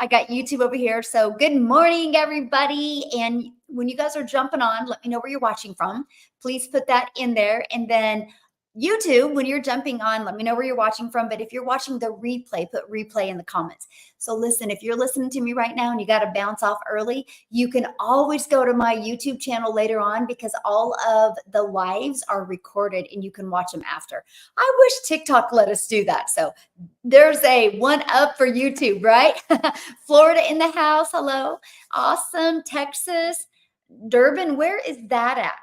I got YouTube over here. So good morning, everybody. And when you guys are jumping on, let me know where you're watching from. Please put that in there. And then YouTube, when you're jumping on, let me know where you're watching from. But if you're watching the replay, put replay in the comments. So listen, if you're listening to me right now and you got to bounce off early, you can always go to my YouTube channel later on because all of the lives are recorded and you can watch them after. I wish TikTok let us do that. So there's a one up for YouTube, right? Florida in the house. Hello. Awesome. Texas. Durban. Where is that at?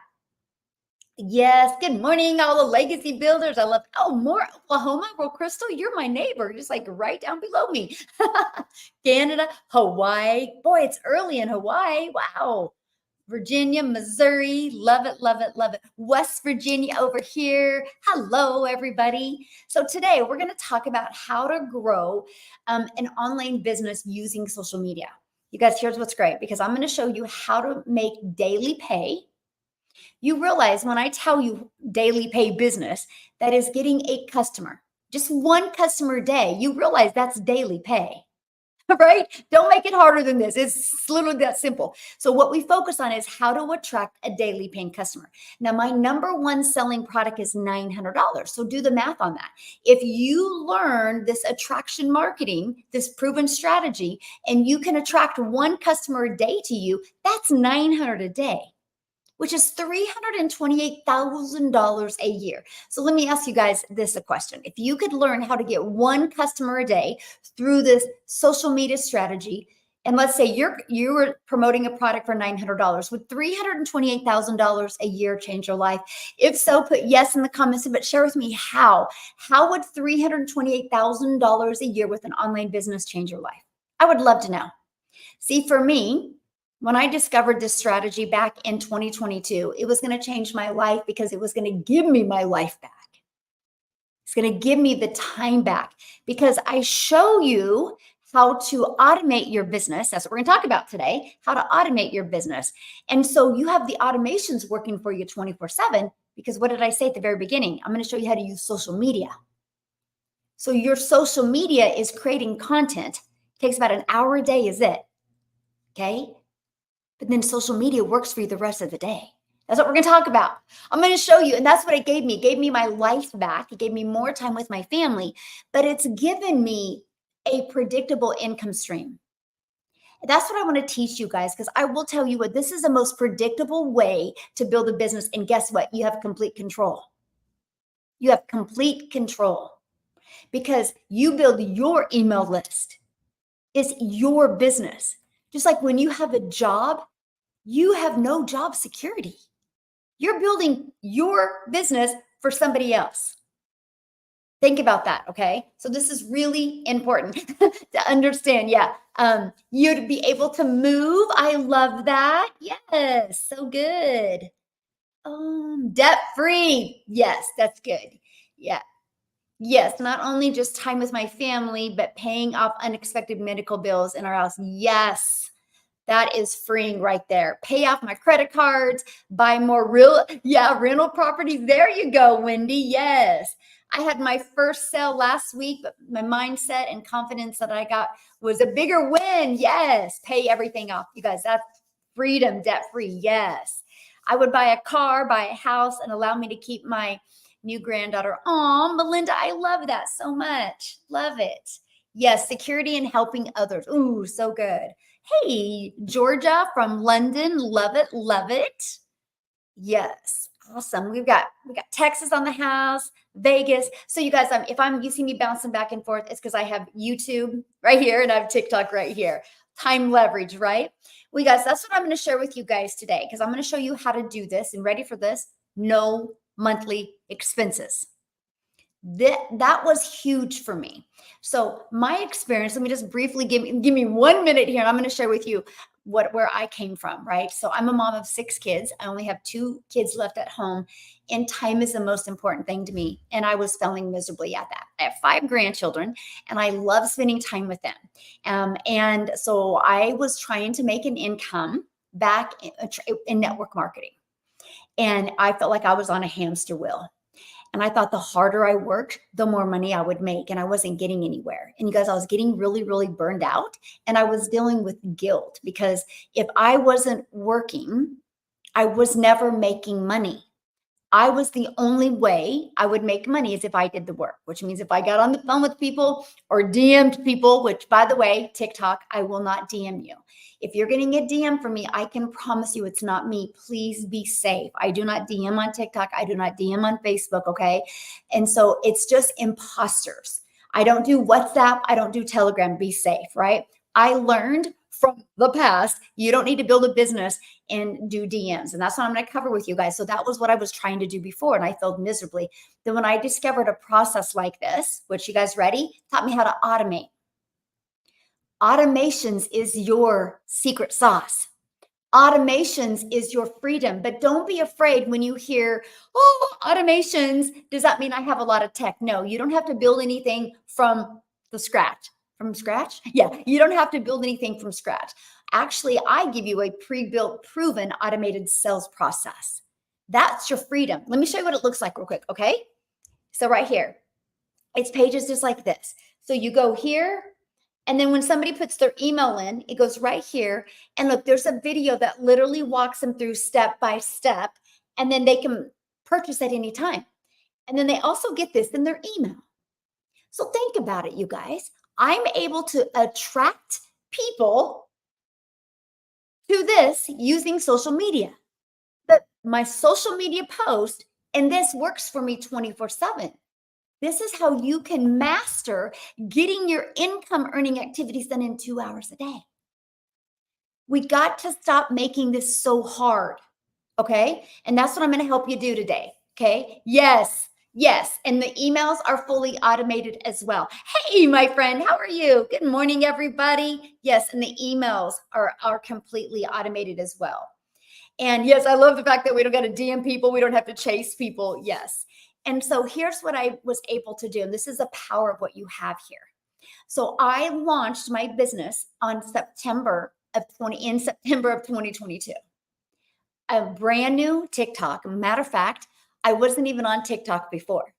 Yes. Good morning, all the legacy builders. I love, more Oklahoma. Well, Crystal, you're my neighbor, just like right down below me. Canada, Hawaii. Boy, it's early in Hawaii. Wow. Virginia, Missouri. Love it, love it, love it. West Virginia over here. Hello, everybody. So today we're going to talk about how to grow an online business using social media. You guys, here's what's great because I'm going to show you how to make daily pay. You realize when I tell you daily pay business, that is getting a customer, just one customer a day. You realize that's daily pay, right? Don't make it harder than this. It's literally that simple. So what we focus on is how to attract a daily paying customer. Now, my number one selling product is $900. So do the math on that. If you learn this attraction marketing, this proven strategy, and you can attract one customer a day to you, that's $900 a day, which is $328,000 a year. So let me ask you guys this a question. If you could learn how to get one customer a day through this social media strategy, and let's say you were promoting a product for $900, would $328,000 a year change your life? If so, put yes in the comments, but share with me how. How would $328,000 a year with an online business change your life? I would love to know. See, for me, when I discovered this strategy back in 2022, it was going to change my life because it was going to give me my life back. It's going to give me the time back because I show you how to automate your business. That's what we're going to talk about today, how to automate your business. And so you have the automations working for you 24/7 because what did I say at the very beginning? I'm going to show you how to use social media. So your social media is creating content. It takes about an hour a day, is it? Okay. But then social media works for you the rest of the day. That's what we're going to talk about. I'm going to show you. And that's what it gave me. It gave me my life back. It gave me more time with my family, but it's given me a predictable income stream. That's what I want to teach you guys, because I will tell you what, this is the most predictable way to build a business. And guess what? You have complete control. You have complete control because you build your email list. It's your business. Just like when you have a job, you have no job security. You're building your business for somebody else. Think about that, okay? So this is really important to understand. Yeah, you'd be able to move. I love that. Yes, so good. Debt-free. Yes, that's good. Yeah. Yes, not only just time with my family, but paying off unexpected medical bills in our house. Yes. That is freeing right there. Pay off my credit cards, buy more rental properties. There you go, Wendy. Yes. I had my first sale last week, but my mindset and confidence that I got was a bigger win. Yes. Pay everything off. You guys, that's freedom, debt free. Yes. I would buy a car, buy a house, and allow me to keep my new granddaughter. Oh, Melinda, I love that so much. Love it. Yes. Security and helping others. Ooh, so good. Hey, Georgia from London. Love it. Love it. Yes. Awesome. We got Texas on the house, Vegas. So you guys, if you see me bouncing back and forth, it's because I have YouTube right here and I have TikTok right here. Time leverage, right? Well, guys, that's what I'm going to share with you guys today because I'm going to show you how to do this. And ready for this? No monthly expenses. That was huge for me. So my experience, let me just briefly give me 1 minute here. And I'm going to share with you where I came from, right? So I'm a mom of 6 kids. I only have 2 kids left at home, and time is the most important thing to me. And I was failing miserably at that. I have 5 grandchildren, and I love spending time with them. And so I was trying to make an income back in network marketing, and I felt like I was on a hamster wheel. And I thought the harder I worked, the more money I would make. And I wasn't getting anywhere. And you guys, I was getting really, really burned out. And I was dealing with guilt because if I wasn't working, I was never making money. I was the only way I would make money is if I did the work, which means if I got on the phone with people or DM'd people, which by the way, TikTok, I will not DM you. If you're getting a DM from me, I can promise you it's not me. Please be safe. I do not DM on TikTok. I do not DM on Facebook. Okay. And so it's just imposters. I don't do WhatsApp. I don't do Telegram. Be safe. Right. I learned from the past, you don't need to build a business and do DMs. And that's what I'm going to cover with you guys. So that was what I was trying to do before. And I failed miserably. Then when I discovered a process like this, which you guys ready, taught me how to automate. Automations is your secret sauce. Automations is your freedom, but don't be afraid when you hear, oh, automations. Does that mean I have a lot of tech? No, you don't have to build anything from the scratch. From scratch? Yeah, you don't have to build anything from scratch. Actually, I give you a pre-built, proven automated sales process. That's your freedom. Let me show you what it looks like real quick, okay? So right here, it's pages just like this. So you go here, and then when somebody puts their email in, it goes right here. And look, there's a video that literally walks them through step by step, and then they can purchase at any time. And then they also get this in their email. So think about it, you guys. I'm able to attract people to this using social media. But my social media post, and this works for me 24/7. This is how you can master getting your income earning activities done in 2 hours a day. We got to stop making this so hard. Okay. And that's what I'm going to help you do today. Okay. Yes. Yes. And the emails are fully automated as well. Hey, my friend, how are you? Good morning, everybody. Yes. And the emails are completely automated as well. And yes, I love the fact that we don't got to DM people. We don't have to chase people. Yes. And so here's what I was able to do. And this is the power of what you have here. So I launched my business in September of 2022. A brand new TikTok. Matter of fact, I wasn't even on TikTok before.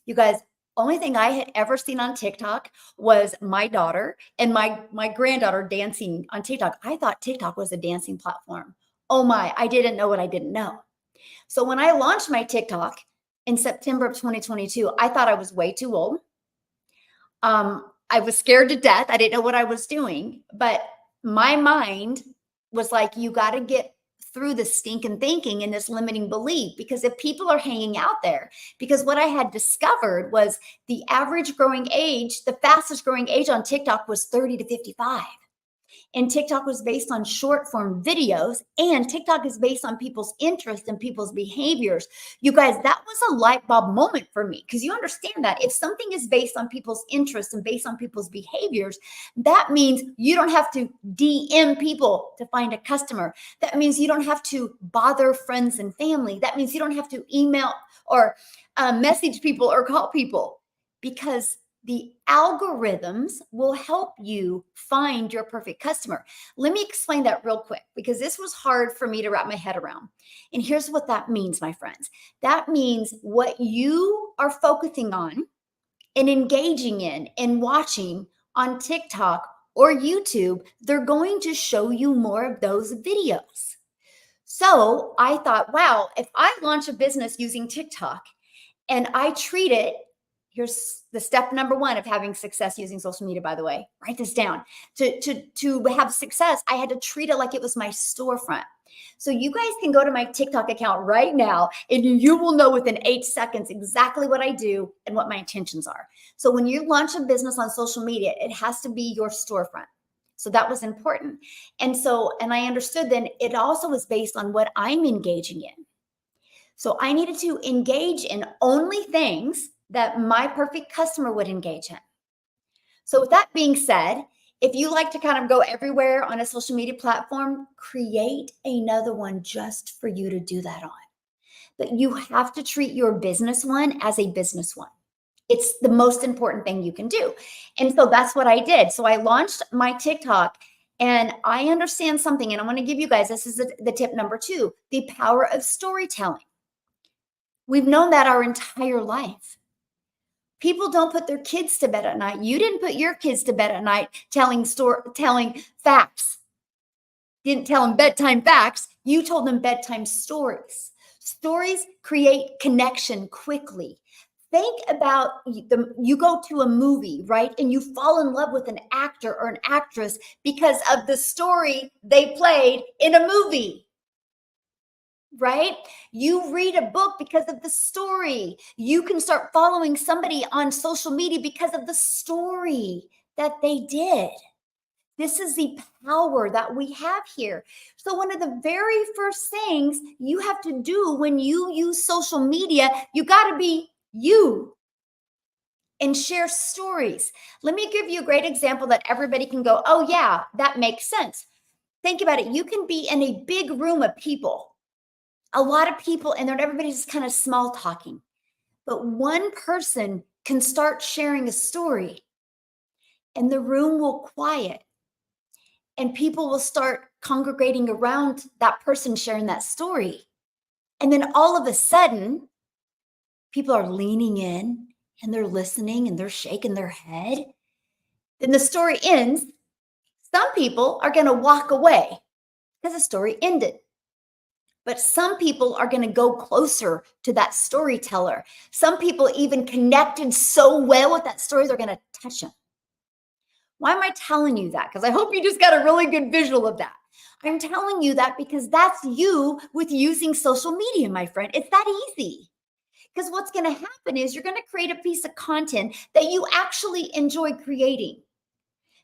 You guys, only thing I had ever seen on TikTok was my daughter and my granddaughter dancing on TikTok. I thought TikTok was a dancing platform. Oh my, I didn't know what I didn't know. So when I launched my TikTok in September of 2022, I thought I was way too old. I was scared to death. I didn't know what I was doing, but my mind was like, you got to get through the stinking thinking and this limiting belief, because if people are hanging out there, because what I had discovered was the average growing age, the fastest growing age on TikTok was 30 to 55. And TikTok was based on short form videos, and TikTok is based on people's interests and people's behaviors. You guys, that was a light bulb moment for me, because you understand that if something is based on people's interests and based on people's behaviors, that means you don't have to DM people to find a customer. That means you don't have to bother friends and family. That means you don't have to email or message people or call people, because the algorithms will help you find your perfect customer. Let me explain that real quick, because this was hard for me to wrap my head around. And here's what that means, my friends. That means what you are focusing on and engaging in and watching on TikTok or YouTube, they're going to show you more of those videos. So I thought, wow, if I launch a business using TikTok and I treat it, here's the step number one of having success using social media, by the way, write this down. To have success, I had to treat it like it was my storefront. So you guys can go to my TikTok account right now and you will know within 8 seconds exactly what I do and what my intentions are. So when you launch a business on social media, it has to be your storefront. So that was important. And I understood then it also was based on what I'm engaging in. So I needed to engage in only things that my perfect customer would engage in. So with that being said, if you like to kind of go everywhere on a social media platform, create another one just for you to do that on. But you have to treat your business one as a business one. It's the most important thing you can do. And so that's what I did. So I launched my TikTok, and I understand something, and I want to give you guys, this is the tip number 2, the power of storytelling. We've known that our entire life. People don't put their kids to bed at night. You didn't put your kids to bed at night telling facts. You didn't tell them bedtime facts. You told them bedtime stories. Stories create connection quickly. Think about you go to a movie, right? And you fall in love with an actor or an actress because of the story they played in a movie. Right? You read a book because of the story. You can start following somebody on social media because of the story that they did. This is the power that we have here. So one of the very first things you have to do when you use social media, you got to be you and share stories. Let me give you a great example that everybody can go, oh yeah, that makes sense. Think about it. You can be in a big room of people, a lot of people, and then everybody's just kind of small talking. But one person can start sharing a story and the room will quiet and people will start congregating around that person sharing that story. And then all of a sudden, people are leaning in and they're listening and they're shaking their head. Then the story ends. Some people are going to walk away because the story ended. But some people are going to go closer to that storyteller. Some people even connected so well with that story, they're going to touch them. Why am I telling you that? Because I hope you just got a really good visual of that. I'm telling you that because that's you with using social media, my friend. It's that easy. Because what's going to happen is you're going to create a piece of content that you actually enjoy creating.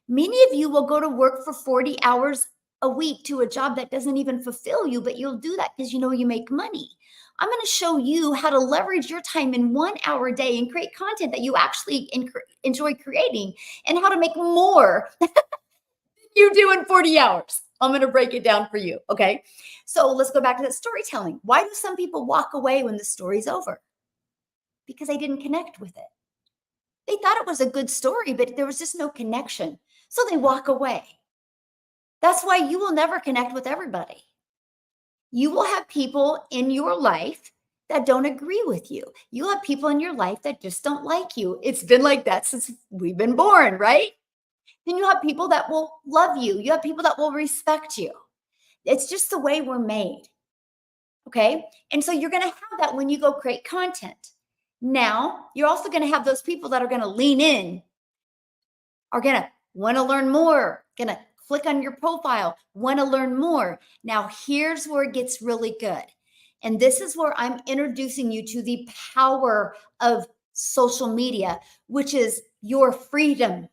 Many of you will go to work for 40 hours a week to a job that doesn't even fulfill you, but you'll do that because you know you make money. I'm going to show you how to leverage your time in 1 hour a day and create content that you actually enjoy creating and how to make more than you do in 40 hours. I'm going to break it down for you. Okay. So let's go back to that storytelling. Why do some people walk away when the story's over? Because they didn't connect with it. They thought it was a good story, but there was just no connection. So they walk away. That's why you will never connect with everybody. You will have people in your life that don't agree with you. You'll have people in your life that just don't like you. It's been like that since we've been born, right? Then you have people that will love you. You have people that will respect you. It's just the way we're made. Okay. And so you're going to have that when you go create content. Now, you're also going to have those people that are going to lean in, are going to want to learn more, going to click on your profile, want to learn more. Now, here's where it gets really good. And this is where I'm introducing you to the power of social media, which is your freedom.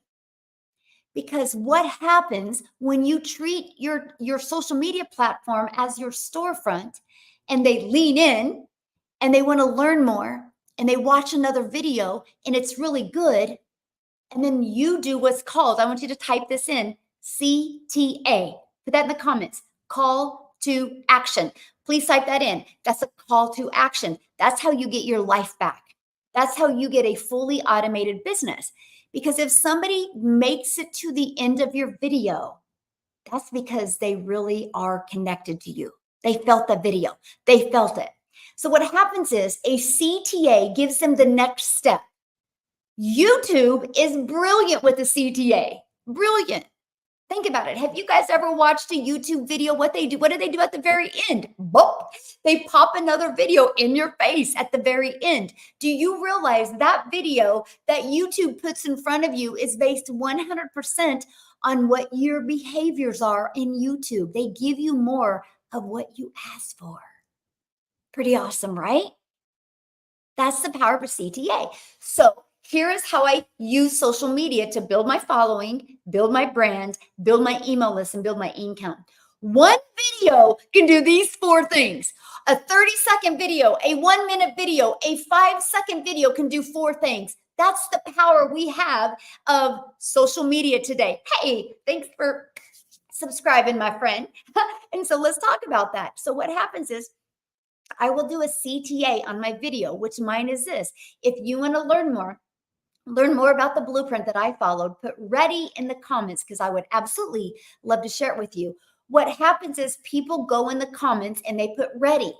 Because what happens when you treat your social media platform as your storefront and they lean in and they want to learn more and they watch another video and it's really good, and then you do what's called, I want you to type this in, CTA. Put that in the comments. Call to action. Please type that in. That's a call to action. That's how you get your life back. That's how you get a fully automated business. Because if somebody makes it to the end of your video, that's because they really are connected to you. They felt the video. They felt it. So what happens is a CTA gives them the next step. YouTube is brilliant with the CTA. Brilliant. Think about it. Have you guys ever watched a YouTube video? What do they do at the very end? Boop. They pop another video in your face at the very end. Do you realize that video that YouTube puts in front of you is based 100% on what your behaviors are in YouTube? They give you more of what you ask for. Pretty awesome, right? That's the power of a CTA. So here is how I use social media to build my following, build my brand, build my email list, and build my income. One video can do these 4 things. A 30-second video, a 1-minute video, a 5-second video can do 4 things. That's the power we have of social media today. Hey, thanks for subscribing, my friend. And so let's talk about that. So what happens is I will do a CTA on my video, which mine is this. If you want to learn more about the blueprint that I followed, put ready in the comments because I would absolutely love to share it with you. What happens is people go in the comments and they put ready.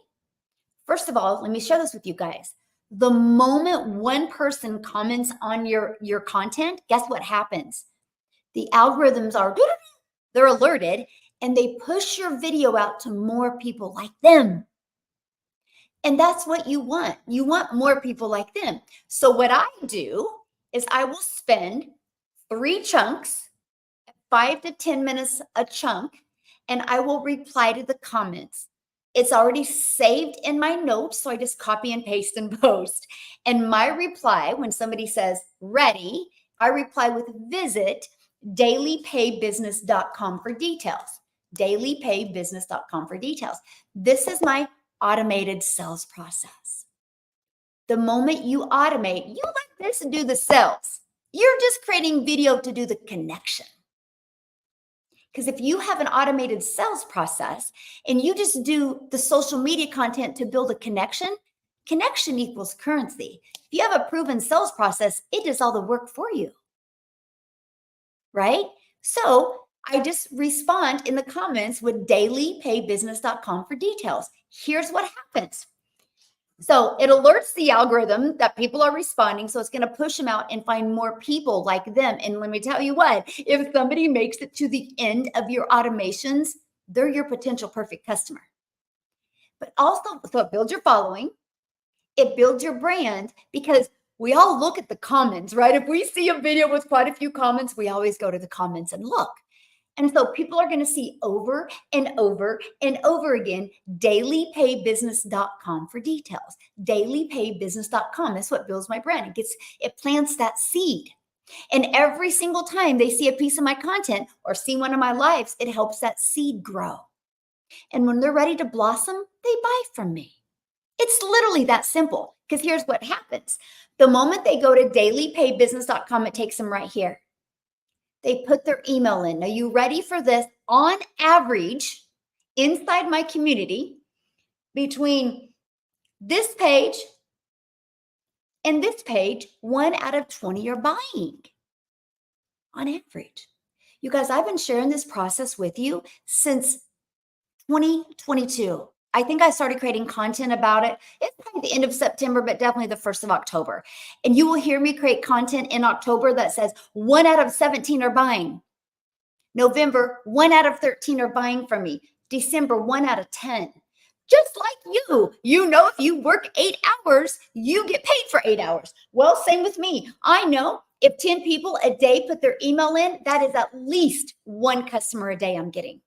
First of all, let me share this with you guys. The moment one person comments on your content, guess what happens? The algorithms are, they're alerted, and they push your video out to more people like them. And that's what you want. You want more people like them. So what I do is I will spend 3 chunks, 5 to 10 minutes a chunk, and I will reply to the comments. It's already saved in my notes, so I just copy and paste and post. And my reply, when somebody says ready, I reply with visit dailypaybusiness.com for details. Dailypaybusiness.com for details. This is my automated sales process. The moment you automate, you let this do the sales. You're just creating video to do the connection. Because if you have an automated sales process and you just do the social media content to build a connection, connection equals currency. If you have a proven sales process, it does all the work for you, right? So I just respond in the comments with dailypaybusiness.com for details. Here's what happens. So it alerts the algorithm that people are responding. So it's going to push them out and find more people like them. And let me tell you what, if somebody makes it to the end of your automations, they're your potential perfect customer. But also, so it builds your following, it builds your brand, because we all look at the comments, right? If we see a video with quite a few comments, we always go to the comments and look. And so people are going to see over and over and over again, dailypaybusiness.com for details. Dailypaybusiness.com. That's what builds my brand. It plants that seed. And every single time they see a piece of my content or see one of my lives, it helps that seed grow. And when they're ready to blossom, they buy from me. It's literally that simple, because here's what happens. The moment they go to dailypaybusiness.com, it takes them right here. They put their email in. Now, you ready for this? On average, inside my community, between this page and this page, 1 out of 20 are buying on average. You guys, I've been sharing this process with you since 2022. I think I started creating content about it. It's probably the end of September, but definitely the 1st of October. And you will hear me create content in October that says 1 out of 17 are buying. November, 1 out of 13 are buying from me. December, 1 out of 10. Just like you. You know, if you work 8 hours, you get paid for 8 hours. Well, same with me. I know if 10 people a day put their email in, that is at least 1 customer a day I'm getting.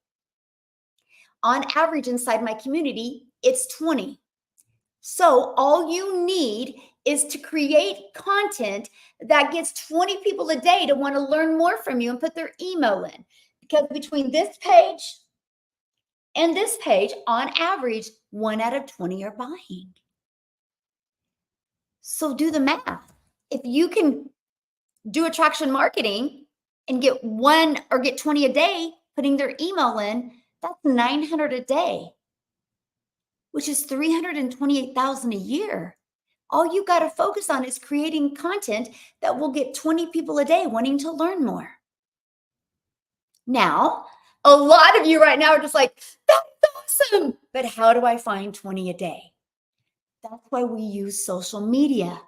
On average, inside my community, it's 20. So all you need is to create content that gets 20 people a day to want to learn more from you and put their email in. Because between this page and this page, on average, 1 out of 20 are buying. So do the math. If you can do attraction marketing and get 1 or get 20 a day putting their email in, that's 900 a day, which is 328,000 a year. All you got to focus on is creating content that will get 20 people a day wanting to learn more. Now, a lot of you right now are just like, that's awesome. But how do I find 20 a day? That's why we use social media.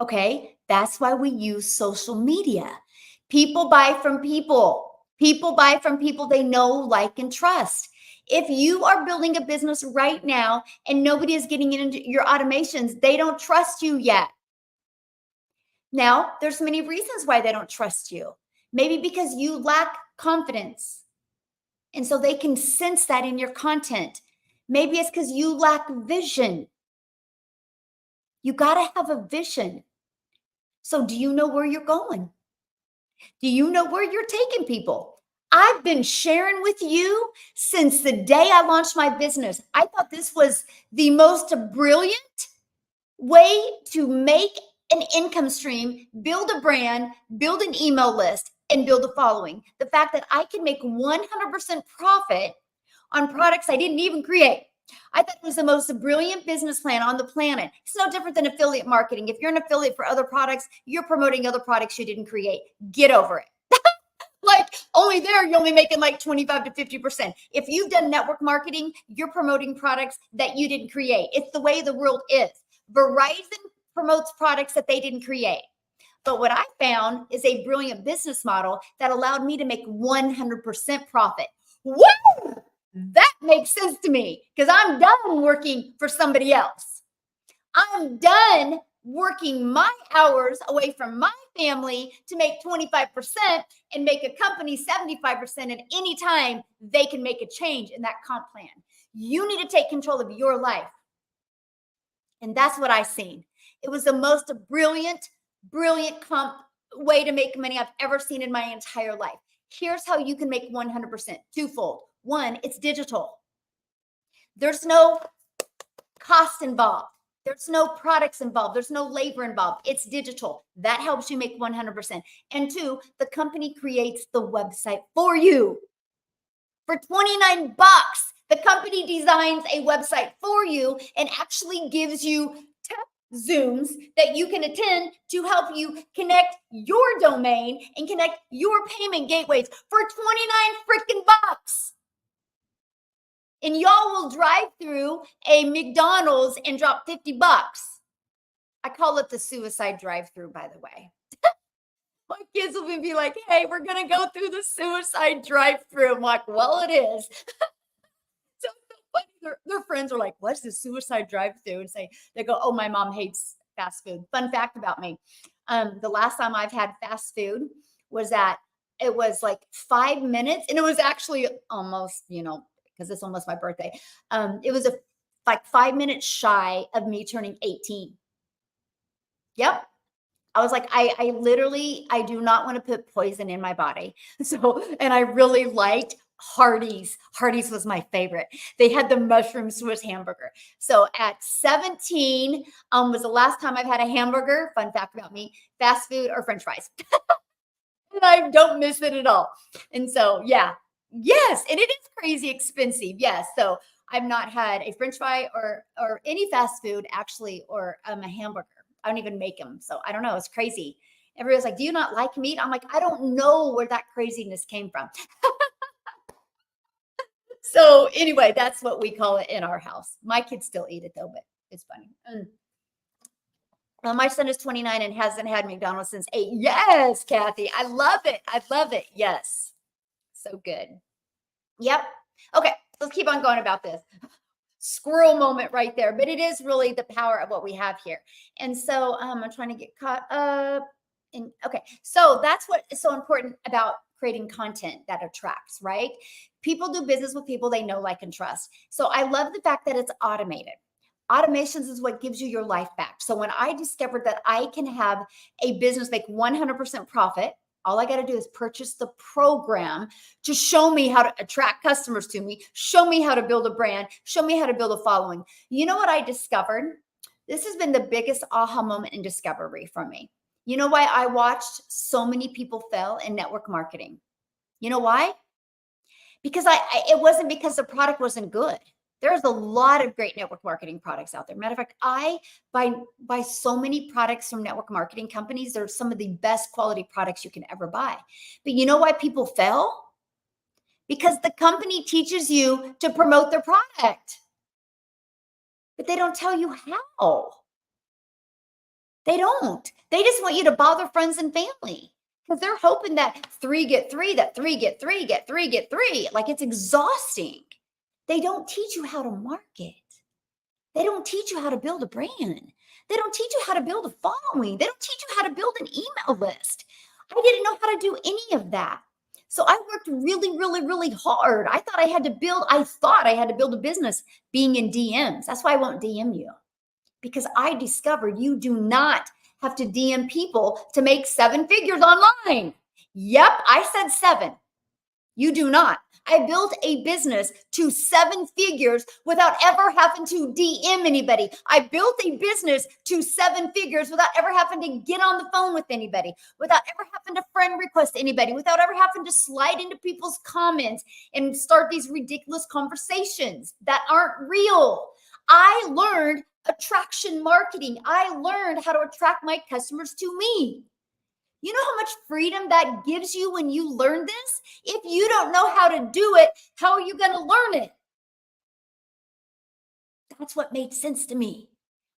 Okay? That's why we use social media. People buy from people. People buy from people they know, like, and trust. If you are building a business right now and nobody is getting into your automations, they don't trust you yet. Now, there's many reasons why they don't trust you. Maybe because you lack confidence. And so they can sense that in your content. Maybe it's because you lack vision. You got to have a vision. So do you know where you're going? Do you know where you're taking people? I've been sharing with you since the day I launched my business. I thought this was the most brilliant way to make an income stream, build a brand, build an email list, and build a following. The fact that I can make 100% profit on products I didn't even create. I thought it was the most brilliant business plan on the planet. It's no different than affiliate marketing. If you're an affiliate for other products, you're promoting other products you didn't create. Get over it. Like, Only there, you're only making like 25 to 50%. If you've done network marketing, you're promoting products that you didn't create. It's the way the world is. Verizon promotes products that they didn't create. But what I found is a brilliant business model that allowed me to make 100% profit. Woo! That makes sense to me because I'm done working for somebody else. I'm done working my hours away from my family to make 25% and make a company 75%. And anytime they can make a change in that comp plan, you need to take control of your life. And that's what I seen. It was the most brilliant comp way to make money I've ever seen in my entire life. Here's how you can make 100%. Twofold. One, it's digital. There's no cost involved. There's no products involved. There's no labor involved. It's digital. That helps you make 100%. And two, the company creates the website for you. For 29 bucks, the company designs a website for you and actually gives you tech Zooms that you can attend to help you connect your domain and connect your payment gateways for 29 freaking bucks. And y'all will drive through a McDonald's and drop 50 bucks. I call it the suicide drive-through, by the way. My kids will be like, hey, we're going to go through the suicide drive-through. I'm like, well, it is. So funny. Their friends are like, what's the suicide drive-through? And they go, oh, my mom hates fast food. Fun fact about me. The last time I've had fast food was it was like 5 minutes. And it was actually almost, because it's almost my birthday. It was like 5 minutes shy of me turning 18. Yep. I was like, I do not want to put poison in my body. So, and I really liked Hardee's. Hardee's was my favorite. They had the mushroom Swiss hamburger. So at 17 was the last time I've had a hamburger. Fun fact about me, fast food or French fries. And I don't miss it at all. And so, yeah. Yes. And it is crazy expensive. Yes. So I've not had a French fry or any fast food actually, or a hamburger. I don't even make them. So I don't know. It's crazy. Everyone's like, do you not like meat? I'm like, I don't know where that craziness came from. So anyway, that's what we call it in our house. My kids still eat it though, but it's funny. Well, my son is 29 and hasn't had McDonald's since 8. Yes, Kathy. I love it. I love it. Yes. So good. Yep. Okay. Let's keep on going about this. Squirrel moment right there, but it is really the power of what we have here. And so I'm trying to get caught up in, okay. So that's what is so important about creating content that attracts, right? People do business with people they know, like, and trust. So I love the fact that it's automated. Automations is what gives you your life back. So when I discovered that I can have a business make 100% profit, all I got to do is purchase the program to show me how to attract customers to me, show me how to build a brand, show me how to build a following. You know what I discovered? This has been the biggest aha moment in discovery for me. You know why I watched so many people fail in network marketing? You know why? Because it wasn't because the product wasn't good. There's a lot of great network marketing products out there. Matter of fact, I buy so many products from network marketing companies. They're some of the best quality products you can ever buy. But you know why people fail? Because the company teaches you to promote their product, but they don't tell you how. They don't. They just want you to bother friends and family because they're hoping that 3 get 3, that 3 get 3, get 3 get 3. Like, it's exhausting. They don't teach you how to market. They don't teach you how to build a brand. They don't teach you how to build a following. They don't teach you how to build an email list. I didn't know how to do any of that. So I worked really, really, really hard. I thought I had to build a business being in DMs. That's why I won't DM you, because I discovered you do not have to DM people to make 7 figures online. Yep, I said 7. You do not. I built a business to 7 figures without ever having to DM anybody. I built a business to 7 figures without ever having to get on the phone with anybody, without ever having to friend request anybody, without ever having to slide into people's comments and start these ridiculous conversations that aren't real. I learned attraction marketing. I learned how to attract my customers to me. You know how much freedom that gives you when you learn this? If you don't know how to do it, how are you going to learn it? That's what made sense to me.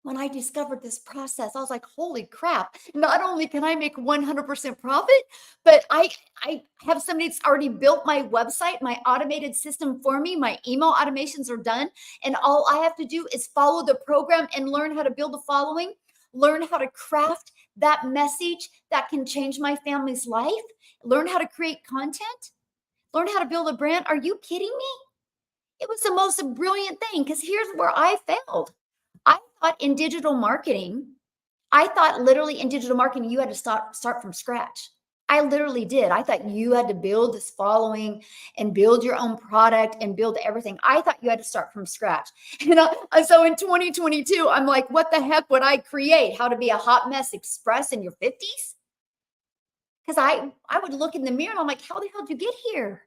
When I discovered this process, I was like, holy crap. Not only can I make 100% profit, but I have somebody that's already built my website, my automated system for me. My email automations are done. And all I have to do is follow the program and learn how to build a following, learn how to craft that message that can change my family's life, learn how to create content, learn how to build a brand. Are you kidding me? It was the most brilliant thing because here's where I failed. I thought in digital marketing, I thought literally in digital marketing, you had to start from scratch. I literally did. I thought you had to build this following and build your own product and build everything. I thought you had to start from scratch. So in 2022, I'm like, what the heck would I create? How to be a hot mess express in your 50s? Because I would look in the mirror and I'm like, how the hell did you get here?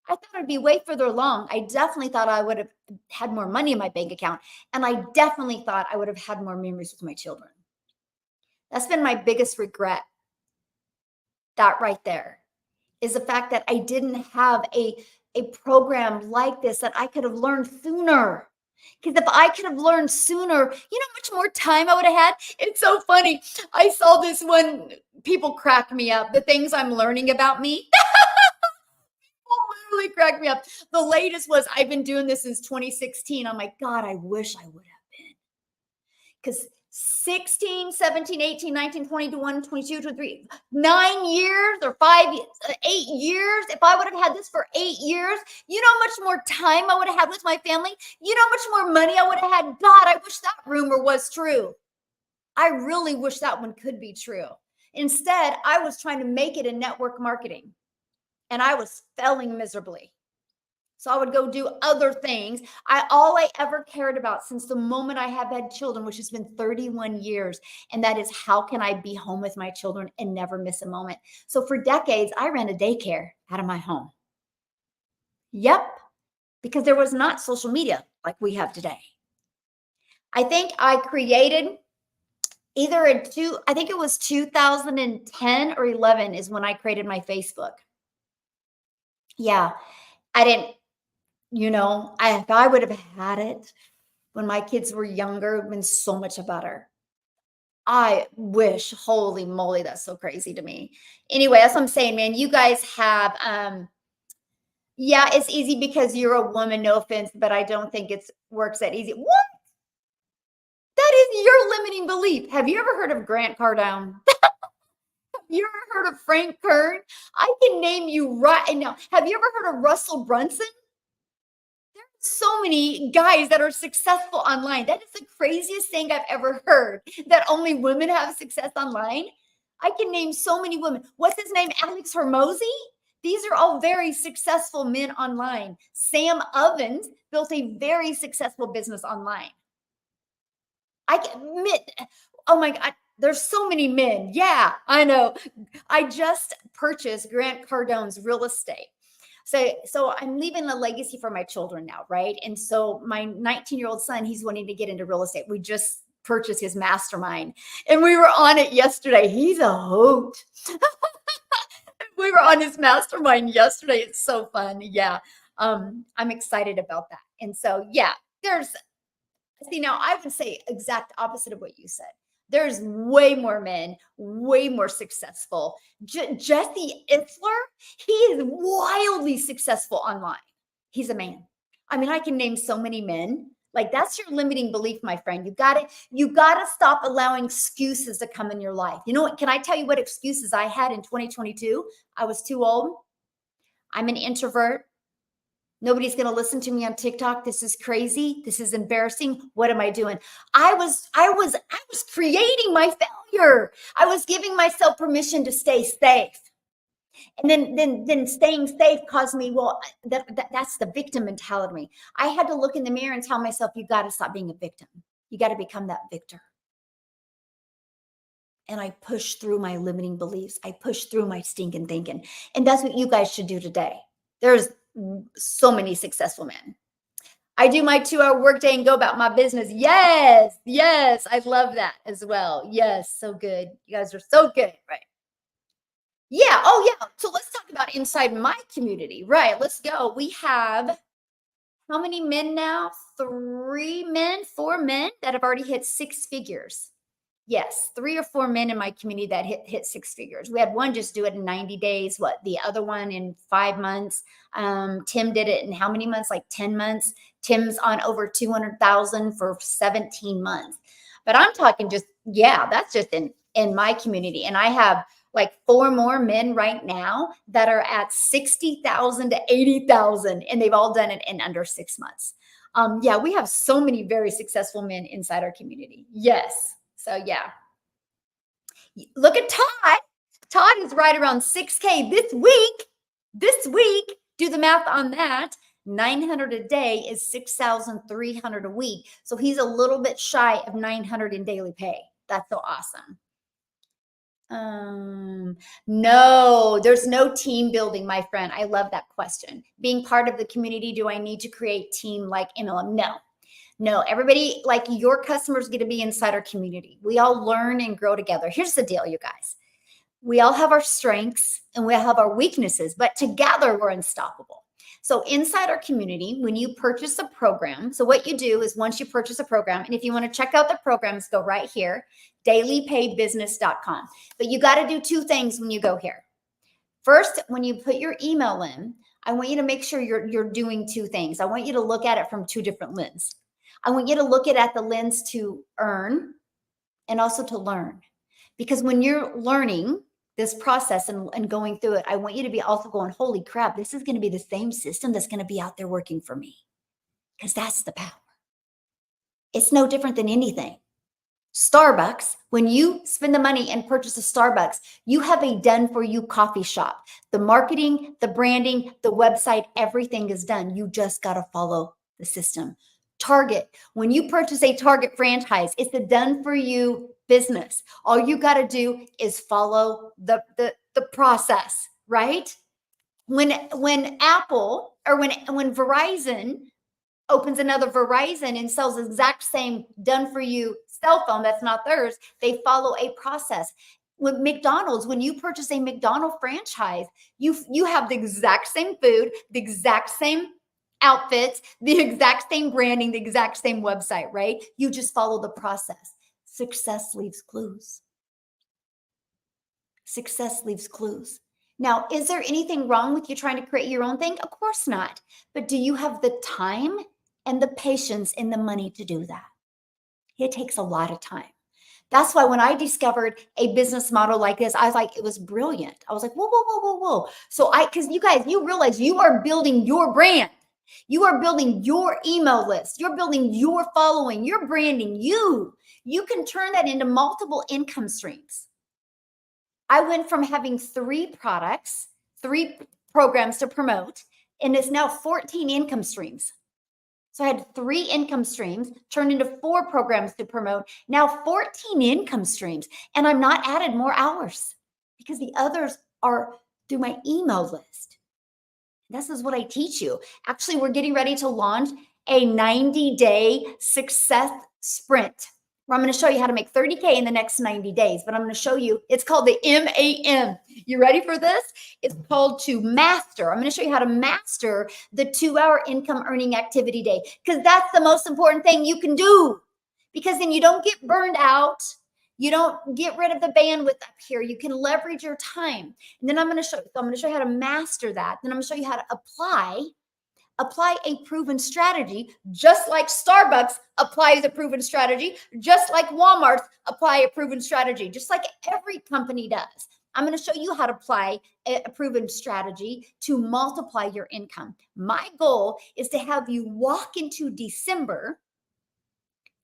I thought I'd be way further along. I definitely thought I would have had more money in my bank account. And I definitely thought I would have had more memories with my children. That's been my biggest regret. That right there is the fact that I didn't have a program like this that I could have learned sooner. Because if I could have learned sooner, you know how much more time I would have had? It's so funny. I saw this one, people crack me up, the things I'm learning about me. Literally cracked me up. The latest was I've been doing this since 2016. I'm like, God, I wish I would have been. Because 16, 17, 18, 19, 20, 21, 22, 23, 9 years or 5 years, 8 years. If I would have had this for 8 years, you know how much more time I would have had with my family? You know how much more money I would have had? God, I wish that rumor was true. I really wish that one could be true. Instead, I was trying to make it in network marketing. And I was failing miserably. So I would go do other things. All I ever cared about since the moment I have had children, which has been 31 years, and that is how can I be home with my children and never miss a moment. So for decades, I ran a daycare out of my home. Yep, because there was not social media like we have today. I think I created I think it was 2010 or 11 is when I created my Facebook. Yeah, I didn't, if I would have had it when my kids were younger, it would have been so much better. I wish, holy moly, that's so crazy to me. Anyway, that's what I'm saying, man. You guys have, yeah, it's easy because you're a woman, no offense, but I don't think it works that easy. What? That is your limiting belief. Have you ever heard of Grant Cardone? Have you ever heard of Frank Kern? I can name you right now. Have you ever heard of Russell Brunson? So many guys that are successful online. That is the craziest thing I've ever heard, that only women have success online. I can name so many women. What's his name? Alex Hormozy? These are all very successful men online. Sam Ovens built a very successful business online. I can admit, oh my God, there's so many men. Yeah, I know. I just purchased Grant Cardone's real estate. So I'm leaving a legacy for my children now, right? And so my 19-year-old son, he's wanting to get into real estate. We just purchased his mastermind and we were on it yesterday. He's a hoot. We were on his mastermind yesterday. It's so fun. Yeah. I'm excited about that. And so, yeah, now I would say exact opposite of what you said. There's way more men, way more successful. Jesse Itzler, he is wildly successful online. He's a man. I mean, I can name so many men. Like, that's your limiting belief, my friend. You gotta stop allowing excuses to come in your life. You know what? Can I tell you what excuses I had in 2022? I was too old. I'm an introvert. Nobody's going to listen to me on TikTok. This is crazy. This is embarrassing. What am I doing? I was creating my failure. I was giving myself permission to stay safe. And then staying safe caused me, well, that's the victim mentality. I had to look in the mirror and tell myself, you got to stop being a victim. You got to become that victor. And I pushed through my limiting beliefs. I pushed through my stinking thinking. And that's what you guys should do today. There's so many successful men. I do my 2-hour workday and go about my business. Yes. I love that as well. Yes. So good. You guys are so good. Right. Yeah. Oh, yeah. So let's talk about inside my community. Right. Let's go. We have how many men now? 3 men, 4 men that have already hit 6 figures. Yes, 3 or 4 men in my community that hit 6 figures. We had one just do it in 90 days. What the other one in 5 months? Tim did it in how many months? Like 10 months. Tim's on over 200,000 for 17 months. But I'm talking just yeah, that's just in my community, and I have like 4 more men right now that are at 60,000 to 80,000, and they've all done it in under 6 months. Yeah, we have so many very successful men inside our community. Yes. So yeah, look at Todd. Todd is right around 6K this week. This week, do the math on that. 900 a day is 6,300 a week. So he's a little bit shy of 900 in daily pay. That's so awesome. No, there's no team building, my friend. I love that question. Being part of the community, do I need to create team like MLM? No. No, everybody, like your customers get to be inside our community. We all learn and grow together. Here's the deal, you guys. We all have our strengths and we all have our weaknesses, but together we're unstoppable. So inside our community, when you purchase a program, so what you do is once you purchase a program, and if you want to check out the programs, go right here, dailypaybusiness.com. But you got to do 2 things when you go here. First, when you put your email in, I want you to make sure you're doing 2 things. I want you to look at it from 2 different lenses. I want you to look at the lens to earn and also to learn. Because when you're learning this process and going through it, I want you to be also going, holy crap, this is going to be the same system that's going to be out there working for me. Because that's the power. It's no different than anything. Starbucks, when you spend the money and purchase a Starbucks, you have a done for you coffee shop. The marketing, the branding, the website, everything is done. You just got to follow the system. Target, when you purchase a Target franchise, it's a done for you business. All you got to do is follow the process, right? When Apple or when Verizon opens another Verizon and sells the exact same done for you cell phone that's not theirs, they follow a process. With McDonald's, when you purchase a McDonald's franchise, you have the exact same food, the exact same outfits, the exact same branding, the exact same website, right? You just follow the process. Success leaves clues. Success leaves clues. Now, is there anything wrong with you trying to create your own thing? Of course not. But do you have the time and the patience and the money to do that? It takes a lot of time. That's why when I discovered a business model like this, I was like, it was brilliant. I was like, whoa, whoa, whoa, whoa, whoa. So because you guys, you realize you are building your brand. You are building your email list. You're building your following. You're branding you. You can turn that into multiple income streams. I went from having 3 products, 3 programs to promote, and it's now 14 income streams. So I had 3 income streams turned into 4 programs to promote. Now 14 income streams. And I'm not added more hours because the others are through my email list. This is what I teach you. Actually, we're getting ready to launch a 90-day success sprint where I'm going to show you how to make 30K in the next 90 days. But I'm going to show you, it's called the MAM. You ready for this? It's called to master. I'm going to show you how to master the 2-hour income earning activity day, because that's the most important thing you can do, because then you don't get burned out. You don't get rid of the bandwidth up here. You can leverage your time. And then I'm going to show you. So I'm going to show you how to master that. Then I'm going to show you how to apply a proven strategy, just like Starbucks applies a proven strategy, just like Walmart apply a proven strategy, just like every company does. I'm going to show you how to apply a proven strategy to multiply your income. My goal is to have you walk into December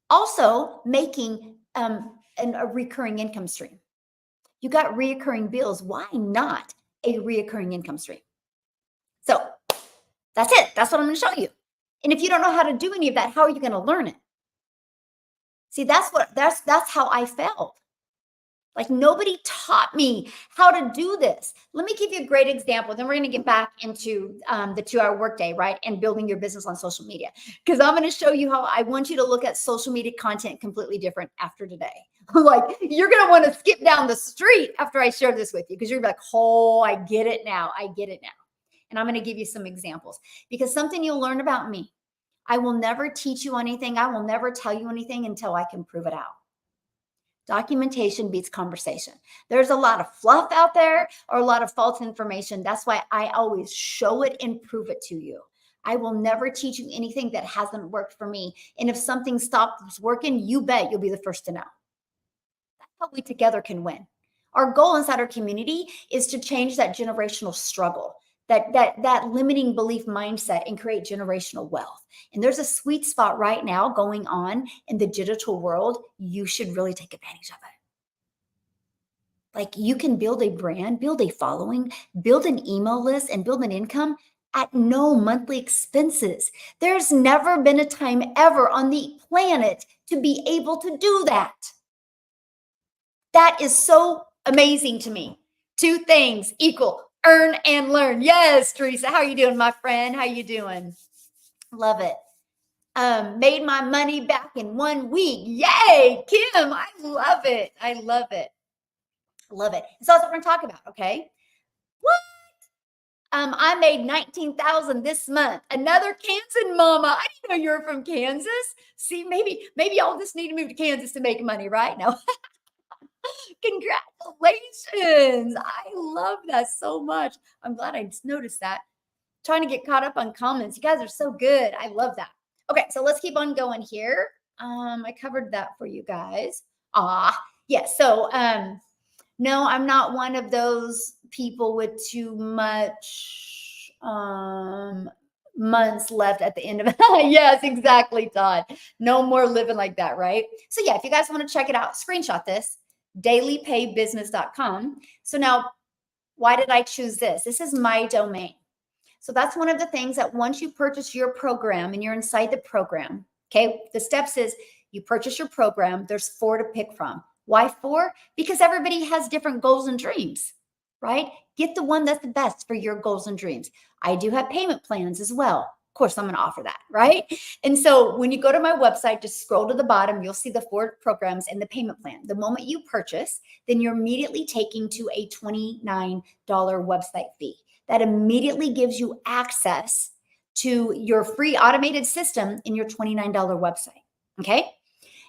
also making a recurring income stream. You got reoccurring bills. Why not a reoccurring income stream? So that's it. That's what I'm going to show you. And if you don't know how to do any of that, how are you going to learn it? See, that's how I felt. Like nobody taught me how to do this. Let me give you a great example. Then we're going to get back into the 2-hour workday, right? And building your business on social media. Because I'm going to show you how I want you to look at social media content completely different after today. Like, you're going to want to skip down the street after I share this with you, because you're like, oh, I get it now. I get it now. And I'm going to give you some examples, because something you'll learn about me: I will never teach you anything. I will never tell you anything until I can prove it out. Documentation beats conversation. There's a lot of fluff out there, or a lot of false information. That's why I always show it and prove it to you. I will never teach you anything that hasn't worked for me. And if something stops working, you bet you'll be the first to know. That's how we together can win. Our goal inside our community is to change that generational struggle, that limiting belief mindset, and create generational wealth. And there's a sweet spot right now going on in the digital world. You should really take advantage of it. Like, you can build a brand, build a following, build an email list, and build an income at no monthly expenses. There's never been a time ever on the planet to be able to do that. That is so amazing to me. Two things equal: earn and learn. Yes, Teresa, how are you doing, my friend? How you doing? Love it. Made my money back in 1 week. Yay, Kim, I love it. I love it. Love it. So that's what we're going to talk about, okay? What? I made 19,000 this month. Another Kansas mama. I didn't know you were from Kansas. See, maybe y'all just need to move to Kansas to make money, right? No. Congratulations. I love that so much. I'm glad I just noticed that. Trying to get caught up on comments. You guys are so good. I love that. Okay, so let's keep on going here. I covered that for you guys. Yes. So no, I'm not one of those people with too much months left at the end of it. Yes, exactly, Todd. No more living like that, right? So yeah, if you guys want to check it out, screenshot this, dailypaybusiness.com. So now, why did I choose this? This is my domain. So that's one of the things that once you purchase your program and you're inside the program, okay, the steps is you purchase your program. There's 4 to pick from. Why 4? Because everybody has different goals and dreams, right? Get the one that's the best for your goals and dreams. I do have payment plans as well. Of course, I'm going to offer that, right? And so when you go to my website, just scroll to the bottom, you'll see the 4 programs and the payment plan. The moment you purchase, then you're immediately taken to a $29 website fee. That immediately gives you access to your free automated system in your $29 website, okay?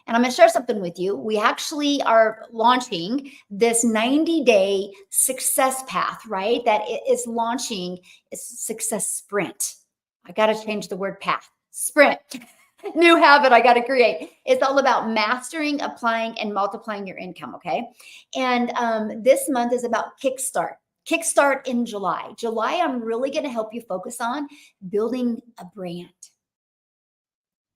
And I'm going to share something with you. We actually are launching this 90-day success path, right? That is launching a success sprint. I got to change the word path. Sprint. New habit I got to create. It's all about mastering, applying, and multiplying your income, okay? And this month is about Kickstart. Kickstart in July. July, I'm really going to help you focus on building a brand,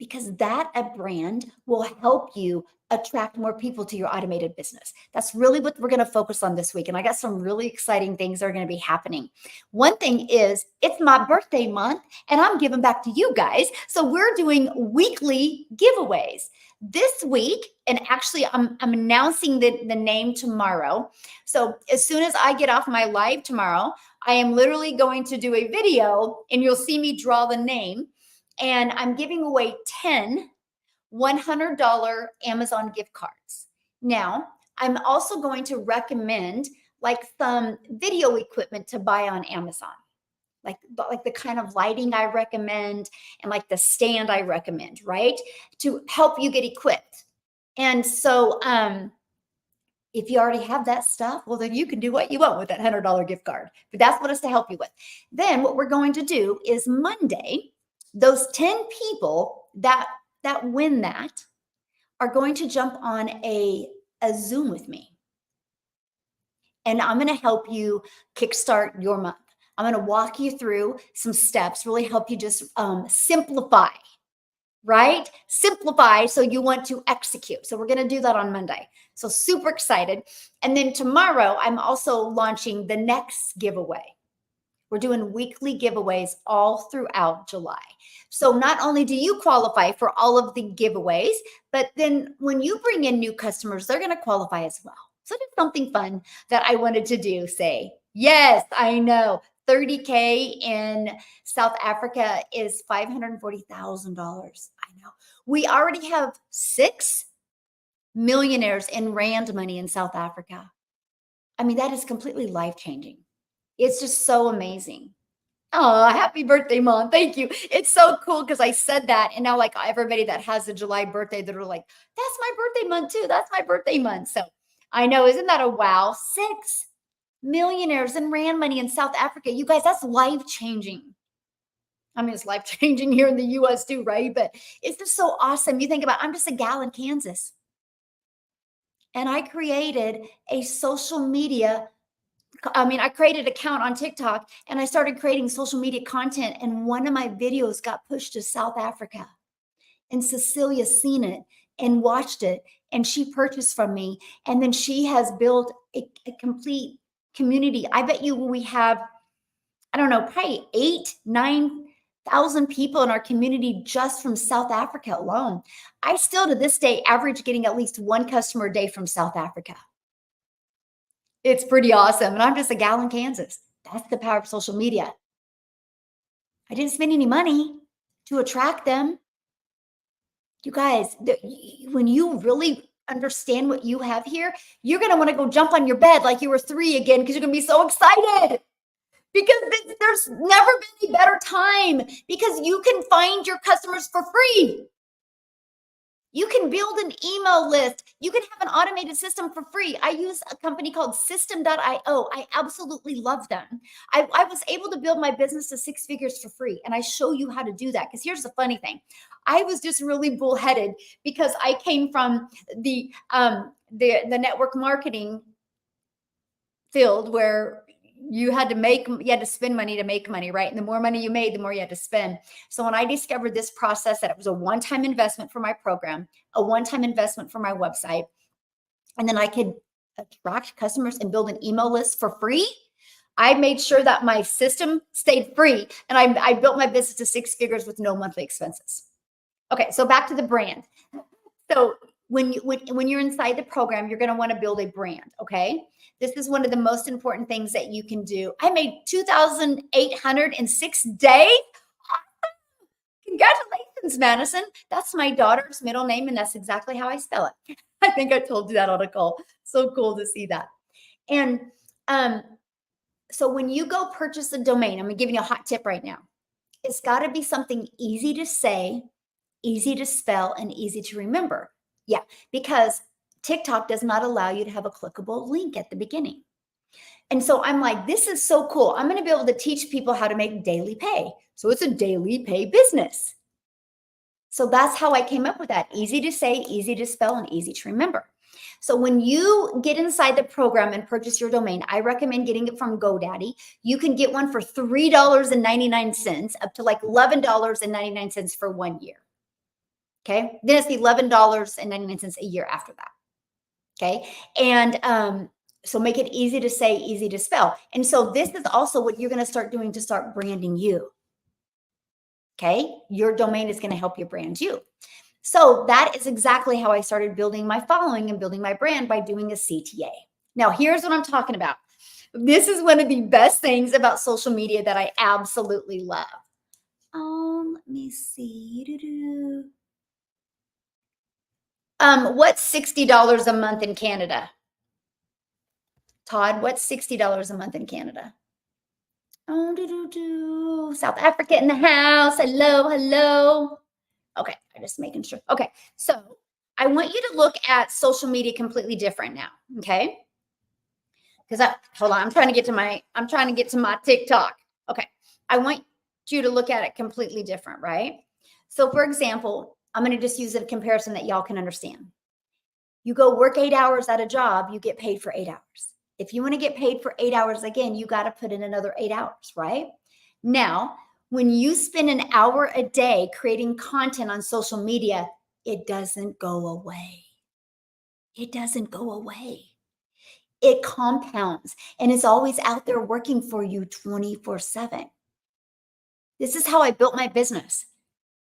because a brand will help you attract more people to your automated business. That's really what we're going to focus on this week. And I got some really exciting things that are going to be happening. One thing is, it's my birthday month and I'm giving back to you guys. So we're doing weekly giveaways this week. And actually, I'm announcing the name tomorrow. So as soon as I get off my live tomorrow, I am literally going to do a video and you'll see me draw the name. And I'm giving away 10 $100 Amazon gift cards. Now, I'm also going to recommend like some video equipment to buy on Amazon, like the kind of lighting I recommend and like the stand I recommend, right? To help you get equipped. And so if you already have that stuff, well, then you can do what you want with that $100 gift card. But that's what it's to help you with. Then what we're going to do is Monday, those 10 people that win that are going to jump on a Zoom with me. And I'm going to help you kickstart your month. I'm going to walk you through some steps, really help you just simplify, right? Simplify so you want to execute. So we're going to do that on Monday. So super excited. And then tomorrow, I'm also launching the next giveaway. We're doing weekly giveaways all throughout July. So not only do you qualify for all of the giveaways, but then when you bring in new customers, they're going to qualify as well. So just something fun that I wanted to do. Say, yes, I know. 30K in South Africa is $540,000. I know. We already have 6 millionaires in rand money in South Africa. I mean, that is completely life-changing. It's just so amazing. Oh, happy birthday, Mom. Thank you. It's so cool because I said that. And now, like everybody that has a July birthday, that are like, that's my birthday month too. That's my birthday month. So I know, isn't that a wow? 6 millionaires in rand money in South Africa. You guys, that's life-changing. I mean, it's life-changing here in the US too, right? But it's just so awesome. You think about, I'm just a gal in Kansas. And I created a social media I created an account on TikTok and I started creating social media content. And one of my videos got pushed to South Africa. And Cecilia seen it and watched it. And she purchased from me. And then she has built a complete community. I bet you we have, I don't know, probably 9,000 people in our community just from South Africa alone. I still to this day average getting at least one customer a day from South Africa. It's pretty awesome. And I'm just a gal in Kansas. That's the power of social media. I didn't spend any money to attract them. You guys, when you really understand what you have here, you're going to want to go jump on your bed like you were 3 again because you're going to be so excited. Because there's never been a better time because you can find your customers for free. You can build an email list. You can have an automated system for free. I use a company called System.io. I absolutely love them. I was able to build my business to 6 figures for free. And I show you how to do that. Because here's the funny thing. I was just really bullheaded because I came from the network marketing field where you had to spend money to make money, right? And the more money you made, the more you had to spend. So when I discovered this process, that it was a one-time investment for my program, a one-time investment for my website, and then I could attract customers and build an email list for free, I made sure that my system stayed free. And I built my business to 6 figures with no monthly expenses. Okay, so back to the brand. So when you're inside the program, you're going to want to build a brand. Okay. This is one of the most important things that you can do. I made 2,806 days. Congratulations, Madison. That's my daughter's middle name, and that's exactly how I spell it. I think I told you that on a call. So cool to see that. And so when you go purchase a domain, I'm giving you a hot tip right now. It's got to be something easy to say, easy to spell, and easy to remember. Yeah, because TikTok does not allow you to have a clickable link at the beginning. And so I'm like, this is so cool. I'm going to be able to teach people how to make daily pay. So it's a daily pay business. So that's how I came up with that. Easy to say, easy to spell, and easy to remember. So when you get inside the program and purchase your domain, I recommend getting it from GoDaddy. You can get one for $3.99 up to like $11.99 for 1 year. Okay. Then it's $11.99 a year after that. Okay. And so make it easy to say, easy to spell. And so this is also what you're going to start doing to start branding you. Okay. Your domain is going to help you brand you. So that is exactly how I started building my following and building my brand, by doing a CTA. Now, here's what I'm talking about. This is one of the best things about social media that I absolutely love. Let me see. What's $60 a month in Canada? Todd, what's $60 a month in Canada? South Africa in the house. Hello, hello. Okay, I'm just making sure. Okay, so I want you to look at social media completely different now. Okay, because hold on, I'm trying to get to my TikTok. Okay, I want you to look at it completely different, right? So, for example, I'm going to just use a comparison that y'all can understand. You go work 8 hours at a job, you get paid for 8 hours. If you want to get paid for 8 hours again, you got to put in another 8 hours, right? Now, when you spend an hour a day creating content on social media, it doesn't go away. It doesn't go away. It compounds and it's always out there working for you 24/7. This is how I built my business.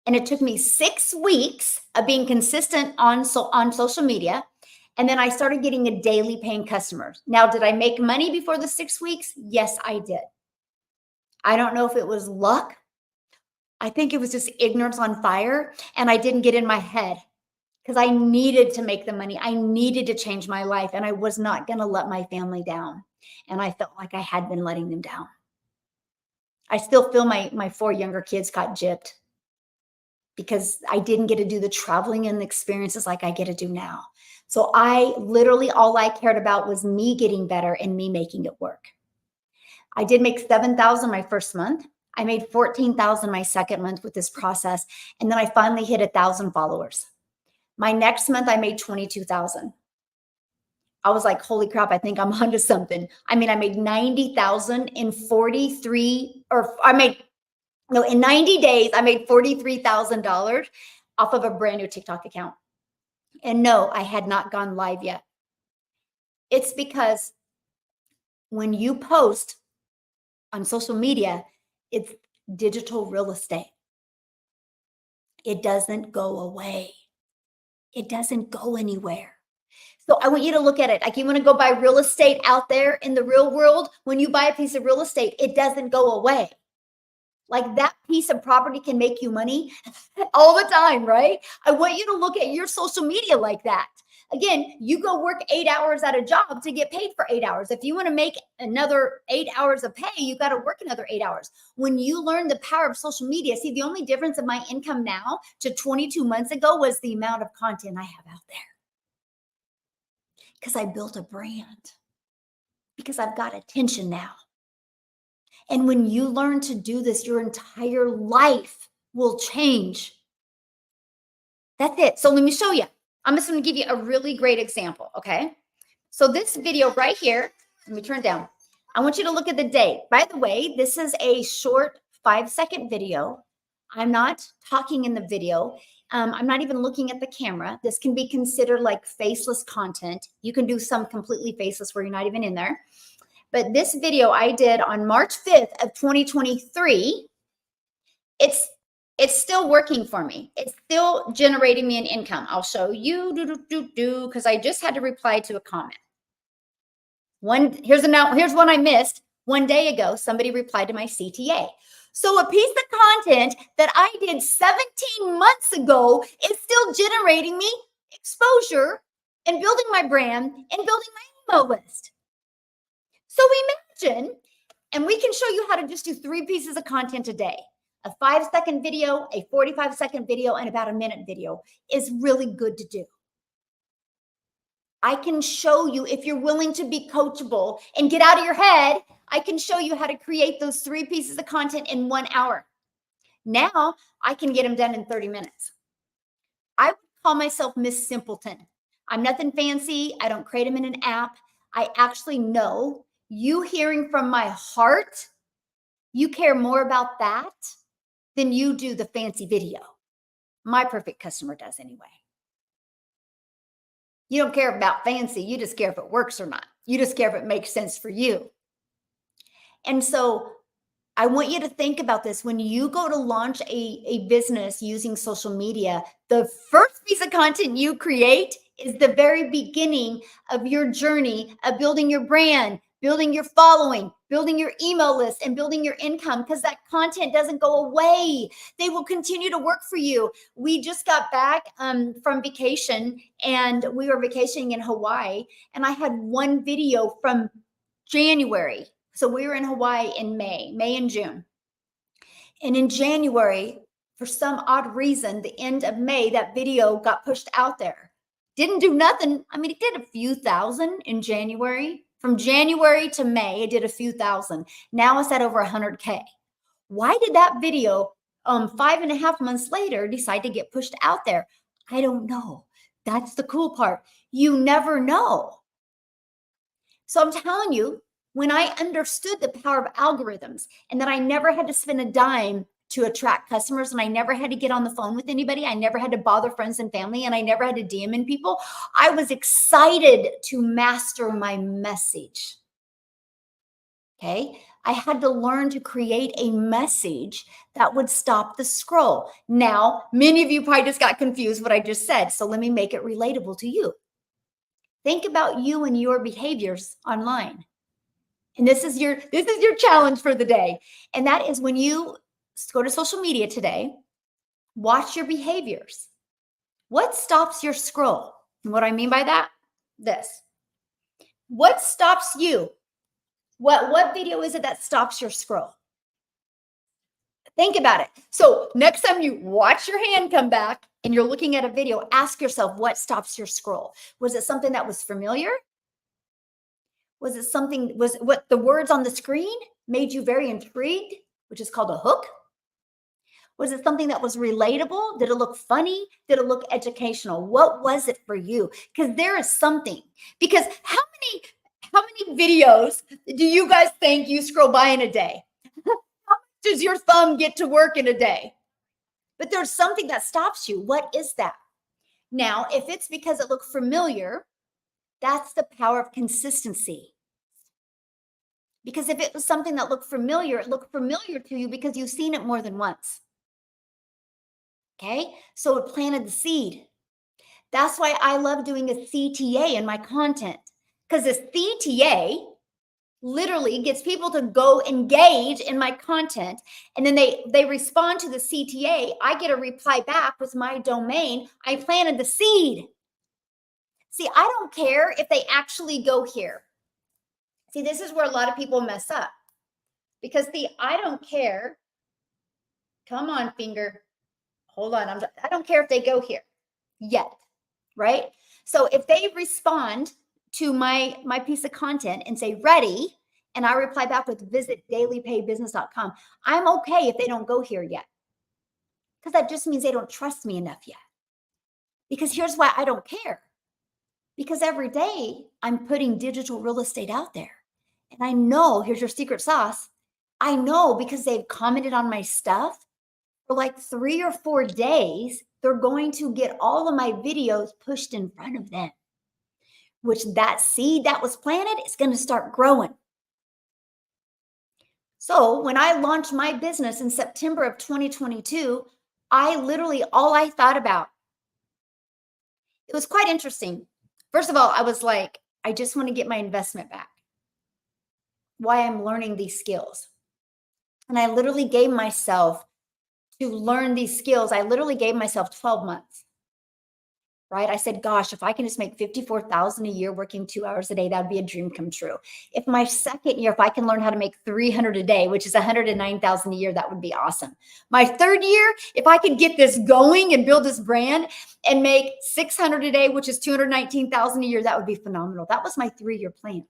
And it took me 6 weeks of being consistent on social media. And then I started getting a daily paying customers. Now, did I make money before the 6 weeks? Yes, I did. I don't know if it was luck. I think it was just ignorance on fire. And I didn't get in my head, because I needed to make the money. I needed to change my life, and I was not going to let my family down. And I felt like I had been letting them down. I still feel my four younger kids got gypped because I didn't get to do the traveling and the experiences like I get to do now. So I literally, all I cared about was me getting better and me making it work. I did make 7,000 my first month. I made 14,000 my second month with this process. And then I finally hit 1,000 followers. My next month, I made 22,000. I was like, holy crap, I think I'm onto something. I mean, I made 90,000 in 43, or I made, no, in 90 days, I made $43,000 off of a brand new TikTok account. And no, I had not gone live yet. It's because when you post on social media, it's digital real estate. It doesn't go away. It doesn't go anywhere. So I want you to look at it like you want to go buy real estate out there in the real world. When you buy a piece of real estate, it doesn't go away. Like that piece of property can make you money all the time, right? I want you to look at your social media like that. Again, you go work 8 hours at a job to get paid for 8 hours. If you want to make another 8 hours of pay, you got to work another 8 hours. When you learn the power of social media, see, the only difference of my income now to 22 months ago was the amount of content I have out there. Because I built a brand. Because I've got attention now. And when you learn to do this, your entire life will change. That's it. So let me show you. I'm just going to give you a really great example, okay? So this video right here, let me turn it down. I want you to look at the date. By the way, this is a short 5-second video. I'm not talking in the video. I'm not even looking at the camera. This can be considered like faceless content. You can do some completely faceless where you're not even in there. But this video I did on March 5th of 2023, it's still working for me. It's still generating me an income. I'll show you because I just had to reply to a comment. Here's one I missed. 1 day ago, somebody replied to my CTA. So a piece of content that I did 17 months ago is still generating me exposure and building my brand and building my email list. So imagine, and we can show you how to just do 3 pieces of content a day. A 5-second video, a 45-second video, and about a minute video is really good to do. I can show you, if you're willing to be coachable and get out of your head, I can show you how to create those 3 pieces of content in 1 hour. Now I can get them done in 30 minutes. I would call myself Miss Simpleton. I'm nothing fancy. I don't create them in an app. I actually know you hearing from my heart, you care more about that than you do the fancy video. My perfect customer does anyway. You don't care about fancy. You just care if it works or not. You just care if it makes sense for you. And so I want you to think about this. When you go to launch a business using social media, the first piece of content you create is the very beginning of your journey of building your brand, building your following, building your email list, and building your income, because that content doesn't go away. They will continue to work for you. We just got back from vacation, and we were vacationing in Hawaii, and I had one video from January. So we were in Hawaii in May and June. And in January, for some odd reason, the end of May, that video got pushed out there. Didn't do nothing. I mean, it did a few thousand in January. From January to May, it did a few thousand. Now it's at over 100K. Why did that video 5.5 months later decide to get pushed out there? I don't know. That's the cool part. You never know. So I'm telling you, when I understood the power of algorithms and that I never had to spend a dime to attract customers, and I never had to get on the phone with anybody, I never had to bother friends and family, and I never had to DM in people, I was excited to master my message. Okay. I had to learn to create a message that would stop the scroll. Now, many of you probably just got confused what I just said. So let me make it relatable to you. Think about you and your behaviors online. And this is your challenge for the day. And that is, when you go to social media today, watch your behaviors. What stops your scroll? And what I mean by that? This. What stops you? What video is it that stops your scroll? Think about it. So next time you watch your hand come back and you're looking at a video, ask yourself what stops your scroll. Was it something that was familiar? Was it something, was what the words on the screen made you very intrigued, which is called a hook? Was it something that was relatable? Did it look funny? Did it look educational? What was it for you? Because there is something. Because how many videos do you guys think you scroll by in a day? How much does your thumb get to work in a day? But there's something that stops you. What is that? Now, if it's because it looked familiar, that's the power of consistency. Because if it was something that looked familiar, it looked familiar to you because you've seen it more than once. Okay, so it planted the seed. That's why I love doing a CTA in my content, because a CTA literally gets people to go engage in my content, and then they respond to the CTA. I get a reply back with my domain. I planted the seed. See, I don't care if they actually go here. See, this is where a lot of people mess up, because I don't care. Come on, finger. Hold on. I don't care if they go here yet, right? So if they respond to my piece of content and say ready, and I reply back with visit dailypaybusiness.com, I'm okay if they don't go here yet, because that just means they don't trust me enough yet. Because here's why I don't care. Because every day I'm putting digital real estate out there. And I know, here's your secret sauce. I know because they've commented on my stuff for like 3 or 4 days, they're going to get all of my videos pushed in front of them, which that seed that was planted is going to start growing. So when I launched my business in September of 2022, all I thought about, it was quite interesting. First of all, I was like, I just want to get my investment back. Why I'm learning these skills. And I literally gave myself to learn these skills. I literally gave myself 12 months, right? I said, gosh, if I can just make 54,000 a year working 2 hours a day, that'd be a dream come true. If my second year, if I can learn how to make 300 a day, which is 109,000 a year, that would be awesome. My third year, if I could get this going and build this brand and make 600 a day, which is 219,000 a year, that would be phenomenal. That was my 3-year plan.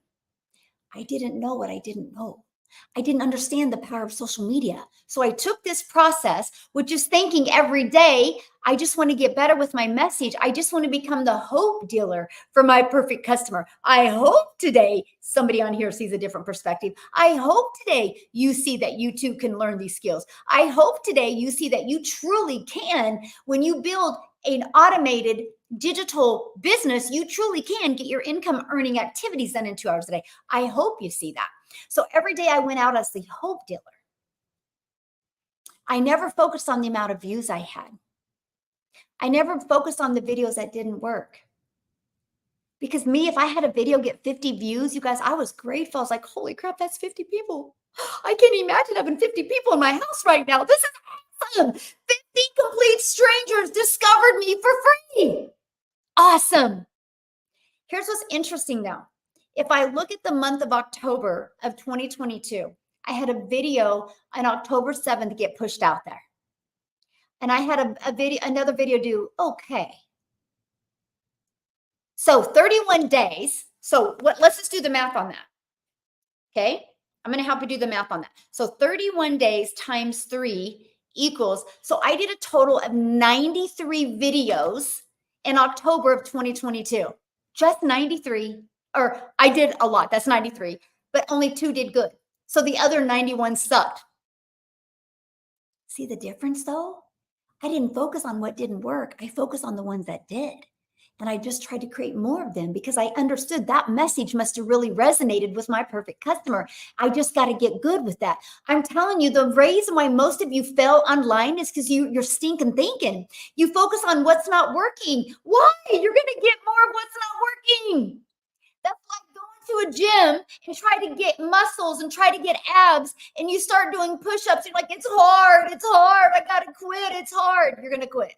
I didn't know what I didn't know. I didn't understand the power of social media. So I took this process, which is thinking every day, I just want to get better with my message. I just want to become the hope dealer for my perfect customer. I hope today somebody on here sees a different perspective. I hope today you see that you too can learn these skills. I hope today you see that you truly can, when you build an automated digital business, you truly can get your income earning activities done in 2 hours a day. I hope you see that. So every day I went out as the hope dealer. I never focused on the amount of views I had. I never focused on the videos that didn't work. Because me, if I had a video get 50 views, you guys, I was grateful. I was like, holy crap, that's 50 people. I can't imagine having 50 people in my house right now. This is awesome. 50 complete strangers discovered me for free. Awesome. Here's what's interesting though. If I look at the month of October of 2022, I had a video on October 7th get pushed out there. And I had another video do okay. So 31 days. So let's just do the math on that. Okay. I'm going to help you do the math on that. So 31 days times 3 equals, so I did a total of 93 videos in October of 2022. Just 93, or I did a lot. That's 93, but only 2 did good. So the other 91 sucked. See the difference though? I didn't focus on what didn't work. I focused on the ones that did. And I just tried to create more of them because I understood that message must have really resonated with my perfect customer. I just got to get good with that. I'm telling you, the reason why most of you fail online is because you're stinking thinking. You focus on what's not working. Why? You're going to get more of what's not working. That's like going to a gym and try to get muscles and try to get abs, and you start doing push-ups. You're like, it's hard. I got to quit. It's hard. You're going to quit.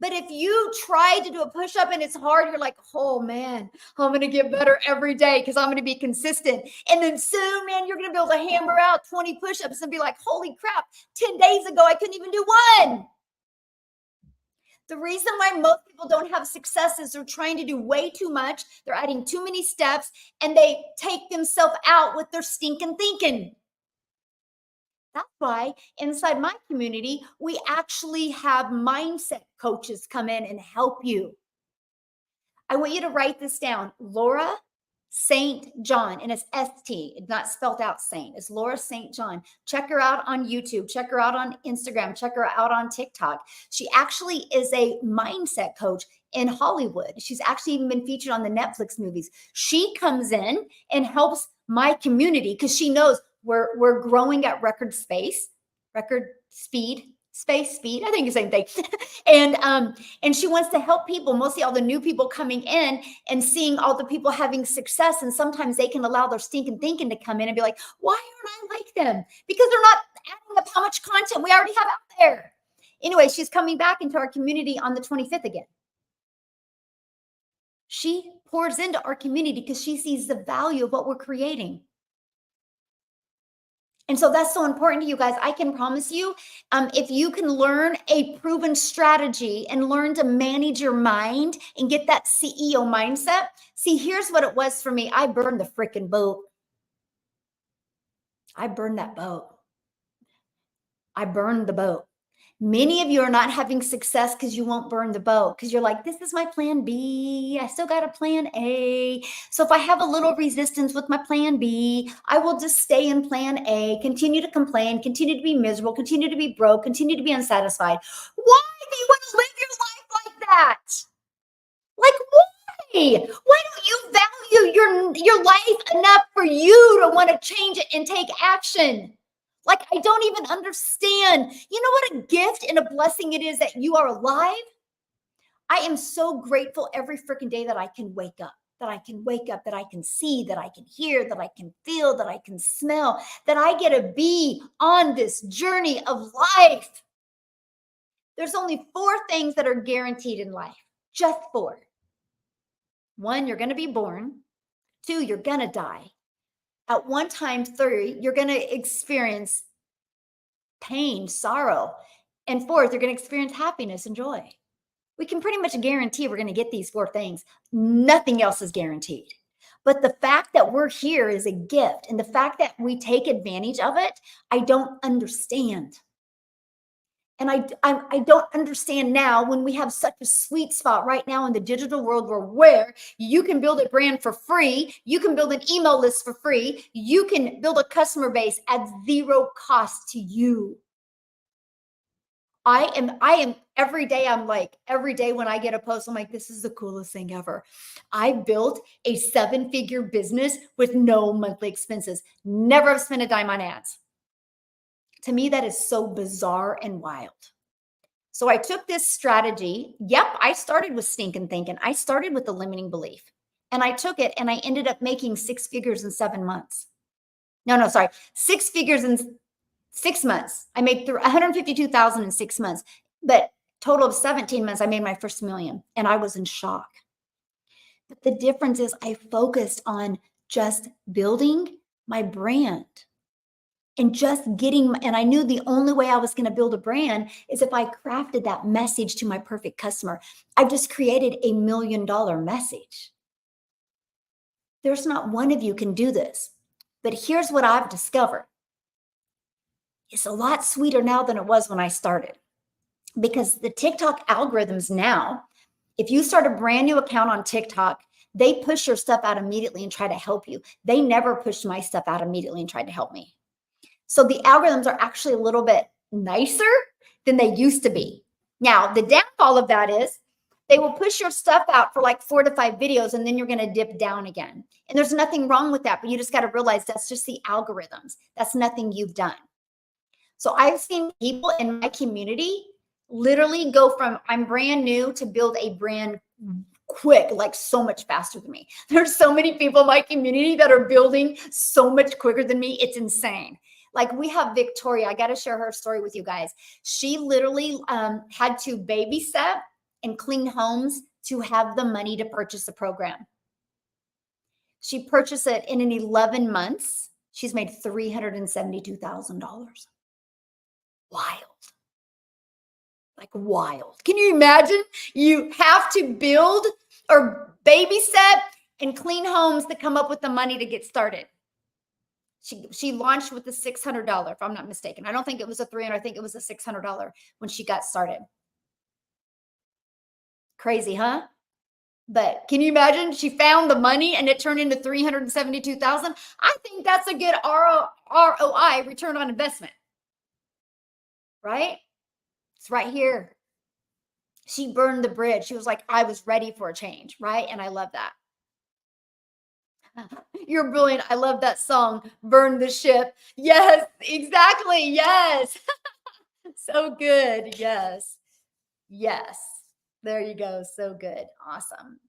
But if you try to do a push-up and it's hard, you're like, oh man, I'm going to get better every day because I'm going to be consistent. And then soon, man, you're going to be able to hammer out 20 push-ups and be like, holy crap, 10 days ago, I couldn't even do one. The reason why most people don't have success is they're trying to do way too much. They're adding too many steps and they take themselves out with their stinking thinking. That's why inside my community, we actually have mindset coaches come in and help you. I want you to write this down. Laura St. John, and it's ST. It's not spelled out Saint. It's Laura St. John. Check her out on YouTube. Check her out on Instagram. Check her out on TikTok. She actually is a mindset coach in Hollywood. She's actually even been featured on the Netflix movies. She comes in and helps my community because she knows we're growing at record speed. I think the same thing. And she wants to help people, mostly all the new people coming in and seeing all the people having success. And sometimes they can allow their stinking thinking to come in and be like, why aren't I like them? Because they're not adding up how much content we already have out there. Anyway, she's coming back into our community on the 25th again. She pours into our community because she sees the value of what we're creating. And so that's so important to you guys. I can promise you, if you can learn a proven strategy and learn to manage your mind and get that CEO mindset. See, here's what it was for me. I burned the freaking boat. I burned that boat. I burned the boat. Many of you are not having success because you won't burn the boat, because you're like, this is my plan B. I still got a plan A. So if I have a little resistance with my plan B, I will just stay in plan A, continue to complain, continue to be miserable, continue to be broke, continue to be unsatisfied. Why do you want to live your life like that? Like, why? Why don't you value your life enough for you to want to change it and take action? Like, I don't even understand. You know what a gift and a blessing it is that you are alive? I am so grateful every freaking day that I can wake up, that I can see, that I can hear, that I can feel, that I can smell, that I get to be on this journey of life. There's only 4 things that are guaranteed in life, just 4. 1, you're going to be born. 2, you're going to die. At one time, 3, you're going to experience pain, sorrow. And 4th, you're going to experience happiness and joy. We can pretty much guarantee we're going to get these 4 things. Nothing else is guaranteed. But the fact that we're here is a gift. And the fact that we take advantage of it, I don't understand. And I don't understand now when we have such a sweet spot right now in the digital world where you can build a brand for free, you can build an email list for free, you can build a customer base at 0 cost to you. I am every day when I get a post, I'm like, this is the coolest thing ever. I built a 7-figure business with no monthly expenses. Never have spent a dime on ads. To me, that is so bizarre and wild. So I took this strategy. Yep, I started with stinking thinking. I started with the limiting belief. And I took it and I ended up making 6 figures in 7 months. No, sorry. 6 figures in 6 months. I made 152,000 in 6 months. But total of 17 months, I made my first $1 million. And I was in shock. But the difference is I focused on just building my brand. And and I knew the only way I was going to build a brand is if I crafted that message to my perfect customer. I've just created $1 million message. There's not one of you can do this. But here's what I've discovered. It's a lot sweeter now than it was when I started. Because the TikTok algorithms now, if you start a brand new account on TikTok, they push your stuff out immediately and try to help you. They never pushed my stuff out immediately and tried to help me. So the algorithms are actually a little bit nicer than they used to be. Now, the downfall of that is they will push your stuff out for like 4 to 5 videos and then you're going to dip down again. And there's nothing wrong with that, but you just got to realize that's just the algorithms. That's nothing you've done. So I've seen people in my community literally go from I'm brand new to build a brand quick, like so much faster than me. There's so many people in my community that are building so much quicker than me. It's insane. Like we have Victoria. I got to share her story with you guys. She literally had to babysit and clean homes to have the money to purchase the program. She purchased it, and in 11 months, she's made $372,000. Wild. Like wild. Can you imagine? You have to build or babysit and clean homes to come up with the money to get started. She launched with the $600, if I'm not mistaken. I don't think it was a $300. I think it was a $600 when she got started. Crazy, huh? But can you imagine? She found the money and it turned into $372,000. I think that's a good ROI, return on investment, right? It's right here. She burned the bridge. She was like, I was ready for a change, right? And I love that. You're brilliant. I love that song, Burn the Ship. Yes, exactly. Yes. So good. Yes. Yes. There you go. So good. Awesome.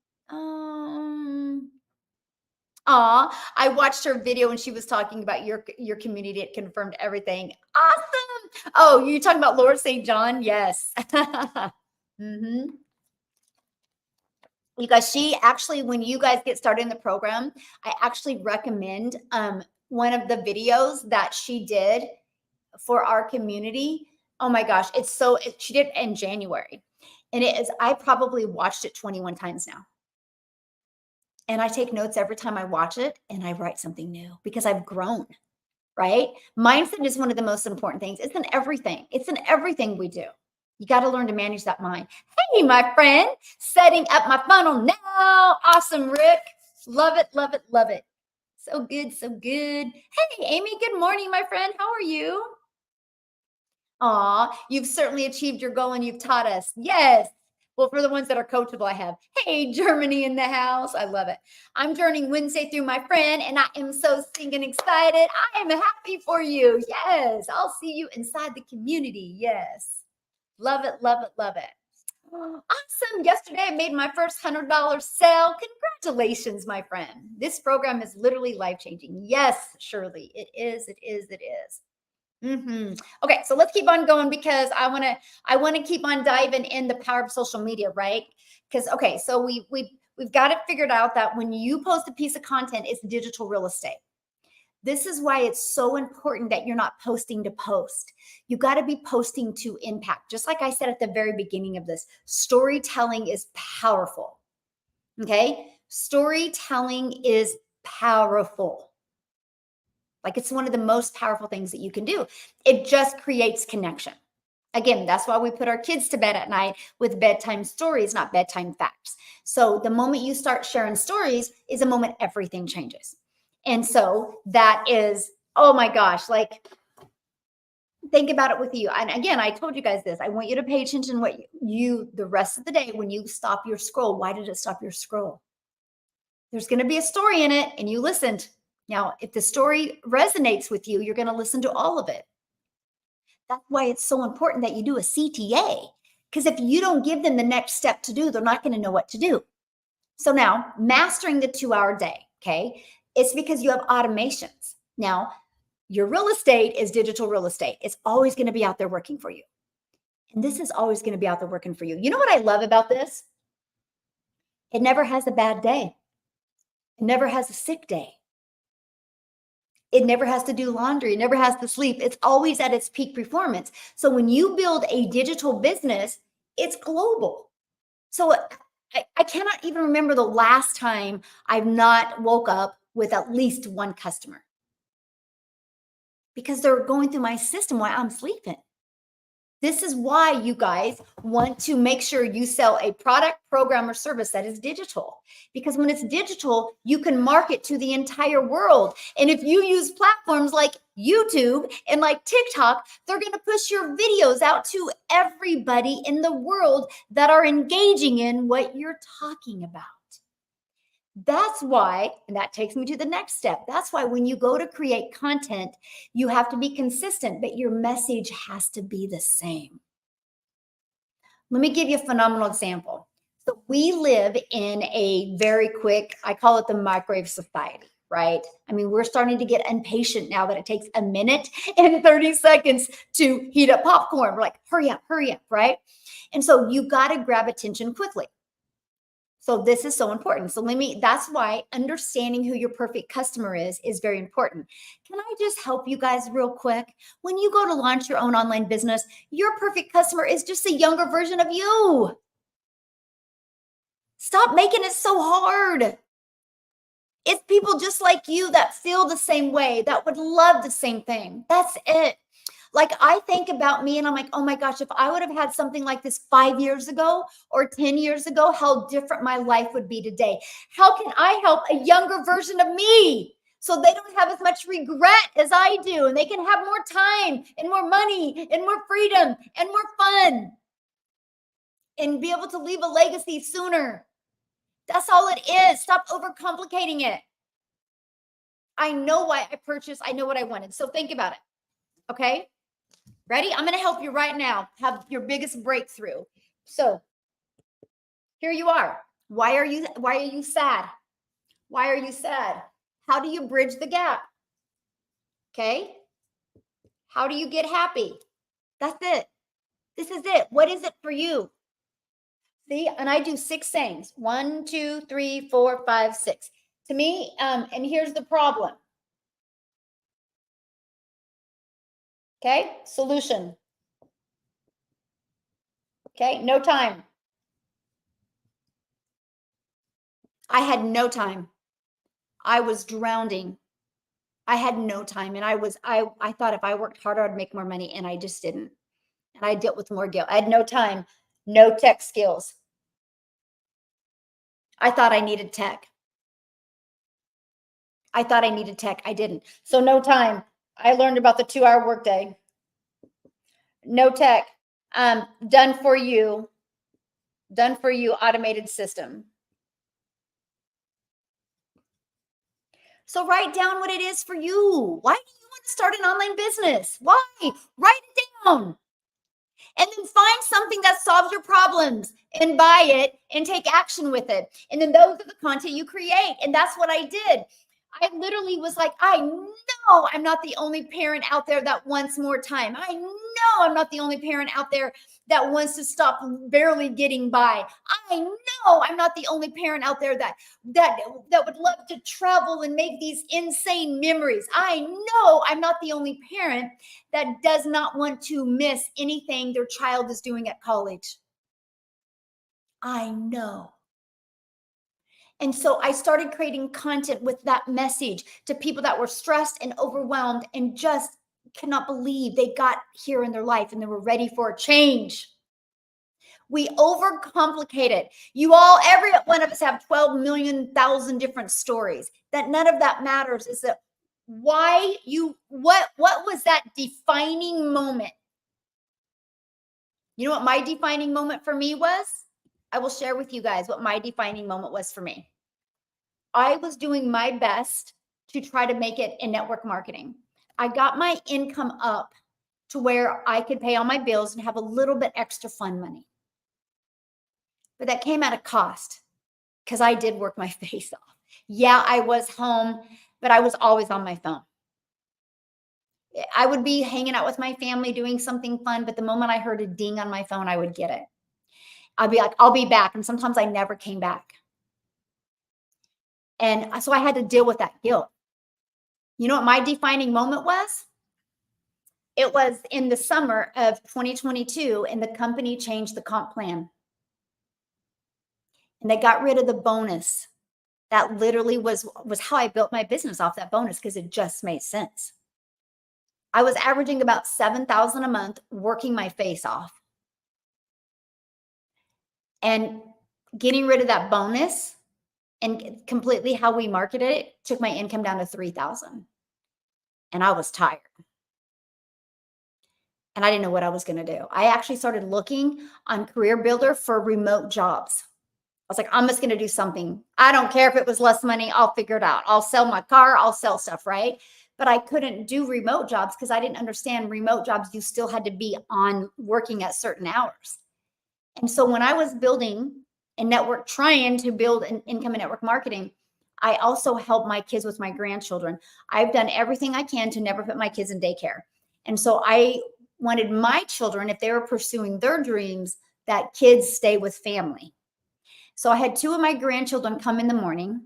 I watched her video when she was talking about your community. It confirmed everything. Awesome. Oh, you talking about Lord St. John? Yes. Mm-hmm. You guys, she actually, when you guys get started in the program, I actually recommend one of the videos that she did for our community. Oh my gosh, she did it in January. And I probably watched it 21 times now. And I take notes every time I watch it and I write something new because I've grown, right? Mindset is one of the most important things. It's in everything. It's in everything we do. You got to learn to manage that mind. Hey, my friend, setting up my funnel now. Awesome, Rick. Love it, love it, love it. So good, so good. Hey, Amy, good morning, my friend. How are you? Aw, you've certainly achieved your goal and you've taught us. Yes. Well, for the ones that are coachable, I have. Hey, Germany in the house. I love it. I'm journeying Wednesday through my friend, and I am so stinking excited. I am happy for you. Yes. I'll see you inside the community. Yes. Love it, love it, love it. Awesome. Yesterday, I made my first $100 sale. Congratulations, my friend. This program is literally life-changing. Yes, Shirley. It is, it is, it is. Okay, so let's keep on going because I want to keep on diving in the power of social media, right? Because okay, so we've got it figured out that when you post a piece of content, it's digital real estate. This is why it's so important that you're not posting to post. You got to be posting to impact. Just like I said at the very beginning of this, storytelling is powerful. Okay, storytelling is powerful. Like it's one of the most powerful things that you can do. It just creates connection. Again, that's why we put our kids to bed at night with bedtime stories, not bedtime facts. So the moment you start sharing stories is a moment everything changes. And so that is, oh my gosh, like think about it with you. And again, I told you guys this. I want you to pay attention what the rest of the day when you stop your scroll. Why did it stop your scroll? There's going to be a story in it and you listened. Now, if the story resonates with you, you're going to listen to all of it. That's why it's so important that you do a CTA. Because if you don't give them the next step to do, they're not going to know what to do. So now, mastering the 2-hour day, okay? It's because you have automations. Now, your real estate is digital real estate. It's always going to be out there working for you. And this is always going to be out there working for you. You know what I love about this? It never has a bad day. It never has a sick day. It never has to do laundry. It never has to sleep. It's always at its peak performance. So when you build a digital business, it's global. So I cannot even remember the last time I've not woke up with at least one customer because they're going through my system while I'm sleeping. This is why you guys want to make sure you sell a product, program, or service that is digital. Because when it's digital, you can market to the entire world. And if you use platforms like YouTube and like TikTok, they're going to push your videos out to everybody in the world that are engaging in what you're talking about. That's why, and that takes me to the next step. That's why when you go to create content, you have to be consistent, but your message has to be the same. Let me give you a phenomenal example. So we live in a very quick, I call it the microwave society, right? I mean, we're starting to get impatient now that it takes a minute and 30 seconds to heat up popcorn. We're like, hurry up, right? And so you got to grab attention quickly. So this is so important. So that's why understanding who your perfect customer is very important. Can I just help you guys real quick? When you go to launch your own online business, your perfect customer is just a younger version of you. Stop making it so hard. It's people just like you that feel the same way, that would love the same thing. That's it. Like I think about me and I'm like, oh my gosh, if I would have had something like this 5 years ago or 10 years ago, how different my life would be today. How can I help a younger version of me so they don't have as much regret as I do and they can have more time and more money and more freedom and more fun and be able to leave a legacy sooner? That's all it is. Stop overcomplicating it. I know why I purchased. I know what I wanted. So think about it. Okay. Ready? I'm going to help you right now have your biggest breakthrough. So here you are. Why are you sad? Why are you sad? How do you bridge the gap? Okay. How do you get happy? That's it. This is it. What is it for you? See, and I do 6 things. 1, 2, 3, 4, 5, 6. To me, and here's the problem. Okay, solution. Okay, no time. I had no time. I was drowning. I had no time. And I thought if I worked harder, I'd make more money. And I just didn't. And I dealt with more guilt. I had no time, no tech skills. I thought I needed tech. I thought I needed tech. I didn't. So no time. I learned about the 2-hour workday. No tech. Done for you automated system. So write down what it is for you. Why do you want to start an online business? Why? Write it down. And then find something that solves your problems and buy it and take action with it. And then those are the content you create. And that's what I did. I literally was like, I know I'm not the only parent out there that wants more time. I know I'm not the only parent out there that wants to stop barely getting by. I know I'm not the only parent out there that would love to travel and make these insane memories. I know I'm not the only parent that does not want to miss anything their child is doing at college. I know. And so I started creating content with that message to people that were stressed and overwhelmed and just cannot believe they got here in their life and they were ready for a change. We overcomplicate it. Every one of us have 12 million thousand different stories. That none of that matters. Is that what was that defining moment? You know what my defining moment for me was? I will share with you guys what my defining moment was for me. I was doing my best to try to make it in network marketing. I got my income up to where I could pay all my bills and have a little bit extra fun money. But that came at a cost because I did work my face off. Yeah, I was home, but I was always on my phone. I would be hanging out with my family doing something fun, but the moment I heard a ding on my phone, I would get it. I'd be like, I'll be back. And sometimes I never came back. And so I had to deal with that guilt. You know what my defining moment was? It was in the summer of 2022, and the company changed the comp plan. And they got rid of the bonus. That literally was how I built my business, off that bonus, because it just made sense. I was averaging about $7,000 a month, working my face off. And getting rid of that bonus and completely how we marketed it took my income down to $3,000. And I was tired. And I didn't know what I was going to do. I actually started looking on Career Builder for remote jobs. I was like, I'm just going to do something. I don't care if it was less money. I'll figure it out. I'll sell my car. I'll sell stuff, right? But I couldn't do remote jobs because I didn't understand remote jobs. You still had to be on working at certain hours. And so when I was building a network, trying to build an income in network marketing, I also help my kids with my grandchildren. I've done everything I can to never put my kids in daycare. And so I wanted my children, if they were pursuing their dreams, that kids stay with family. So I had two of my grandchildren come in the morning.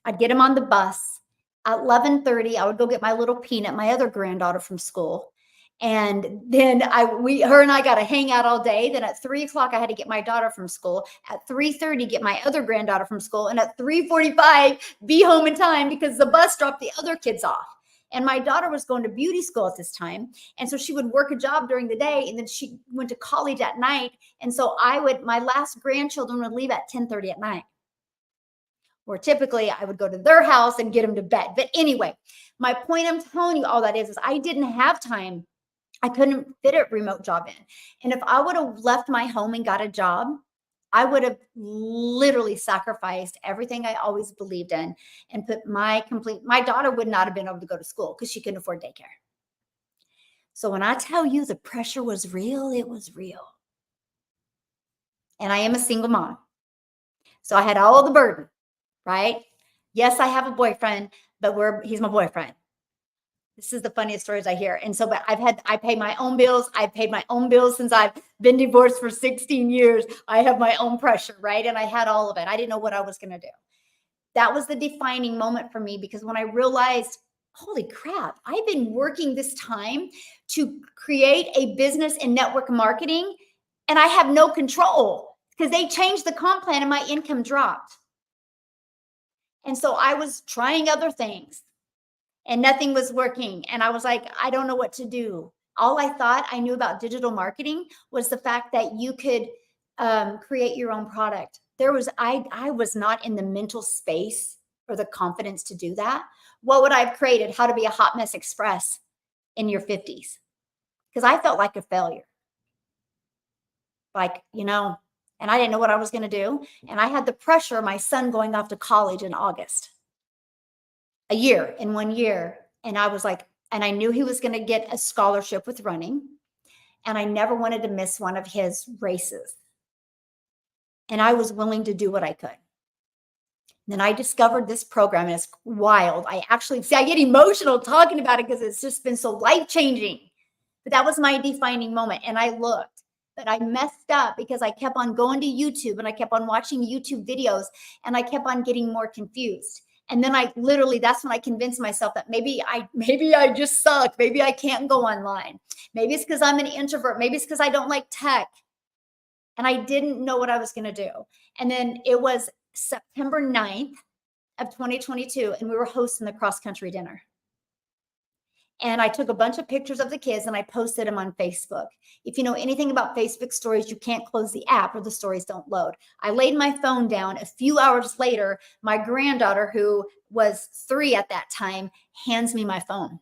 I'd get them on the bus. At 11:30, I would go get my little Peanut, my other granddaughter, from school. And then her and I got to hang out all day. Then at 3 o'clock, I had to get my daughter from school. At 3:30, get my other granddaughter from school. And at 3:45, be home in time because the bus dropped the other kids off. And my daughter was going to beauty school at this time. And so she would work a job during the day and then she went to college at night. And so my last grandchildren would leave at 10:30 at night. Where typically I would go to their house and get them to bed. But anyway, my point I'm telling you all that is I didn't have time. I couldn't fit a remote job in. And if I would have left my home and got a job, I would have literally sacrificed everything I always believed in and put my daughter would not have been able to go to school because she couldn't afford daycare. So when I tell you the pressure was real, it was real. And I am a single mom. So I had all the burden. Right? Yes, I have a boyfriend, but he's my boyfriend. This is the funniest stories I hear. And so, but I pay my own bills. I've paid my own bills since I've been divorced for 16 years. I have my own pressure, right? And I had all of it. I didn't know what I was going to do. That was the defining moment for me because when I realized, holy crap, I've been working this time to create a business in network marketing and I have no control because they changed the comp plan and my income dropped. And so I was trying other things and nothing was working. And I was like, I don't know what to do. All I thought I knew about digital marketing was the fact that you could create your own product. I was not in the mental space or the confidence to do that. What would I have created? How to be a hot mess express in your 50s? Because I felt like a failure. And I didn't know what I was going to do. And I had the pressure of my son going off to college in August, in 1 year. And I was like, and I knew he was going to get a scholarship with running. And I never wanted to miss one of his races. And I was willing to do what I could. Then I discovered this program and it's wild. I get emotional talking about it because it's just been so life-changing. But that was my defining moment. And I looked. But I messed up because I kept on going to YouTube and I kept on watching YouTube videos and I kept on getting more confused. And then that's when I convinced myself that maybe I just suck. Maybe I can't go online. Maybe it's because I'm an introvert. Maybe it's because I don't like tech. And I didn't know what I was going to do. And then it was September 9th of 2022 and we were hosting the cross-country dinner. And I took a bunch of pictures of the kids and I posted them on Facebook. If you know anything about Facebook stories, you can't close the app or the stories don't load. I laid my phone down. A few hours later, my granddaughter, who was 3 at that time, hands me my phone.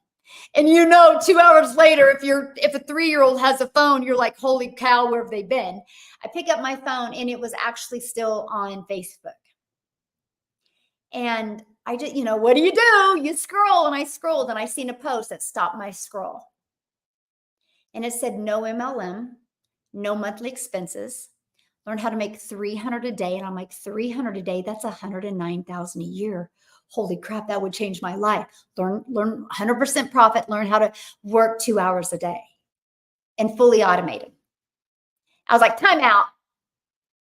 And 2 hours later, if a 3-year-old has a phone, you're like, holy cow, where have they been? I pick up my phone and it was actually still on Facebook. And I just, what do? You scroll. And I scrolled and I seen a post that stopped my scroll. And it said, no MLM, no monthly expenses, learn how to make $300 a day. And I'm like, $300 a day, that's $109,000 a year. Holy crap, that would change my life. Learn 100% profit, learn how to work 2 hours a day and fully automated. I was like, time out.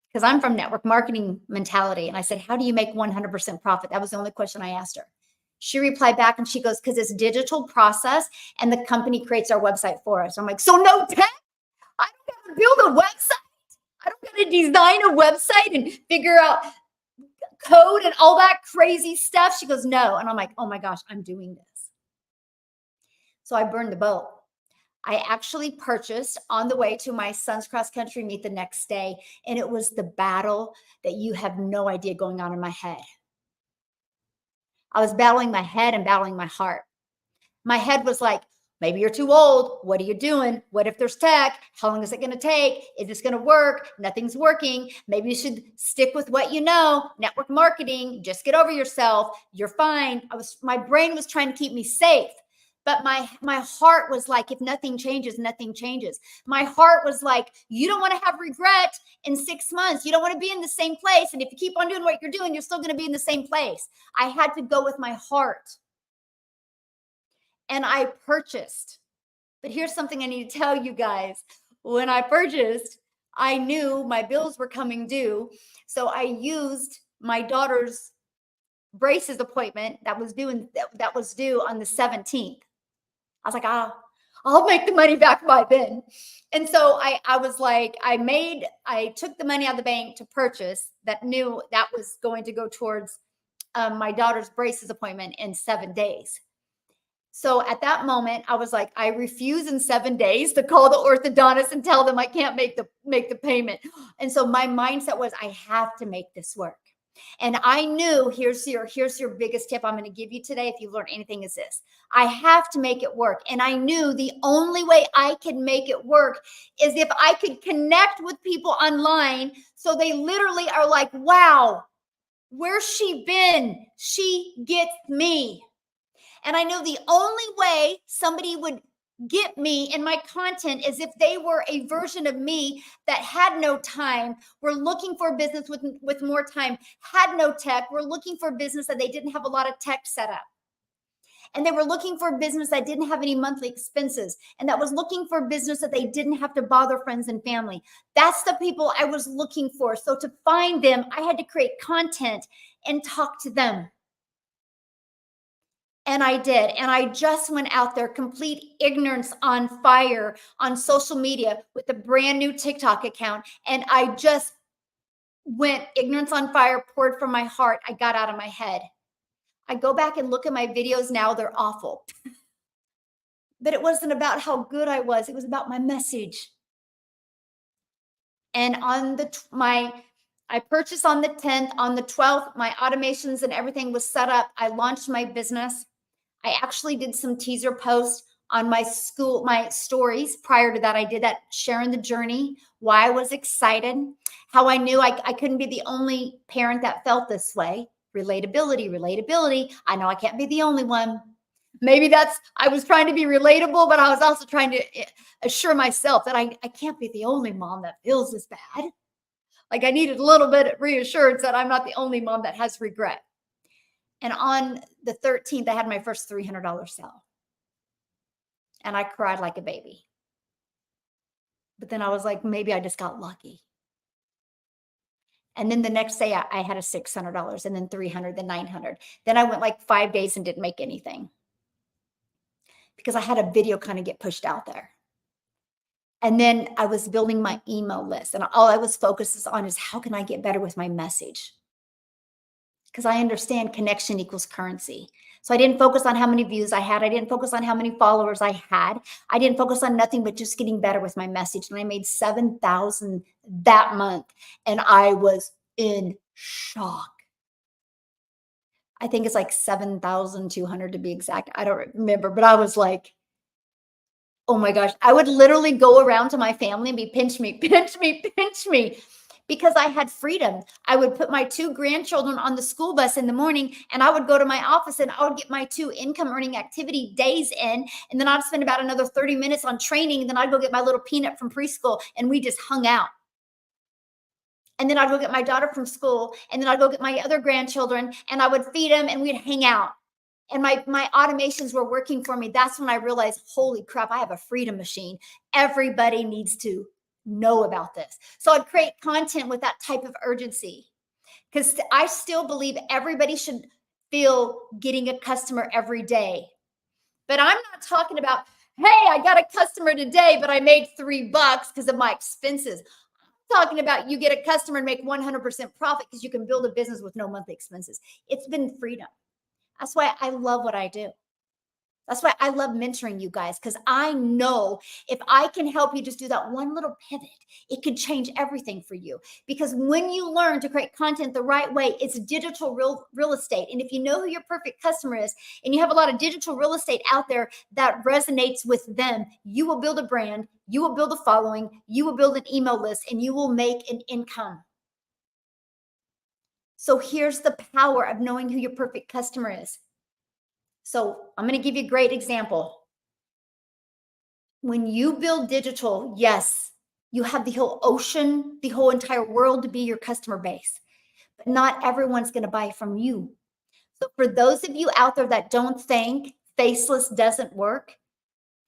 Because I'm from network marketing mentality. And I said, how do you make 100% profit? That was the only question I asked her. She replied back and she goes, because it's digital process and the company creates our website for us. I'm like, so no tech? I don't got to build a website. I don't got to design a website and figure out code and all that crazy stuff. She goes, no. And I'm like, oh my gosh, I'm doing this. So I burned the boat. I actually purchased on the way to my son's cross-country meet the next day. And it was the battle that you have no idea going on in my head. I was battling my head and battling my heart. My head was like, maybe you're too old. What are you doing? What if there's tech? How long is it going to take? Is this going to work? Nothing's working. Maybe you should stick with what you know. Network marketing. Just get over yourself. You're fine. My brain was trying to keep me safe. But my heart was like, if nothing changes, nothing changes. My heart was like, you don't want to have regret in 6 months. You don't want to be in the same place. And if you keep on doing what you're doing, you're still going to be in the same place. I had to go with my heart. And I purchased. But here's something I need to tell you guys. When I purchased, I knew my bills were coming due. So I used my daughter's braces appointment that was due on the 17th. I was like, I'll make the money back by then. And so I was like, I took the money out of the bank to purchase that, knew that was going to go towards my daughter's braces appointment in 7 days. So at that moment, I was like, I refuse in 7 days to call the orthodontist and tell them I can't make the payment. And so my mindset was, I have to make this work. And I knew, here's your biggest tip I'm going to give you today. If you learn anything, is this: I have to make it work. And I knew the only way I could make it work is if I could connect with people online. So they literally are like, wow, where's she been? She gets me. And I know the only way somebody would get me in my content is if they were a version of me that had no time, were looking for a business with more time, had no tech, were looking for a business that they didn't have a lot of tech set up. And they were looking for a business that didn't have any monthly expenses, and that was looking for a business that they didn't have to bother friends and family. That's the people I was looking for. So to find them, I had to create content and talk to them. And I did. And I just went out there, complete ignorance on fire on social media with a brand new TikTok account. And I just went ignorance on fire, poured from my heart. I got out of my head. I go back and look at my videos now, they're awful. But it wasn't about how good I was. It was about my message. And I purchased on the 10th, on the 12th, my automations and everything was set up. I launched my business. I actually did some teaser posts on my stories. Prior to that, I did that, sharing the journey, why I was excited, how I knew I couldn't be the only parent that felt this way. Relatability. I know I can't be the only one. Maybe I was trying to be relatable, but I was also trying to assure myself that I can't be the only mom that feels this bad. Like I needed a little bit of reassurance that I'm not the only mom that has regret. And on the 13th, I had my first $300 sale. And I cried like a baby. But then I was like, maybe I just got lucky. And then the next day I had a $600, and then 300, then 900. Then I went like 5 days and didn't make anything because I had a video kind of get pushed out there. And then I was building my email list, and all I was focused on is how can I get better with my message? Because I understand connection equals currency. So I didn't focus on how many views I had. I didn't focus on how many followers I had. I didn't focus on nothing but just getting better with my message. And I made $7,000 that month. And I was in shock. I think it's like 7,200 to be exact. I don't remember, but I was like, oh my gosh. I would literally go around to my family and be pinch me, pinch me, pinch me. Because I had freedom. I would put my 2 grandchildren on the school bus in the morning, and I would go to my office and I would get my 2 income earning activity days in. And then I'd spend about another 30 minutes on training. And then I'd go get my little peanut from preschool, and we just hung out. And then I'd go get my daughter from school, and then I'd go get my other grandchildren, and I would feed them, and we'd hang out. And my automations were working for me. That's when I realized, holy crap, I have a freedom machine. Everybody needs to know about this. So I'd create content with that type of urgency, because I still believe everybody should feel getting a customer every day. But I'm not talking about, hey, I got a customer today, but I made $3 because of my expenses. I'm talking about you get a customer and make 100% profit because you can build a business with no monthly expenses. It's been freedom. That's why I love what I do. That's why I love mentoring you guys, because I know if I can help you just do that one little pivot, it could change everything for you. Because when you learn to create content the right way, it's digital real estate. And if you know who your perfect customer is, and you have a lot of digital real estate out there that resonates with them, you will build a brand, you will build a following, you will build an email list, and you will make an income. So here's the power of knowing who your perfect customer is. So I'm going to give you a great example. When you build digital, yes, you have the whole ocean, the whole entire world to be your customer base, but not everyone's going to buy from you. So for those of you out there that don't think faceless doesn't work,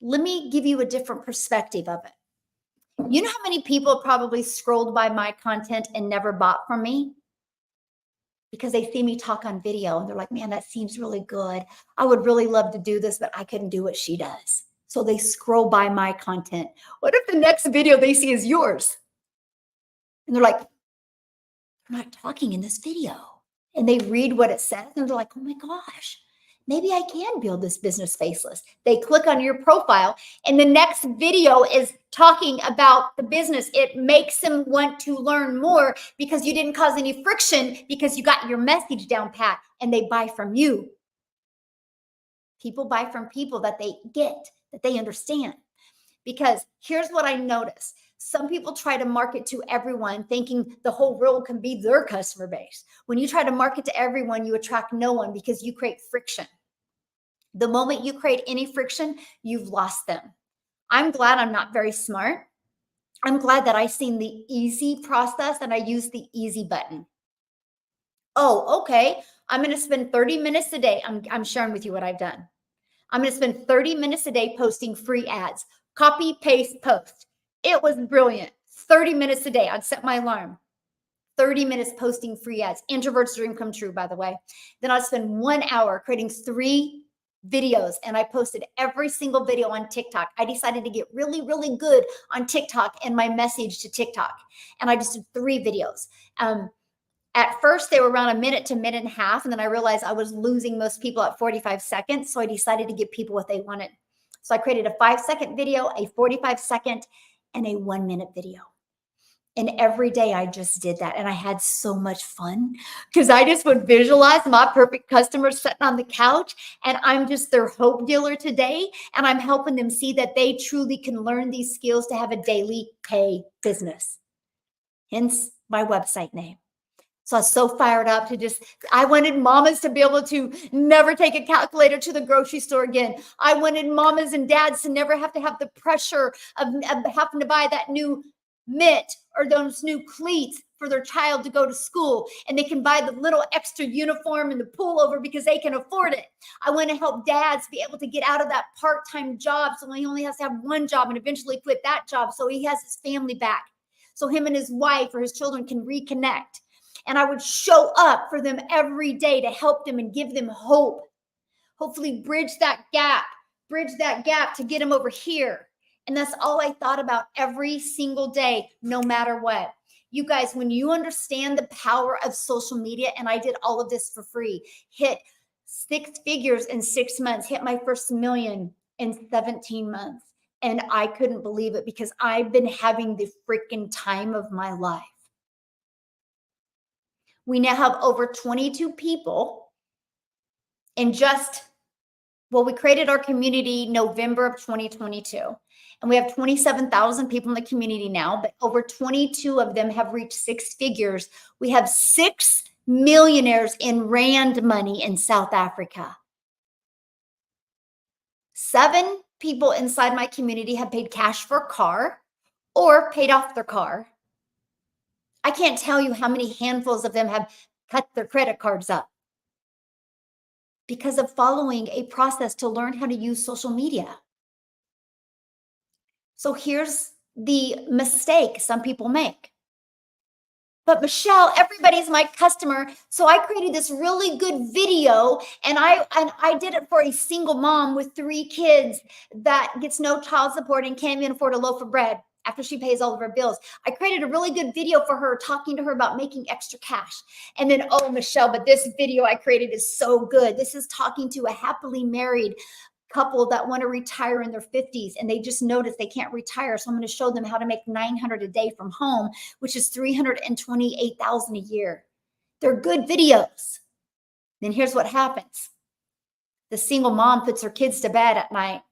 let me give you a different perspective of it. You know how many people probably scrolled by my content and never bought from me? Because they see me talk on video and they're like, man, that seems really good. I would really love to do this, but I couldn't do what she does. So they scroll by my content. What if the next video they see is yours? And they're like, I'm not talking in this video. And they read what it says and they're like, oh my gosh, maybe I can build this business faceless. They click on your profile and the next video is talking about the business. It makes them want to learn more because you didn't cause any friction because you got your message down pat and they buy from you. People buy from people that they get, that they understand. Because here's what I notice. Some people try to market to everyone thinking the whole world can be their customer base. When you try to market to everyone, you attract no one because you create friction. The moment you create any friction, you've lost them. I'm glad I'm not very smart. I'm glad that I've seen the easy process and I use the easy button. Oh, okay. I'm going to spend 30 minutes a day. I'm sharing with you what I've done. I'm going to spend 30 minutes a day posting free ads. Copy, paste, post. It was brilliant. 30 minutes a day. I'd set my alarm. 30 minutes posting free ads. Introvert's dream come true, by the way. Then I'd spend 1 hour creating 3 videos, and I posted every single video on TikTok. I decided to get really, really good on TikTok and my message to TikTok. And I just did 3 videos. At first, they were around a minute to minute and a half. And then I realized I was losing most people at 45 seconds. So I decided to give people what they wanted. So I created a 5-second video, a 45-second, and a 1-minute video. And every day I just did that. And I had so much fun because I just would visualize my perfect customer sitting on the couch. And I'm just their hope dealer today. And I'm helping them see that they truly can learn these skills to have a daily pay business. Hence my website name. So I was so fired up to I wanted mamas to be able to never take a calculator to the grocery store again. I wanted mamas and dads to never have to have the pressure of having to buy that new mitt or those new cleats for their child to go to school. And they can buy the little extra uniform and the pullover because they can afford it. I want to help dads be able to get out of that part-time job so he only has to have one job and eventually quit that job so he has his family back. So him and his wife or his children can reconnect. And I would show up for them every day to help them and give them hope. Hopefully bridge that gap to get them over here. And that's all I thought about every single day, no matter what. You guys, when you understand the power of social media, and I did all of this for free, hit 6 figures in 6 months, hit my first million in 17 months. And I couldn't believe it because I've been having the freaking time of my life. We now have over 22 people in we created our community November of 2022. And we have 27,000 people in the community now, but over 22 of them have reached 6 figures. We have 6 millionaires in Rand money in South Africa. 7 people inside my community have paid cash for a car or paid off their car. I can't tell you how many handfuls of them have cut their credit cards up because of following a process to learn how to use social media. So here's the mistake some people make. But Michelle, everybody's my customer. So I created this really good video and I did it for a single mom with 3 kids that gets no child support and can't even afford a loaf of bread after she pays all of her bills. I created a really good video for her, talking to her about making extra cash. And then, oh, Michelle, but this video I created is so good. This is talking to a happily married couple that want to retire in their 50s and they just notice they can't retire. So I'm going to show them how to make $900 a day from home, which is $328,000 a year. They're good videos. Then here's what happens. The single mom puts her kids to bed at night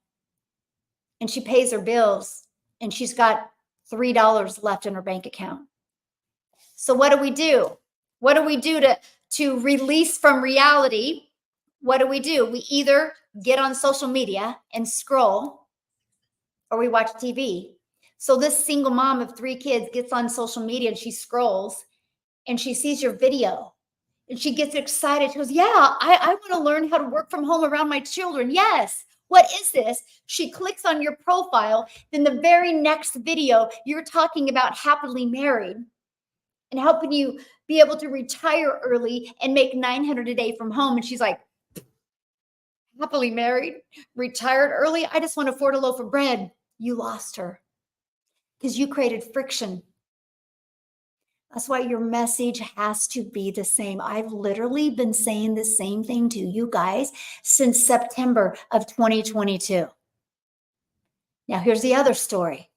and she pays her bills and she's got $3 left in her bank account. So what do we do? What do we do to release from reality? What do? We either get on social media and scroll, or we watch TV. So this single mom of 3 kids gets on social media and she scrolls and she sees your video and she gets excited. She goes, yeah, I want to learn how to work from home around my children. Yes. What is this? She clicks on your profile. Then the very next video, you're talking about happily married and helping you be able to retire early and make 900 a day from home. And she's like, happily married, retired early. I just want to afford a loaf of bread. You lost her because you created friction. That's why your message has to be the same. I've literally been saying the same thing to you guys since September of 2022. Now, here's the other story.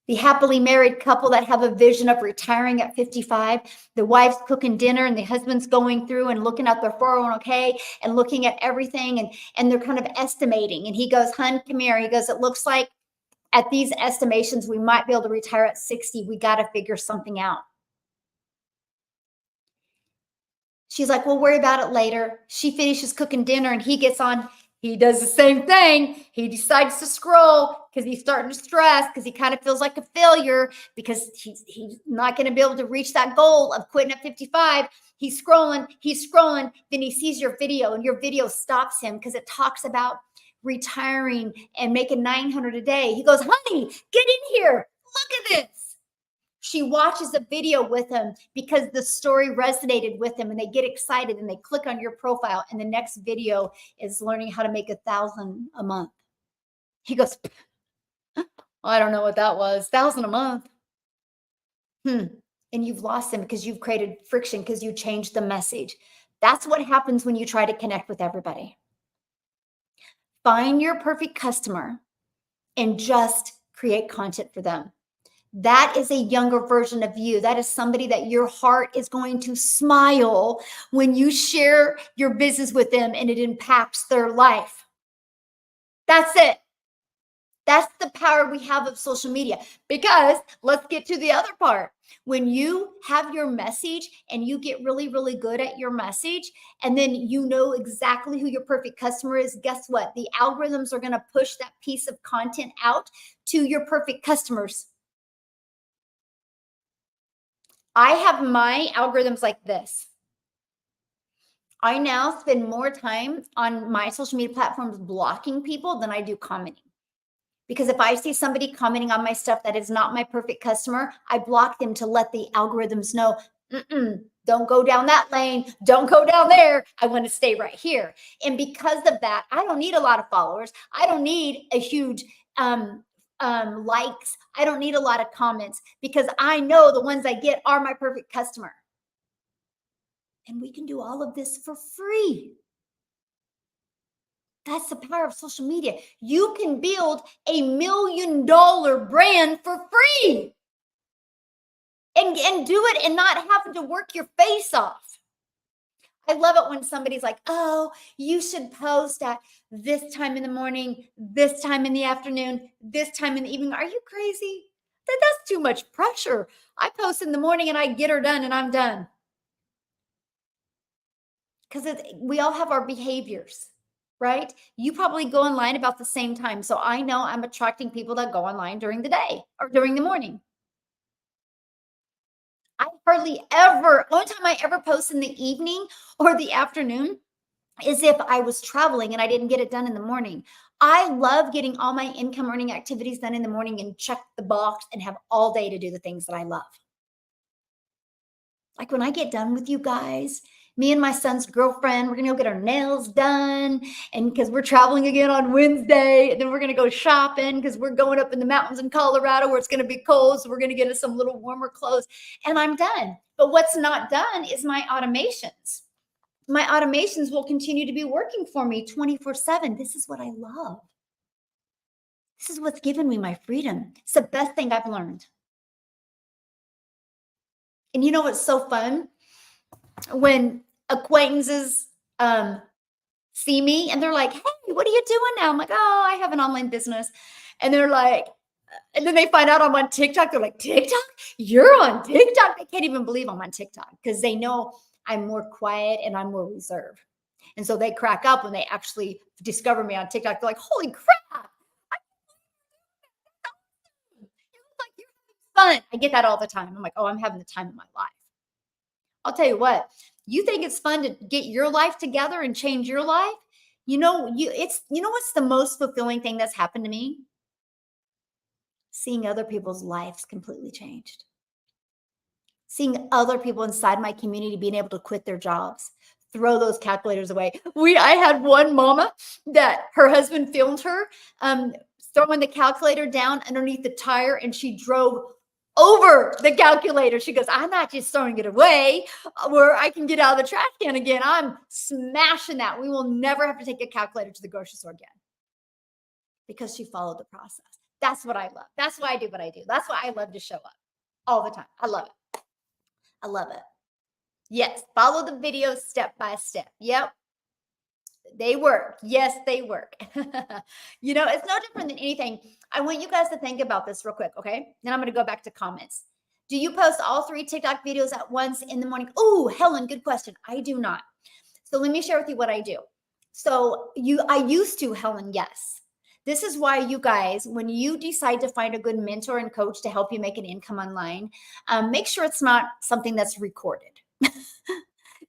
The happily married couple that have a vision of retiring at 55, the wife's cooking dinner and the husband's going through and looking at their 401k and looking at everything and they're kind of estimating. And he goes, hun, come here. He goes, it looks like at these estimations, we might be able to retire at 60. We got to figure something out. She's like, we'll worry about it later. She finishes cooking dinner and he gets on. He does the same thing. He decides to scroll because he's starting to stress because he kind of feels like a failure because he's not going to be able to reach that goal of quitting at 55. He's scrolling. Then he sees your video and your video stops him because it talks about retiring and making 900 a day. He goes, honey, get in here. Look at this. She watches a video with him because the story resonated with him and they get excited and they click on your profile and the next video is learning how to make 1,000 a month. He goes, I don't know what that was. 1,000 a month. And you've lost them because you've created friction because you changed the message. That's what happens when you try to connect with everybody. Find your perfect customer and just create content for them. That is a younger version of you. That is somebody that your heart is going to smile when you share your business with them and it impacts their life. That's it. That's the power we have of social media. Because let's get to the other part. When you have your message and you get really, really good at your message, and then you know exactly who your perfect customer is, guess what? The algorithms are going to push that piece of content out to your perfect customers. I have my algorithms like this. I now spend more time on my social media platforms blocking people than I do commenting. Because if I see somebody commenting on my stuff that is not my perfect customer, I block them to let the algorithms know, don't go down that lane. Don't go down there. I want to stay right here. And because of that, I don't need a lot of followers. I don't need a huge likes. I don't need a lot of comments because I know the ones I get are my perfect customer. And we can do all of this for free. That's the power of social media. You can build $1 million brand for free and do it and not having to work your face off. I love it when somebody's like, oh, you should post at this time in the morning, this time in the afternoon, this time in the evening. Are you crazy? That's too much pressure. I post in the morning and I get her done and I'm done. Because we all have our behaviors, right? You probably go online about the same time. So I know I'm attracting people that go online during the day or during the morning. I hardly ever, only time I ever post in the evening or the afternoon is if I was traveling and I didn't get it done in the morning. I love getting all my income earning activities done in the morning and check the box and have all day to do the things that I love. Like when I get done with you guys, me and my son's girlfriend, we're going to go get our nails done. And because we're traveling again on Wednesday, and then we're going to go shopping because we're going up in the mountains in Colorado where it's going to be cold. So we're going to get us some little warmer clothes and I'm done. But what's not done is my automations. My automations will continue to be working for me 24/7. This is what I love. This is what's given me my freedom. It's the best thing I've learned. And you know what's so fun? When acquaintances see me and they're like, hey, what are you doing now? I'm like, oh, I have an online business. And they're like, and then they find out I'm on TikTok. They're like, TikTok? You're on TikTok? They can't even believe I'm on TikTok because they know I'm more quiet and I'm more reserved. And so they crack up when they actually discover me on TikTok. They're like, holy crap. fun. I get that all the time. I'm like, oh, I'm having the time of my life. I'll tell you what, you think it's fun to get your life together and change your life? You know what's the most fulfilling thing that's happened to me? Seeing other people's lives completely changed. Seeing other people inside my community being able to quit their jobs, throw those calculators away. I had one mama that her husband filmed her throwing the calculator down underneath the tire, and she drove over the calculator. She goes, I'm not just throwing it away where I can get out of the trash can again. I'm smashing that. We will never have to take a calculator to the grocery store again, because she followed the process. That's what I love. That's why I do what I do. That's why I love to show up all the time. I love it. I love it. Yes, follow the videos step by step. Yep, they work. Yes, they work. It's no different than anything. I want you guys to think about this real quick, okay? Then I'm going to go back to comments. Do you post all 3 TikTok videos at once in the morning? Oh, Helen, good question. I do not. So let me share with you what I do. I used to, Helen, yes. This is why you guys, when you decide to find a good mentor and coach to help you make an income online, make sure it's not something that's recorded.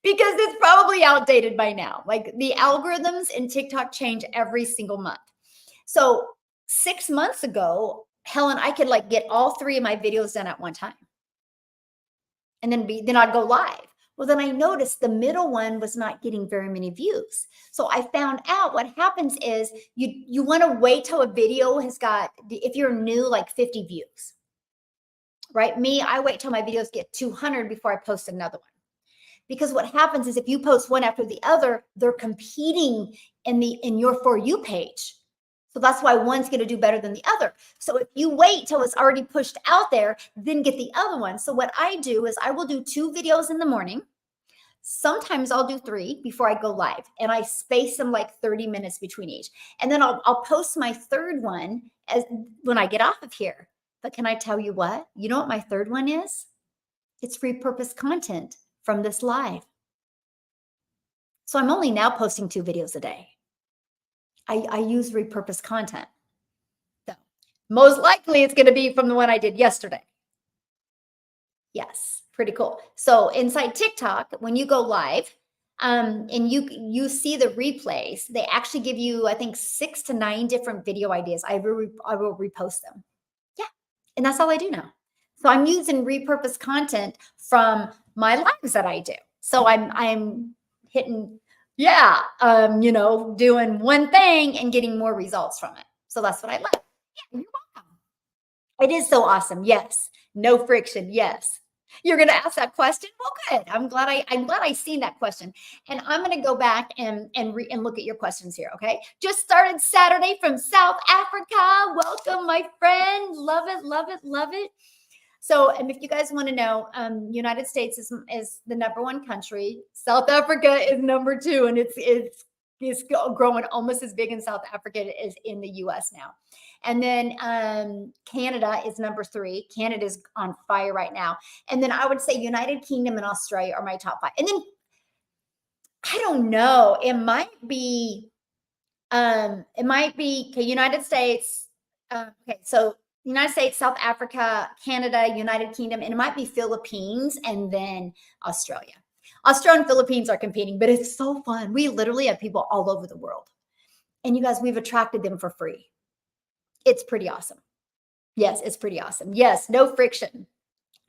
Because it's probably outdated by now. Like, the algorithms in TikTok change every single month. So 6 months ago, Helen, I could get all 3 of my videos done at one time. And then I'd go live. Well, then I noticed the middle one was not getting very many views. So I found out what happens is you want to wait till a video has got, if you're new, 50 views, right? Me, I wait till my videos get 200 before I post another one. Because what happens is if you post one after the other, they're competing in your For You page. So that's why one's going to do better than the other. So if you wait till it's already pushed out there, then get the other one. So what I do is I will do 2 videos in the morning. Sometimes I'll do 3 before I go live, and I space them 30 minutes between each. And then I'll post my 3rd one when I get off of here. But can I tell you what? You know what my 3rd one is? It's repurposed content from this live. So I'm only now posting 2 videos a day. I use repurposed content. So most likely it's going to be from the one I did yesterday. Yes, pretty cool. So inside TikTok, when you go live, and you see the replays, they actually give you, I think, 6 to 9 different video ideas. I will repost them. Yeah, and that's all I do now. So I'm using repurposed content from my lives that I do. So I'm hitting, doing one thing and getting more results from it. So that's what I love. Yeah, you're welcome. It is so awesome. Yes. No friction. Yes. You're going to ask that question. Well, good. I'm glad I seen that question. And I'm going to go back and look at your questions here. Okay. Just started Saturday from South Africa. Welcome, my friend. Love it. Love it. Love it. So, and if you guys want to know, United States is the #1 country. South Africa is #2, and it's growing almost as big in South Africa as in the US now. And then Canada is #3. Canada is on fire right now. And then I would say United Kingdom and Australia are my top 5. And then I don't know, it might be okay, United States. Okay, so United States, South Africa, Canada, United Kingdom, and it might be Philippines, and then Australia. Australia and Philippines are competing, but it's so fun. We literally have people all over the world. And you guys, we've attracted them for free. It's pretty awesome. Yes, it's pretty awesome. Yes, no friction.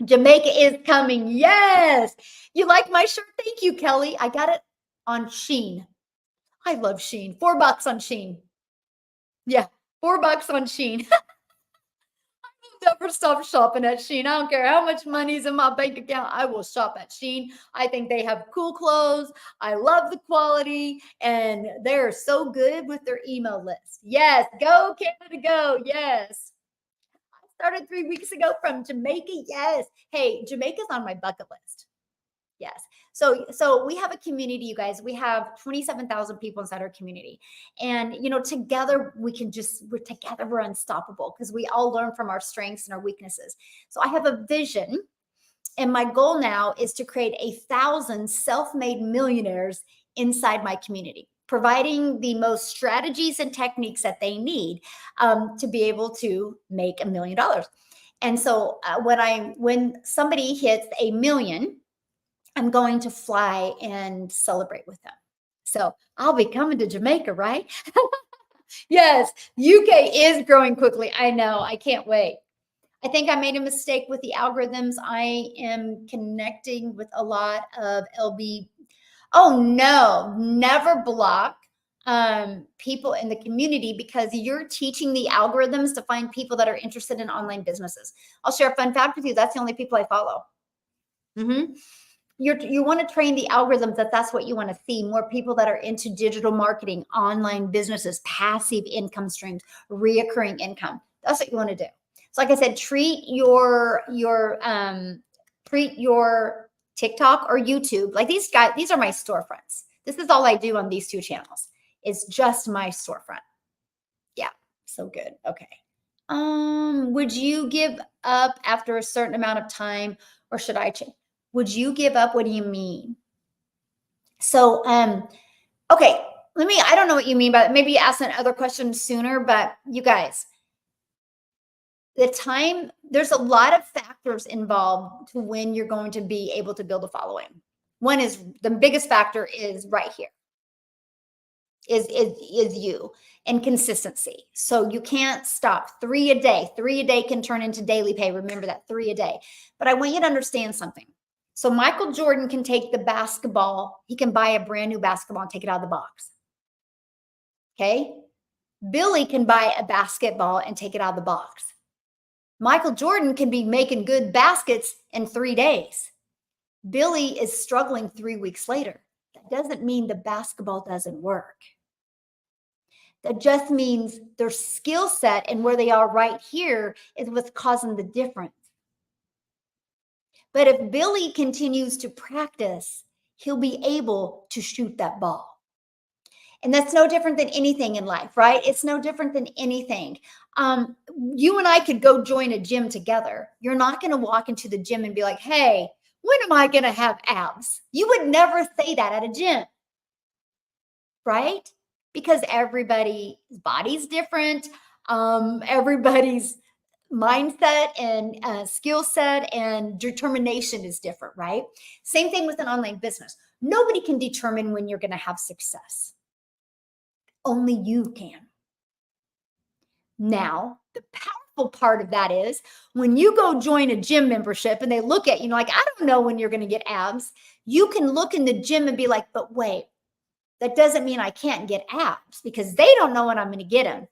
Jamaica is coming. Yes. You like my shirt? Thank you, Kelly. I got it on Shein. I love Shein. $4 on Shein. Yeah, $4 on Shein. Never stop shopping at Shein. I don't care how much money's in my bank account. I will shop at Shein. I think they have cool clothes. I love the quality, and they're so good with their email list. Yes, go Canada, go. Yes. I started 3 weeks ago from Jamaica. Yes. Hey, Jamaica's on my bucket list. Yes. So we have a community, you guys. We have 27,000 people inside our community. And, together we're together, we're unstoppable because we all learn from our strengths and our weaknesses. So I have a vision, and my goal now is to create 1,000 self-made millionaires inside my community, providing the most strategies and techniques that they need to be able to make $1 million. And so when somebody hits 1 million, I'm going to fly and celebrate with them. So I'll be coming to Jamaica, right? Yes, UK is growing quickly. I know. I can't wait. I think I made a mistake with the algorithms. I am connecting with a lot of LB. Oh no, never block people in the community, because you're teaching the algorithms to find people that are interested in online businesses. I'll share a fun fact with you. That's the only people I follow. You want to train the algorithms that's what you want to see. More people that are into digital marketing, online businesses, passive income streams, reoccurring income. That's what you want to do. So like I said, treat your TikTok or YouTube like these guys. These are my storefronts. This is all I do on these 2 channels. It's just my storefront. Yeah, so good. Okay. Would you give up after a certain amount of time, or should I change? Would you give up? What do you mean? So, okay, I don't know what you mean by that. Maybe ask another question sooner, but you guys, there's a lot of factors involved to when you're going to be able to build a following. One is, the biggest factor is right here, is you and consistency. So you can't stop. 3 a day. 3 a day can turn into daily pay. Remember that, 3 a day. But I want you to understand something. So Michael Jordan can take the basketball. He can buy a brand new basketball and take it out of the box. Okay. Billy can buy a basketball and take it out of the box. Michael Jordan can be making good baskets in 3 days. Billy is struggling 3 weeks later. That doesn't mean the basketball doesn't work. That just means their skill set and where they are right here is what's causing the difference. But if Billy continues to practice, he'll be able to shoot that ball. And that's no different than anything in life, right? It's no different than anything. You and I could go join a gym together. You're not going to walk into the gym and be like, hey, when am I going to have abs? You would never say that at a gym, right? Because everybody's body's different. Everybody's mindset and skill set and determination is different, right? Same thing with an online business. Nobody can determine when you're going to have success. Only you can. Now, the powerful part of that is when you go join a gym membership and they look at you like, I don't know when you're going to get abs. You can look in the gym and be like, but wait, that doesn't mean I can't get abs, because they don't know when I'm going to get them.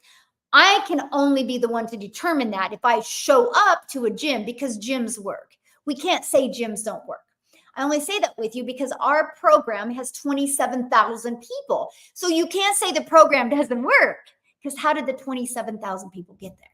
I can only be the one to determine that if I show up to a gym, because gyms work. We can't say gyms don't work. I only say that with you because our program has 27,000 people. So you can't say the program doesn't work, because how did the 27,000 people get there?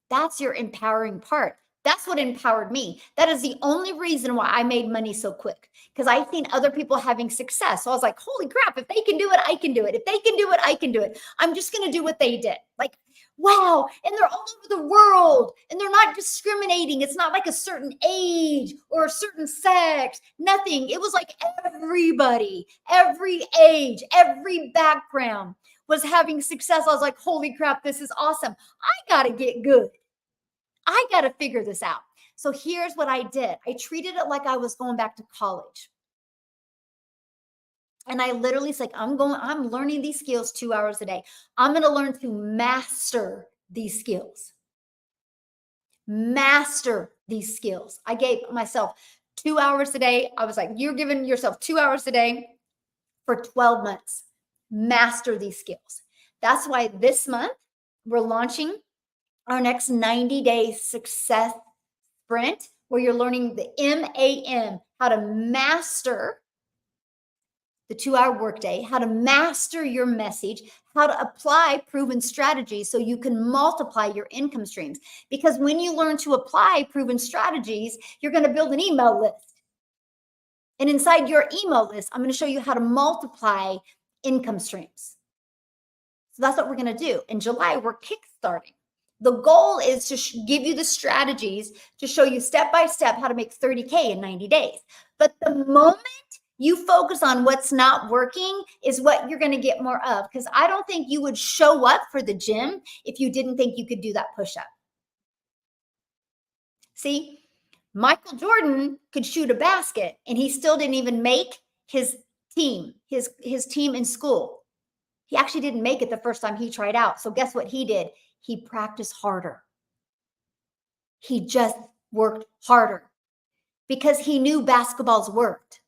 That's your empowering part. That's what empowered me. That is the only reason why I made money so quick, because I've seen other people having success. So I was like, holy crap, if they can do it, I can do it. If they can do it, I can do it. I'm just going to do what they did. Like, wow. And they're all over the world and they're not discriminating. It's not like a certain age or a certain sex, nothing. It was like everybody, every age, every background was having success. I was like, holy crap, this is awesome. I got to get good. I got to figure this out. So here's what I did. I treated it like I was going back to college. And I literally said, I'm learning these skills 2 hours a day. I'm going to learn to master these skills. Master these skills. I gave myself 2 hours a day. I was like, you're giving yourself 2 hours a day for 12 months. Master these skills. That's why this month we're launching our next 90-day success sprint, where you're learning the MAM, how to master the 2-hour workday, how to master your message, how to apply proven strategies so you can multiply your income streams. Because when you learn to apply proven strategies, you're going to build an email list. And inside your email list, I'm going to show you how to multiply income streams. So that's what we're going to do. In July, we're kickstarting. The goal is to give you the strategies to show you step by step how to make 30K in 90 days. But the moment you focus on what's not working is what you're going to get more of. Because I don't think you would show up for the gym if you didn't think you could do that push-up. See, Michael Jordan could shoot a basket and he still didn't even make his team, his team in school. He actually didn't make it the first time he tried out. So guess what he did? He practiced harder. He just worked harder because he knew basketballs worked.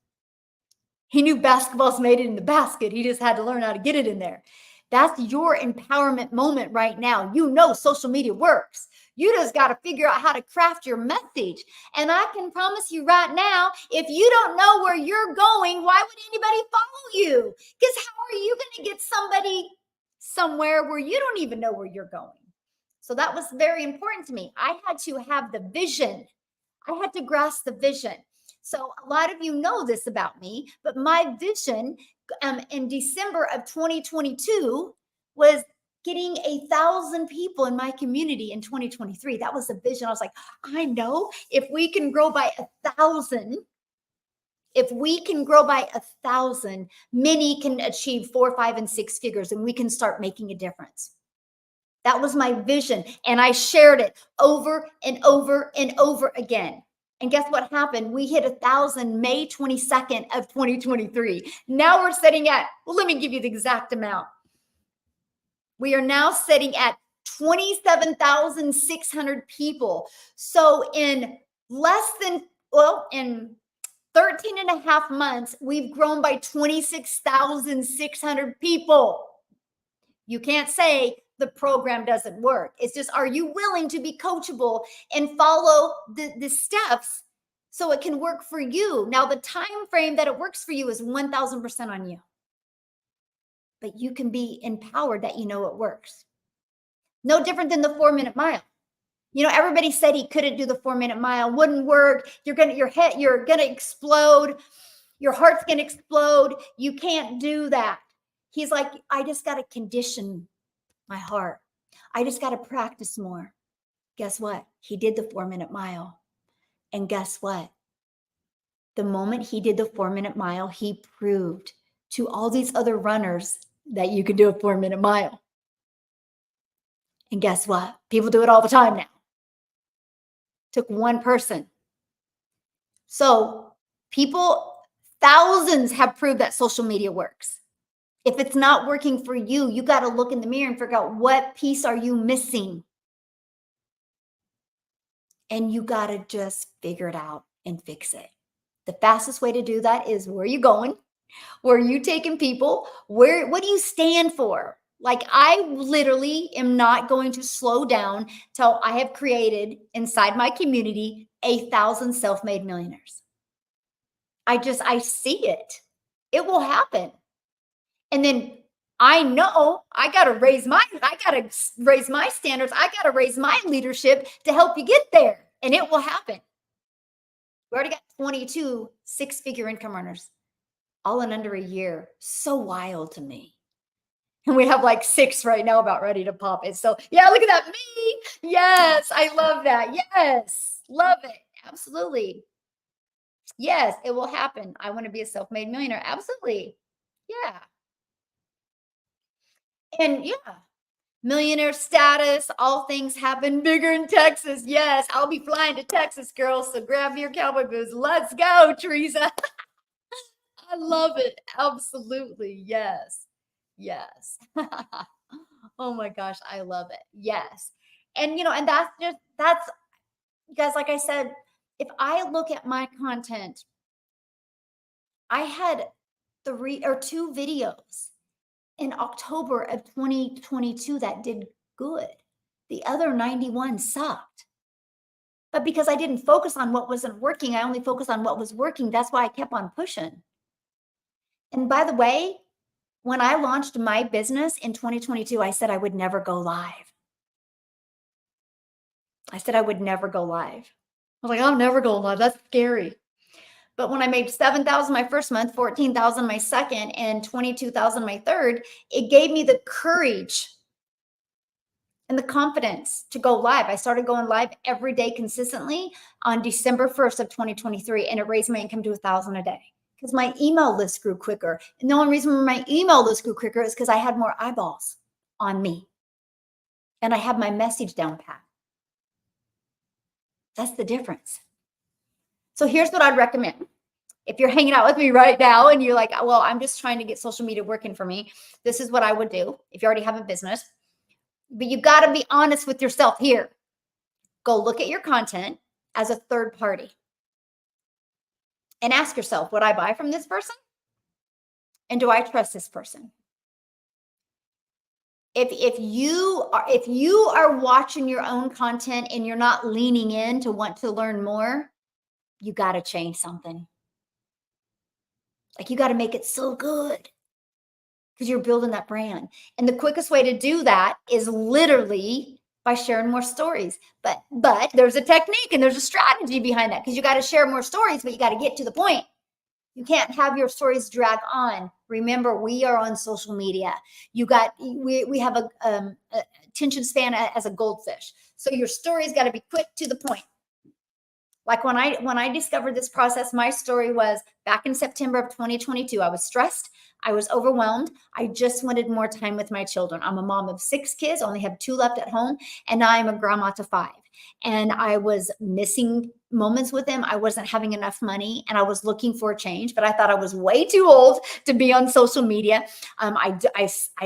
He knew basketballs made it in the basket. He just had to learn how to get it in there. That's your empowerment moment right now. You know social media works. You just got to figure out how to craft your message. And I can promise you right now, if you don't know where you're going, why would anybody follow you? Because how are you going to get somebody somewhere where you don't even know where you're going? So that was very important to me. I had to have the vision. I had to grasp the vision. So a lot of you know this about me, but my vision in December of 2022 was getting 1,000 people in my community in 2023. That was the vision. I was like, I know if we can grow by 1,000, if we can grow by 1,000, many can achieve 4, 5, and 6 figures, and we can start making a difference. That was my vision. And I shared it over and over and over again. And guess what happened? We hit 1,000 May 22nd of 2023. Now we're sitting at, well, let me give you the exact amount. We are now sitting at 27,600 people. So in in 13 and a half months, we've grown by 26,600 people. You can't say the program doesn't work. It's just, are you willing to be coachable and follow the steps so it can work for you? Now, the time frame that it works for you is 1,000% on you. But you can be empowered that you know it works. No different than the 4-minute mile. You know, everybody said he couldn't do the 4-minute mile, wouldn't work. You're gonna explode. Your heart's gonna explode. You can't do that. He's like, I just got to condition my heart. I just got to practice more. Guess what? He did the 4-minute mile. And guess what? The moment he did the 4-minute mile, he proved to all these other runners that you can do a 4-minute mile. And guess what? People do it all the time now. Took one person. So thousands have proved that social media works. If it's not working for you, you got to look in the mirror and figure out what piece are you missing. And you got to just figure it out and fix it. The fastest way to do that is, where are you going? Where are you taking people? What do you stand for? Like, I literally am not going to slow down till I have created inside my community 1,000 self-made millionaires. I see it. It will happen. And then I know I got to raise my standards. I got to raise my leadership to help you get there. And it will happen. We already got 22 6-figure income earners, all in under a year. So wild to me. And we have like 6 right now about ready to pop it. So yeah, look at that. Me. Yes. I love that. Yes. Love it. Absolutely. Yes, it will happen. I want to be a self-made millionaire. Absolutely. Yeah. And yeah, millionaire status, all things happen bigger in Texas. Yes, I'll be flying to Texas, girls. So grab your cowboy boots. Let's go, Teresa. I love it. Absolutely. Yes. Yes. Oh my gosh, I love it. Yes. And and that's guys, like I said, if I look at my content, I had 3 or 2 videos in October of 2022 that did good. The other 91 sucked. But because I didn't focus on what wasn't working, I only focused on what was working. That's why I kept on pushing. And by the way, when I launched my business in 2022, I said I would never go live. I said I would never go live. I was like, I'll never go live. That's scary. But when I made 7,000 my first month, 14,000 my second, and 22,000 my third, it gave me the courage and the confidence to go live. I started going live every day consistently on December 1st of 2023, and it raised my income to 1,000 a day because my email list grew quicker. And the only reason my email list grew quicker is because I had more eyeballs on me and I had my message down pat. That's the difference. So here's what I'd recommend. If you're hanging out with me right now and you're like, well, I'm just trying to get social media working for me, this is what I would do if you already have a business. But you got to be honest with yourself here. Go look at your content as a third party and ask yourself, would I buy from this person? And do I trust this person? If you are watching your own content and you're not leaning in to want to learn more, you got to change something. Like you got to make it so good because you're building that brand. And the quickest way to do that is literally by sharing more stories. But there's a technique and there's a strategy behind that because you got to share more stories, but you got to get to the point. You can't have your stories drag on. Remember, we are on social media. We have a attention span as a goldfish. So your story's got to be quick to the point. Like when I discovered this process, my story was back in September of 2022. I was stressed. I was overwhelmed. I just wanted more time with my children. I'm a mom of 6 kids, only have 2 left at home, and now I'm a grandma to 5. And I was missing moments with them. I wasn't having enough money and I was looking for a change, but I thought I was way too old to be on social media. I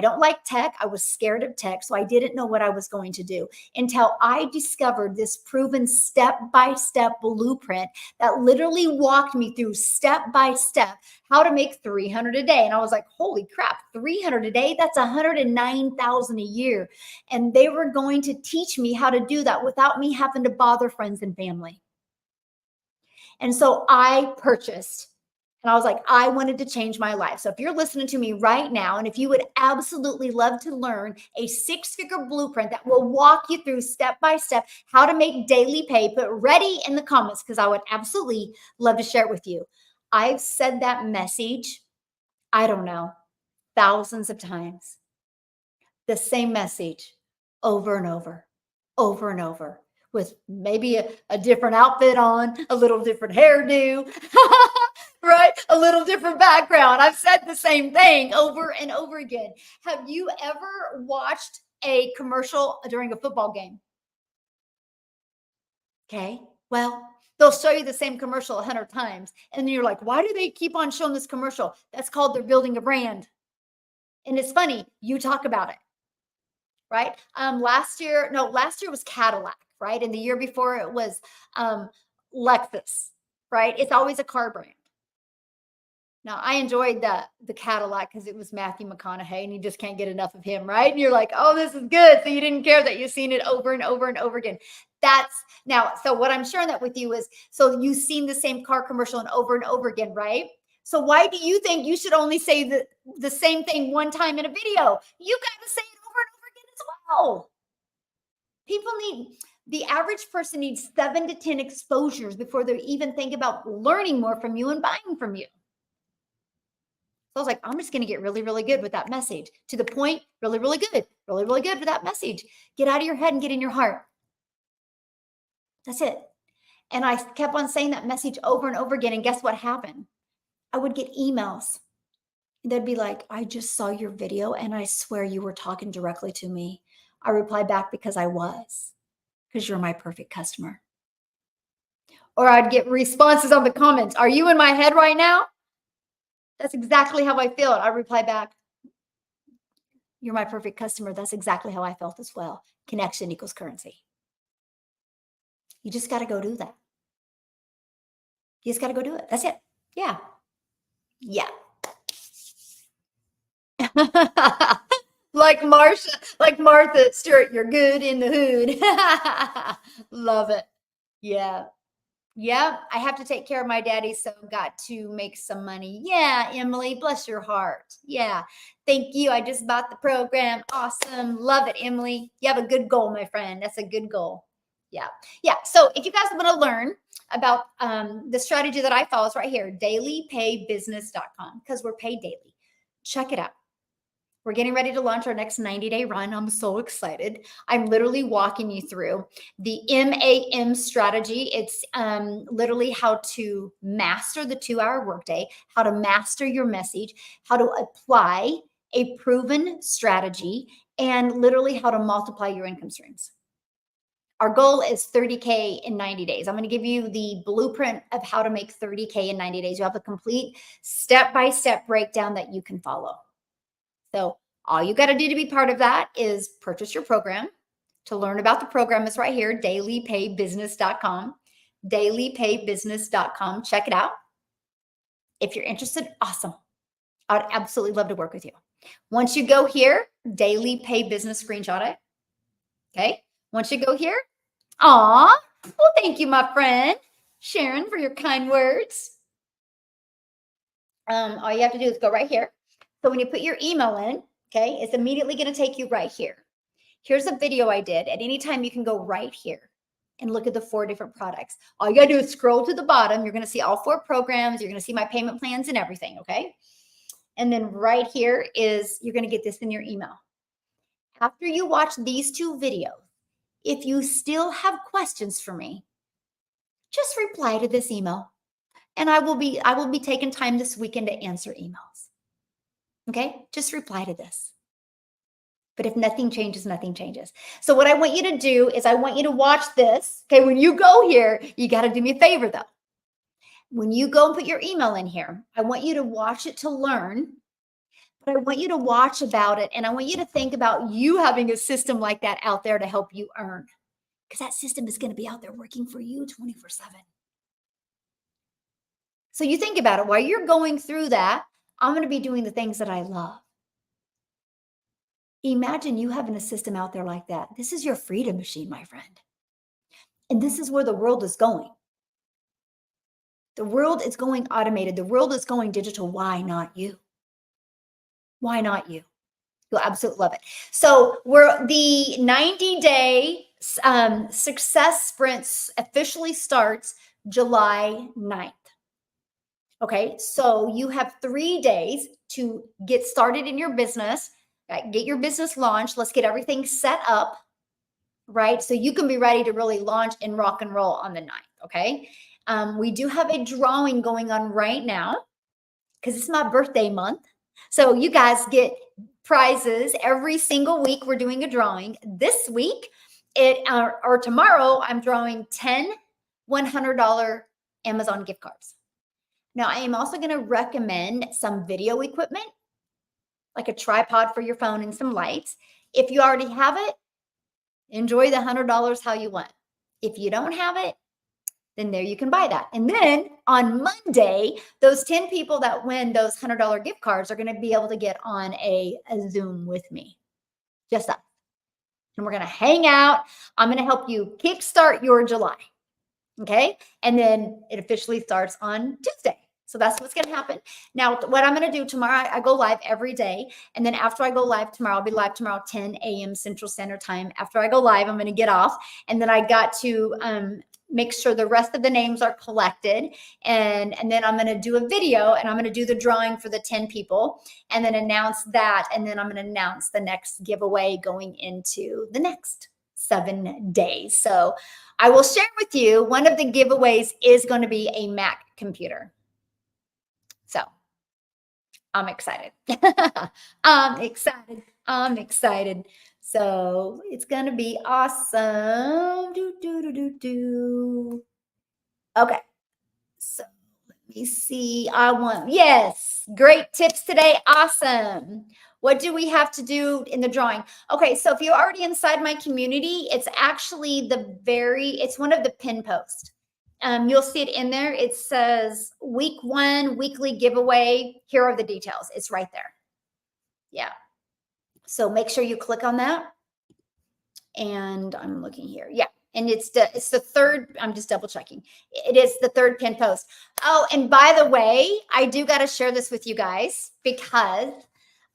don't like tech. I was scared of tech. So I didn't know what I was going to do until I discovered this proven step-by-step blueprint that literally walked me through step-by-step how to make 300 a day. And I was like, holy crap, 300 a day? That's 109,000 a year. And they were going to teach me how to do that without me having to bother friends and family. And so I purchased, and I was like, I wanted to change my life. So if you're listening to me right now, and if you would absolutely love to learn a 6-figure blueprint that will walk you through step by step how to make daily pay, put ready in the comments because I would absolutely love to share it with you. I've said that message, I don't know, thousands of times. The same message over and over, over and over, with maybe a different outfit on, a little different hairdo, right? A little different background. I've said the same thing over and over again. Have you ever watched a commercial during a football game? Okay. Well, they'll show you the same commercial 100 times. And you're like, why do they keep on showing this commercial? That's called they're building a brand. And it's funny, you talk about it, right? Last year was Cadillac, right? And the year before it was Lexus, right? It's always a car brand. Now, I enjoyed the Cadillac because it was Matthew McConaughey and you just can't get enough of him, right? And you're like, oh, this is good. So you didn't care that you've seen it over and over and over again. So what I'm sharing that with you is, so you've seen the same car commercial and over again, right? So why do you think you should only say the same thing one time in a video? You got to say it over and over again as well. The average person needs 7 to 10 exposures before they even think about learning more from you and buying from you. So I was like, I'm just going to get really, really good with that message. To the point, really, really good. Really, really good with that message. Get out of your head and get in your heart. That's it. And I kept on saying that message over and over again. And guess what happened? I would get emails. They'd be like, I just saw your video and I swear you were talking directly to me. I replied back because I was, because you're my perfect customer. Or I'd get responses on the comments. Are you in my head right now? That's exactly how I feel. I reply back, you're my perfect customer. That's exactly how I felt as well. Connection equals currency. You just got to go do that. You just got to go do it. That's it. Yeah. Yeah. like Martha Stewart, you're good in the hood. Love it. Yeah. Yeah, I have to take care of my daddy, so got to make some money. Yeah, Emily, bless your heart. Yeah, thank you. I just bought the program. Awesome. Love it, Emily. You have a good goal, my friend. That's a good goal. Yeah. Yeah. So if you guys want to learn about the strategy that I follow, it's right here, dailypaybusiness.com, because we're paid daily. Check it out. We're getting ready to launch our next 90-day run. I'm so excited. I'm literally walking you through the MAM strategy. It's literally how to master the 2-hour workday, how to master your message, how to apply a proven strategy, and literally how to multiply your income streams. Our goal is 30K in 90 days. I'm going to give you the blueprint of how to make 30K in 90 days. You have a complete step-by-step breakdown that you can follow. So all you got to do to be part of that is purchase your program. To learn about the program, it's right here, dailypaybusiness.com, dailypaybusiness.com. Check it out. If you're interested, awesome. I would absolutely love to work with you. Once you go here, Daily Pay Business, screenshot it. Okay. Once you go here, well, thank you, my friend Sharon, for your kind words. All you have to do is go right here. So when you put your email in, okay, it's immediately going to take you right here. Here's a video I did. At any time, you can go right here and look at the 4 different products. All you got to do is scroll to the bottom. You're going to see all 4 programs. You're going to see my payment plans and everything, okay? And then right here is, you're going to get this in your email. After you watch these 2 videos, if you still have questions for me, just reply to this email. And I will be taking time this weekend to answer emails. Okay? Just reply to this. But if nothing changes, nothing changes. So what I want you to do is I want you to watch this. Okay, when you go here, you got to do me a favor though. When you go and put your email in here, I want you to watch it to learn, but I want you to watch about it. And I want you to think about you having a system like that out there to help you earn. Because that system is going to be out there working for you 24/7. So you think about it. While you're going through that, I'm going to be doing the things that I love. Imagine you having a system out there like that. This is your freedom machine, my friend. And this is where the world is going. The world is going automated. The world is going digital. Why not you? Why not you? You'll absolutely love it. So the 90-day success sprints officially starts July 9th. Okay, so you have 3 days to get started in your business, get your business launched. Let's get everything set up, right? So you can be ready to really launch and rock and roll on the 9th, okay? We do have a drawing going on right now because it's my birthday month. So you guys get prizes every single week. We're doing a drawing. This week, or tomorrow, I'm drawing 10 $100 Amazon gift cards. Now, I am also going to recommend some video equipment, like a tripod for your phone and some lights. If you already have it, enjoy the $100 how you want. If you don't have it, then there you can buy that. And then on Monday, those 10 people that win those $100 gift cards are going to be able to get on a Zoom with me. Just us. And we're going to hang out. I'm going to help you kickstart your July. Okay. And then it officially starts on Tuesday. So that's what's going to happen. Now, what I'm going to do tomorrow, I go live every day. And then after I go live tomorrow, I'll be live tomorrow, 10 a.m. Central Standard Time. After I go live, I'm going to get off. And then I got to make sure the rest of the names are collected. And then I'm going to do a video and I'm going to do the drawing for the 10 people and then announce that. And then I'm going to announce the next giveaway going into the next 7 days. So I will share with you, one of the giveaways is going to be a Mac computer. So I'm excited. I'm excited. I'm excited. So it's going to be awesome. Okay. So let me see. Yes, great tips today. Awesome. What do we have to do in the drawing? Okay, so if you're already inside my community, it's actually it's one of the pin posts. You'll see it in there. It says week 1 weekly giveaway. Here are the details. It's right there. Yeah. So make sure you click on that. And I'm looking here. Yeah. And it's the third, I'm just double checking. It is the third pin post. Oh, and by the way, I do got to share this with you guys because,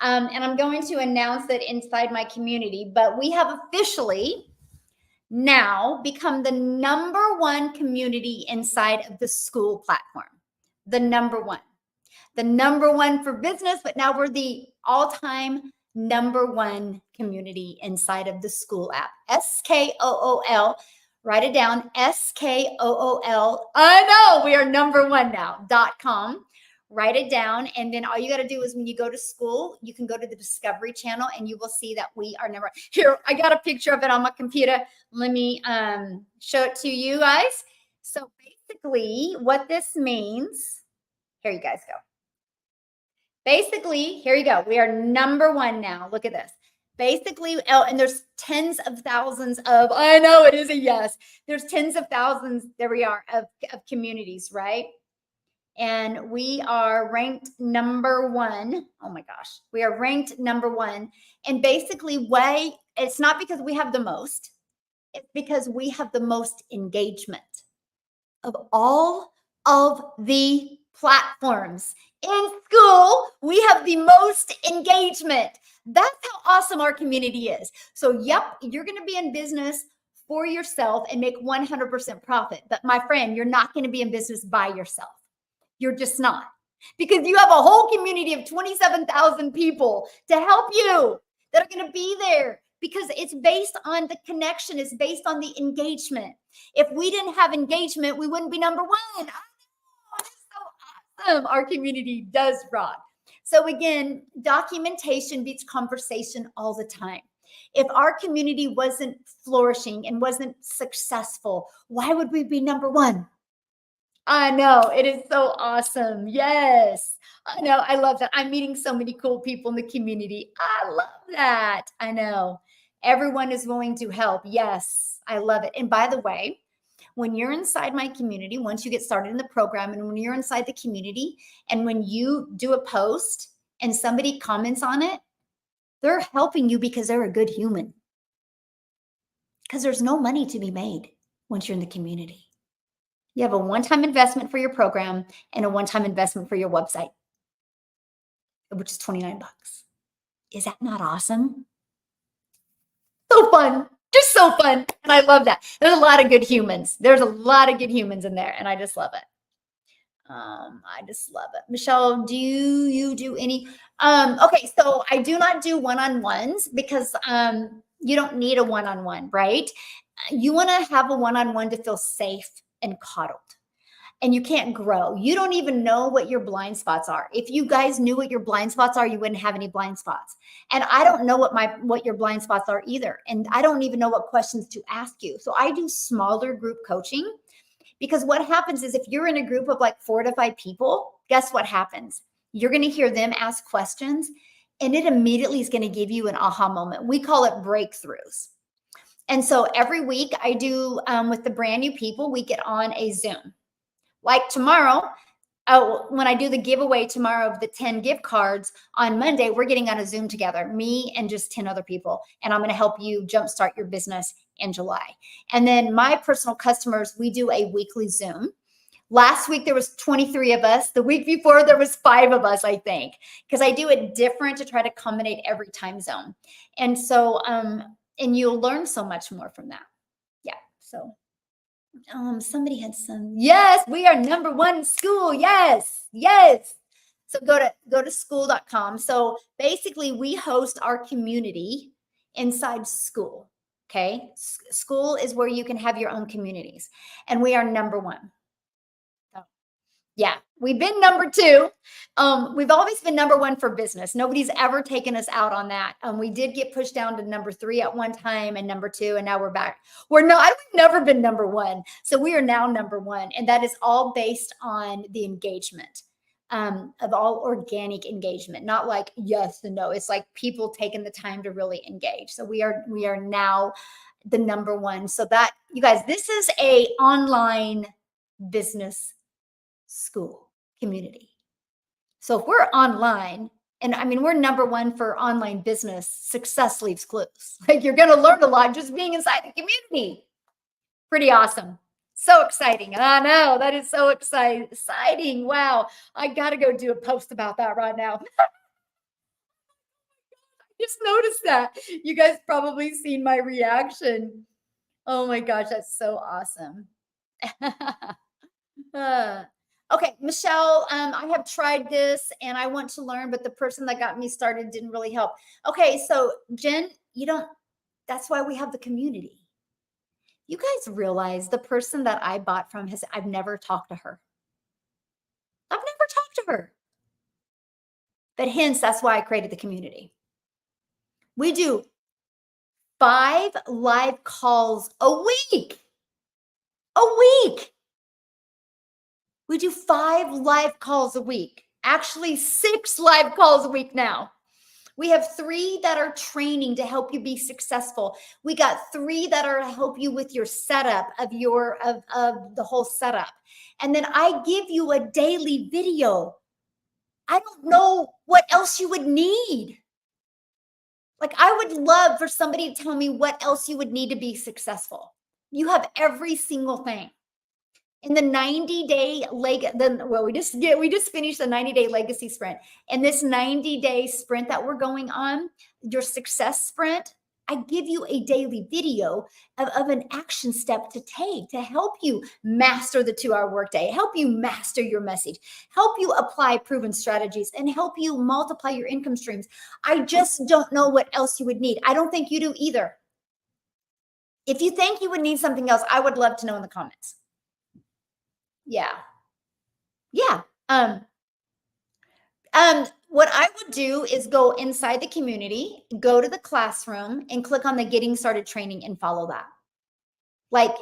and I'm going to announce that inside my community, but we have officially now become the #1 community inside of the school platform. The #1 for business, but now we're the all-time #1 community inside of the school app. SKOOL. Write it down. SKOOL. I know we are #1 now. .com. write it down. And then all you got to do is when you go to school, you can go to the Discovery channel and you will see that we are number here. I got a picture of it on my computer. Let me show it to you guys. So basically what this means, here you guys go. Basically, here you go. We are number one now. Look at this. Basically, and there's tens of thousands of, I know it is a yes. There's tens of thousands, there we are, of communities, right? And we are ranked number one. Oh my gosh. We are ranked number one. And basically, why? It's not because we have the most. It's because we have the most engagement of all of the platforms. In school, we have the most engagement. That's how awesome our community is. So, yep, you're going to be in business for yourself and make 100% profit. But my friend, you're not going to be in business by yourself. You're just not. Because you have a whole community of 27,000 people to help you that are going to be there. Because it's based on the connection, it's based on the engagement. If we didn't have engagement, we wouldn't be number one. I know, it's so awesome. Our community does rock. So again, documentation beats conversation all the time. If our community wasn't flourishing and wasn't successful, why would we be number one? I know, it is so awesome. Yes, I know. I love that. I'm meeting so many cool people in the community. I love that. I know. Everyone is willing to help. Yes, I love it. And by the way, when you're inside my community, once you get started in the program, and when you're inside the community, and when you do a post and somebody comments on it, they're helping you because they're a good human. Because there's no money to be made once you're in the community. You have a one-time investment for your program and a one-time investment for your website, which is 29 bucks. Is that not awesome? So fun. Just so fun. And I love that. There's a lot of good humans. There's a lot of good humans in there, and I just love it. I just love it. Michelle, do you do any? Okay, so I do not do one-on-ones because you don't need a one-on-one, right? You want to have a one-on-one to feel safe and coddled. And you can't grow. You don't even know what your blind spots are. If you guys knew what your blind spots are, you wouldn't have any blind spots. And I don't know what your blind spots are either. And I don't even know what questions to ask you. So I do smaller group coaching, because what happens is if you're in a group of like 4 to 5 people, guess what happens? You're going to hear them ask questions, and it immediately is going to give you an aha moment. We call it breakthroughs. And so every week I do with the brand new people, we get on a Zoom. Like tomorrow, when I do the giveaway tomorrow of the 10 gift cards, on Monday, we're getting on a Zoom together, me and just 10 other people. And I'm going to help you jumpstart your business in July. And then my personal customers, we do a weekly Zoom. Last week, there was 23 of us. The week before, there was 5 of us, I think, because I do it different to try to accommodate every time zone. And so, and you'll learn so much more from that. Yeah. So somebody had some, yes, we are number one in school. Yes. So go to school.com. So basically we host our community inside school. Okay. School is where you can have your own communities, and we are number one. Yeah, we've been number 2. We've always been number 1 for business. Nobody's ever taken us out on that. We did get pushed down to number 3 at one time and number 2, and now we're back. We've never been number 1. So we are now number 1. And that is all based on the engagement of all organic engagement, not like yes and no. It's like people taking the time to really engage. So we are now the number 1. So that, you guys, this is a online business school community. So if we're online, and I mean, we're number 1 for online business, success leaves clues. Like, you're going to learn a lot just being inside the community. Pretty awesome. So exciting. I know, that is so exciting. Wow. I got to go do a post about that right now. Just noticed that. You guys probably seen my reaction. Oh my gosh, that's so awesome. Okay, Michelle, I have tried this and I want to learn, but the person that got me started didn't really help. Okay, so Jen, that's why we have the community. You guys realize the person that I bought from I've never talked to her. I've never talked to her. But hence, that's why I created the community. We do 5 live calls a week. A week. We do 5 live calls a week. Actually, 6 live calls a week now. We have 3 that are training to help you be successful. We got 3 that are to help you with your setup of the whole setup. And then I give you a daily video. I don't know what else you would need. Like, I would love for somebody to tell me what else you would need to be successful. You have every single thing. In the 90-day we just finished the 90-day legacy sprint. And this 90-day sprint that we're going on, your success sprint, I give you a daily video of an action step to take to help you master the 2-hour workday, help you master your message, help you apply proven strategies, and help you multiply your income streams. I just don't know what else you would need. I don't think you do either. If you think you would need something else, I would love to know in the comments. Yeah. Yeah. What I would do is go inside the community, go to the classroom, and click on the Getting Started training and follow that. Like,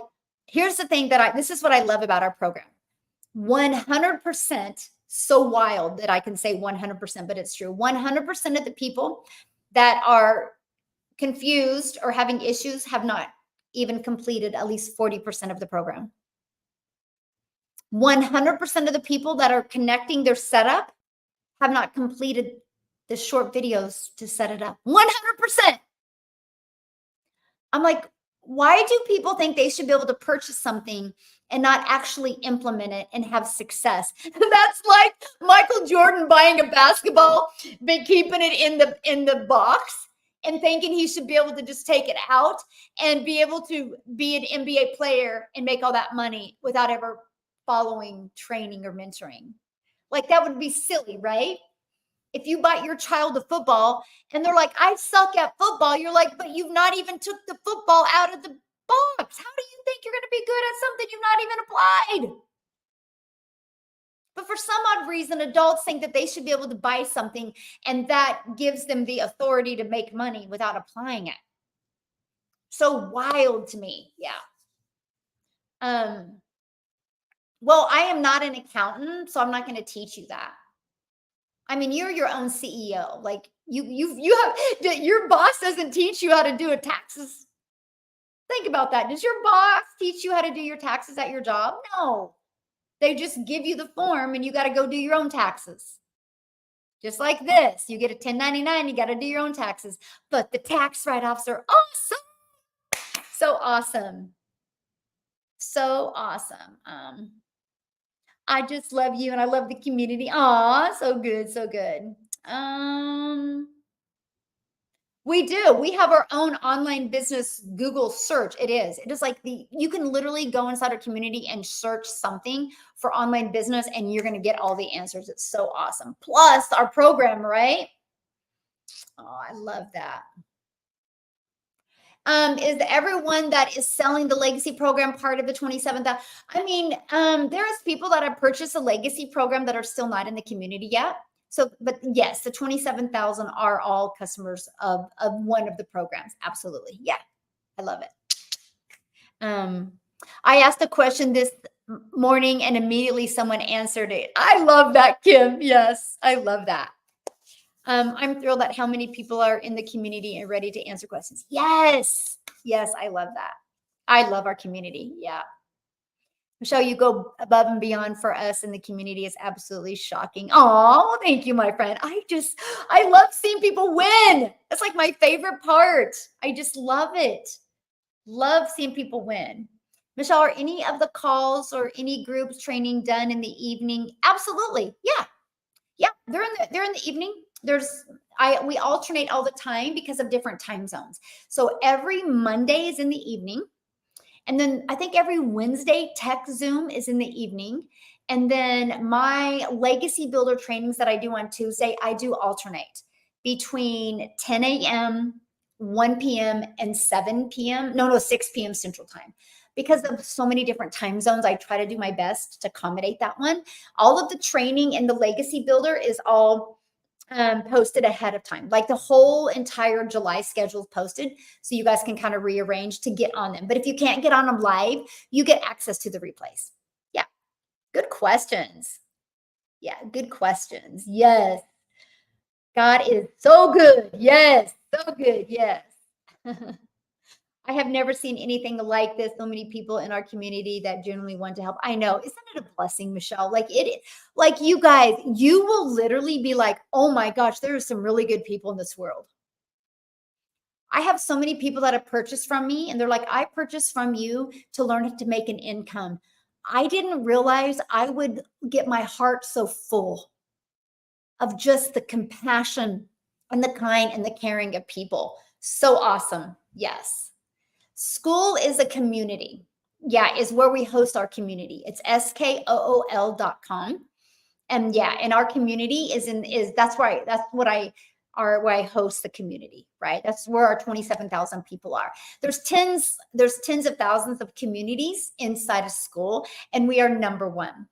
here's the thing this is what I love about our program. 100%, so wild that I can say 100%, but it's true. 100% of the people that are confused or having issues have not even completed at least 40% of the program. 100% of the people that are connecting their setup have not completed the short videos to set it up. 100%. I'm like, why do people think they should be able to purchase something and not actually implement it and have success? That's like Michael Jordan buying a basketball, but keeping it in the box and thinking he should be able to just take it out and be able to be an NBA player and make all that money without ever following training or mentoring. Like, that would be silly, right? If you buy your child a football and they're like, I suck at football, you're like, but you've not even took the football out of the box. How do you think you're going to be good at something you've not even applied? But for some odd reason, adults think that they should be able to buy something and that gives them the authority to make money without applying it. So wild to me. Yeah. Well, I am not an accountant, so I'm not going to teach you that. I mean, you're your own CEO. Like, you have, your boss doesn't teach you how to do taxes. Think about that. Does your boss teach you how to do your taxes at your job? No. They just give you the form and you got to go do your own taxes. Just like this. You get a 1099, you got to do your own taxes. But the tax write-offs are awesome. So awesome. So awesome. I just love you and I love the community. Aw, so good, so good. We do. We have our own online business Google search. It is like you can literally go inside our community and search something for online business and you're going to get all the answers. It's so awesome. Plus our program, right? Oh, I love that. Is everyone that is selling the legacy program part of the 27,000? I mean, there's people that have purchased a legacy program that are still not in the community yet. So, but yes, the 27,000 are all customers of one of the programs. Absolutely. Yeah. I love it. I asked a question this morning and immediately someone answered it. I love that, Kim. Yes, I love that. I'm thrilled at how many people are in the community and ready to answer questions. Yes. Yes, I love that. I love our community. Yeah. Michelle, you go above and beyond for us in the community. It's absolutely shocking. Oh, thank you, my friend. I love seeing people win. That's like my favorite part. I just love it. Love seeing people win. Michelle, are any of the calls or any groups training done in the evening? Absolutely. Yeah. Yeah. They're in the evening. We alternate all the time because of different time zones. So every Monday is in the evening. And then I think every Wednesday, Tech Zoom is in the evening. And then my legacy builder trainings that I do on Tuesday, I do alternate between 10 a.m., 1 p.m., and 7 p.m. No, 6 p.m. Central Time. Because of so many different time zones, I try to do my best to accommodate that one. All of the training in the legacy builder is all posted ahead of time. Like the whole entire July schedule is posted, so you guys can kind of rearrange to get on them. But if you can't get on them live, you get access to the replays. Yeah, good questions. Yeah, good questions. Yes, God is so good. Yes, so good. Yes. I have never seen anything like this. So many people in our community that genuinely want to help. I know. Isn't it a blessing, Michelle? Like it, like you guys, you will literally be like, oh my gosh, there are some really good people in this world. I have so many people that have purchased from me and they're like, I purchased from you to learn to make an income. I didn't realize I would get my heart so full of just the compassion and the kind and the caring of people. So awesome. Yes. School is a community. Yeah, is where we host our community. It's skool.com. And yeah, and our community is that's where I host the community, right? That's where our 27,000 people are. There's tens of thousands of communities inside of school, and we are number one.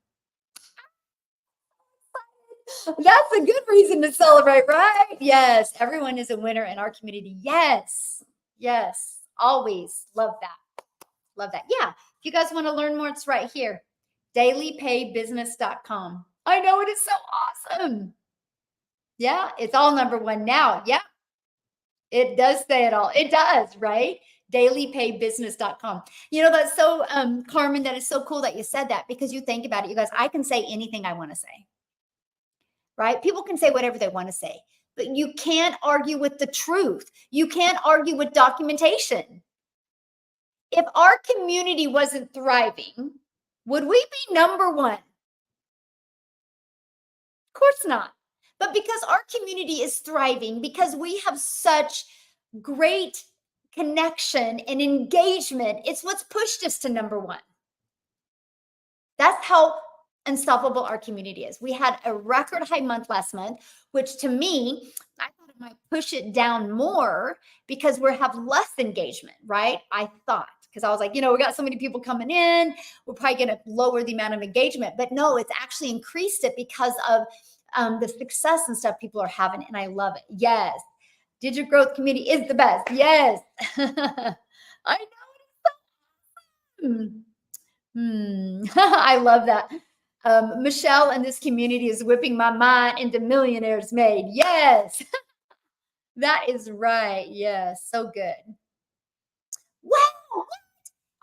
That's a good reason to celebrate, right? Yes, everyone is a winner in our community. Yes, yes, always love that. Love that. Yeah, if you guys want to learn more, it's right here. Dailypaybusiness.com. I know it is so awesome. Yeah, it's all number one now. Yeah, it does say it all. It does, right? Dailypaybusiness.com. You know, that's so, Carmen, that is so cool that you said that, because you think about it, you guys, I can say anything I want to say, right? People can say whatever they want to say, but you can't argue with the truth. You can't argue with documentation. If our community wasn't thriving, would we be number one? Of course not. But because our community is thriving, because we have such great connection and engagement, it's what's pushed us to number one. That's how unstoppable our community is. We had a record high month last month, which to me, I thought it might push it down more because we have less engagement, right? I thought, because I was like, we got so many people coming in, we're probably going to lower the amount of engagement. But no, it's actually increased it because of the success and stuff people are having. And I love it. Yes. Digital growth community is the best. Yes. I know. I love that. Michelle and this community is whipping my mind into millionaires made. Yes. That is right. Yes. So good. Wow.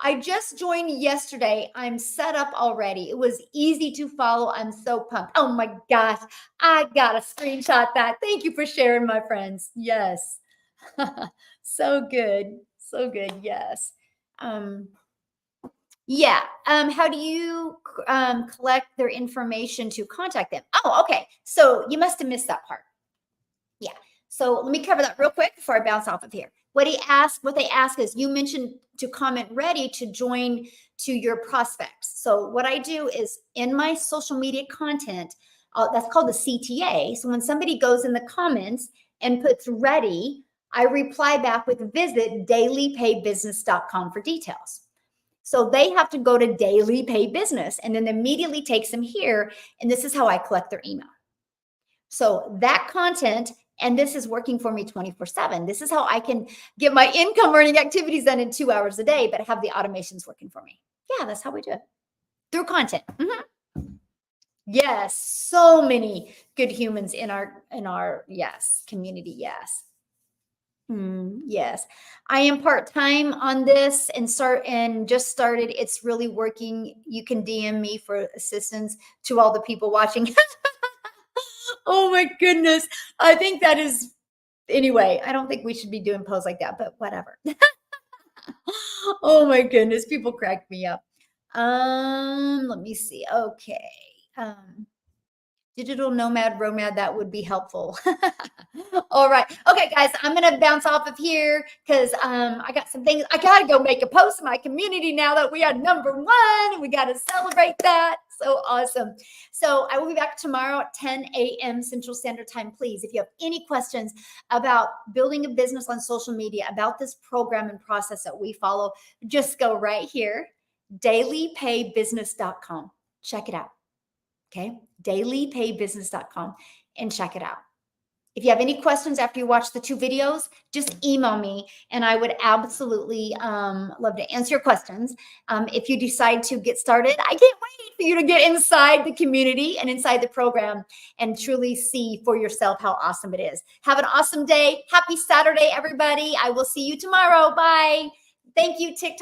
I just joined yesterday. I'm set up already. It was easy to follow. I'm so pumped. Oh my gosh. I got to screenshot that. Thank you for sharing, my friends. Yes. So good. So good. Yes. Yeah. How do you collect their information to contact them? Oh, okay. So you must have missed that part. Yeah. So let me cover that real quick before I bounce off of here. What they ask is, you mentioned to comment ready to join to your prospects. So what I do is in my social media content, that's called the CTA. So when somebody goes in the comments and puts ready, I reply back with visit dailypaybusiness.com for details. So they have to go to Daily Pay Business, and then immediately takes them here. And this is how I collect their email. So that content, and this is working for me 24/7. This is how I can get my income earning activities done in 2 hours a day, but have the automations working for me. Yeah, that's how we do it, through content. Yes, so many good humans in our yes community. Yes. Yes, I am part-time on this and just started. It's really working. You can DM me for assistance to all the people watching. Oh my goodness. I think that is, anyway, I don't think we should be doing posts like that, but whatever. Oh my goodness, people crack me up. Let me see. Okay. Digital nomad, romad, that would be helpful. All right. Okay, guys, I'm going to bounce off of here because I got some things. I got to go make a post in my community now that we are number one. We got to celebrate that. So awesome. So I will be back tomorrow at 10 a.m. Central Standard Time. Please, if you have any questions about building a business on social media, about this program and process that we follow, just go right here, dailypaybusiness.com. Check it out. Okay, dailypaybusiness.com, and check it out. If you have any questions after you watch the 2 videos, just email me and I would absolutely love to answer your questions. If you decide to get started, I can't wait for you to get inside the community and inside the program and truly see for yourself how awesome it is. Have an awesome day. Happy Saturday, everybody. I will see you tomorrow. Bye. Thank you, TikTok.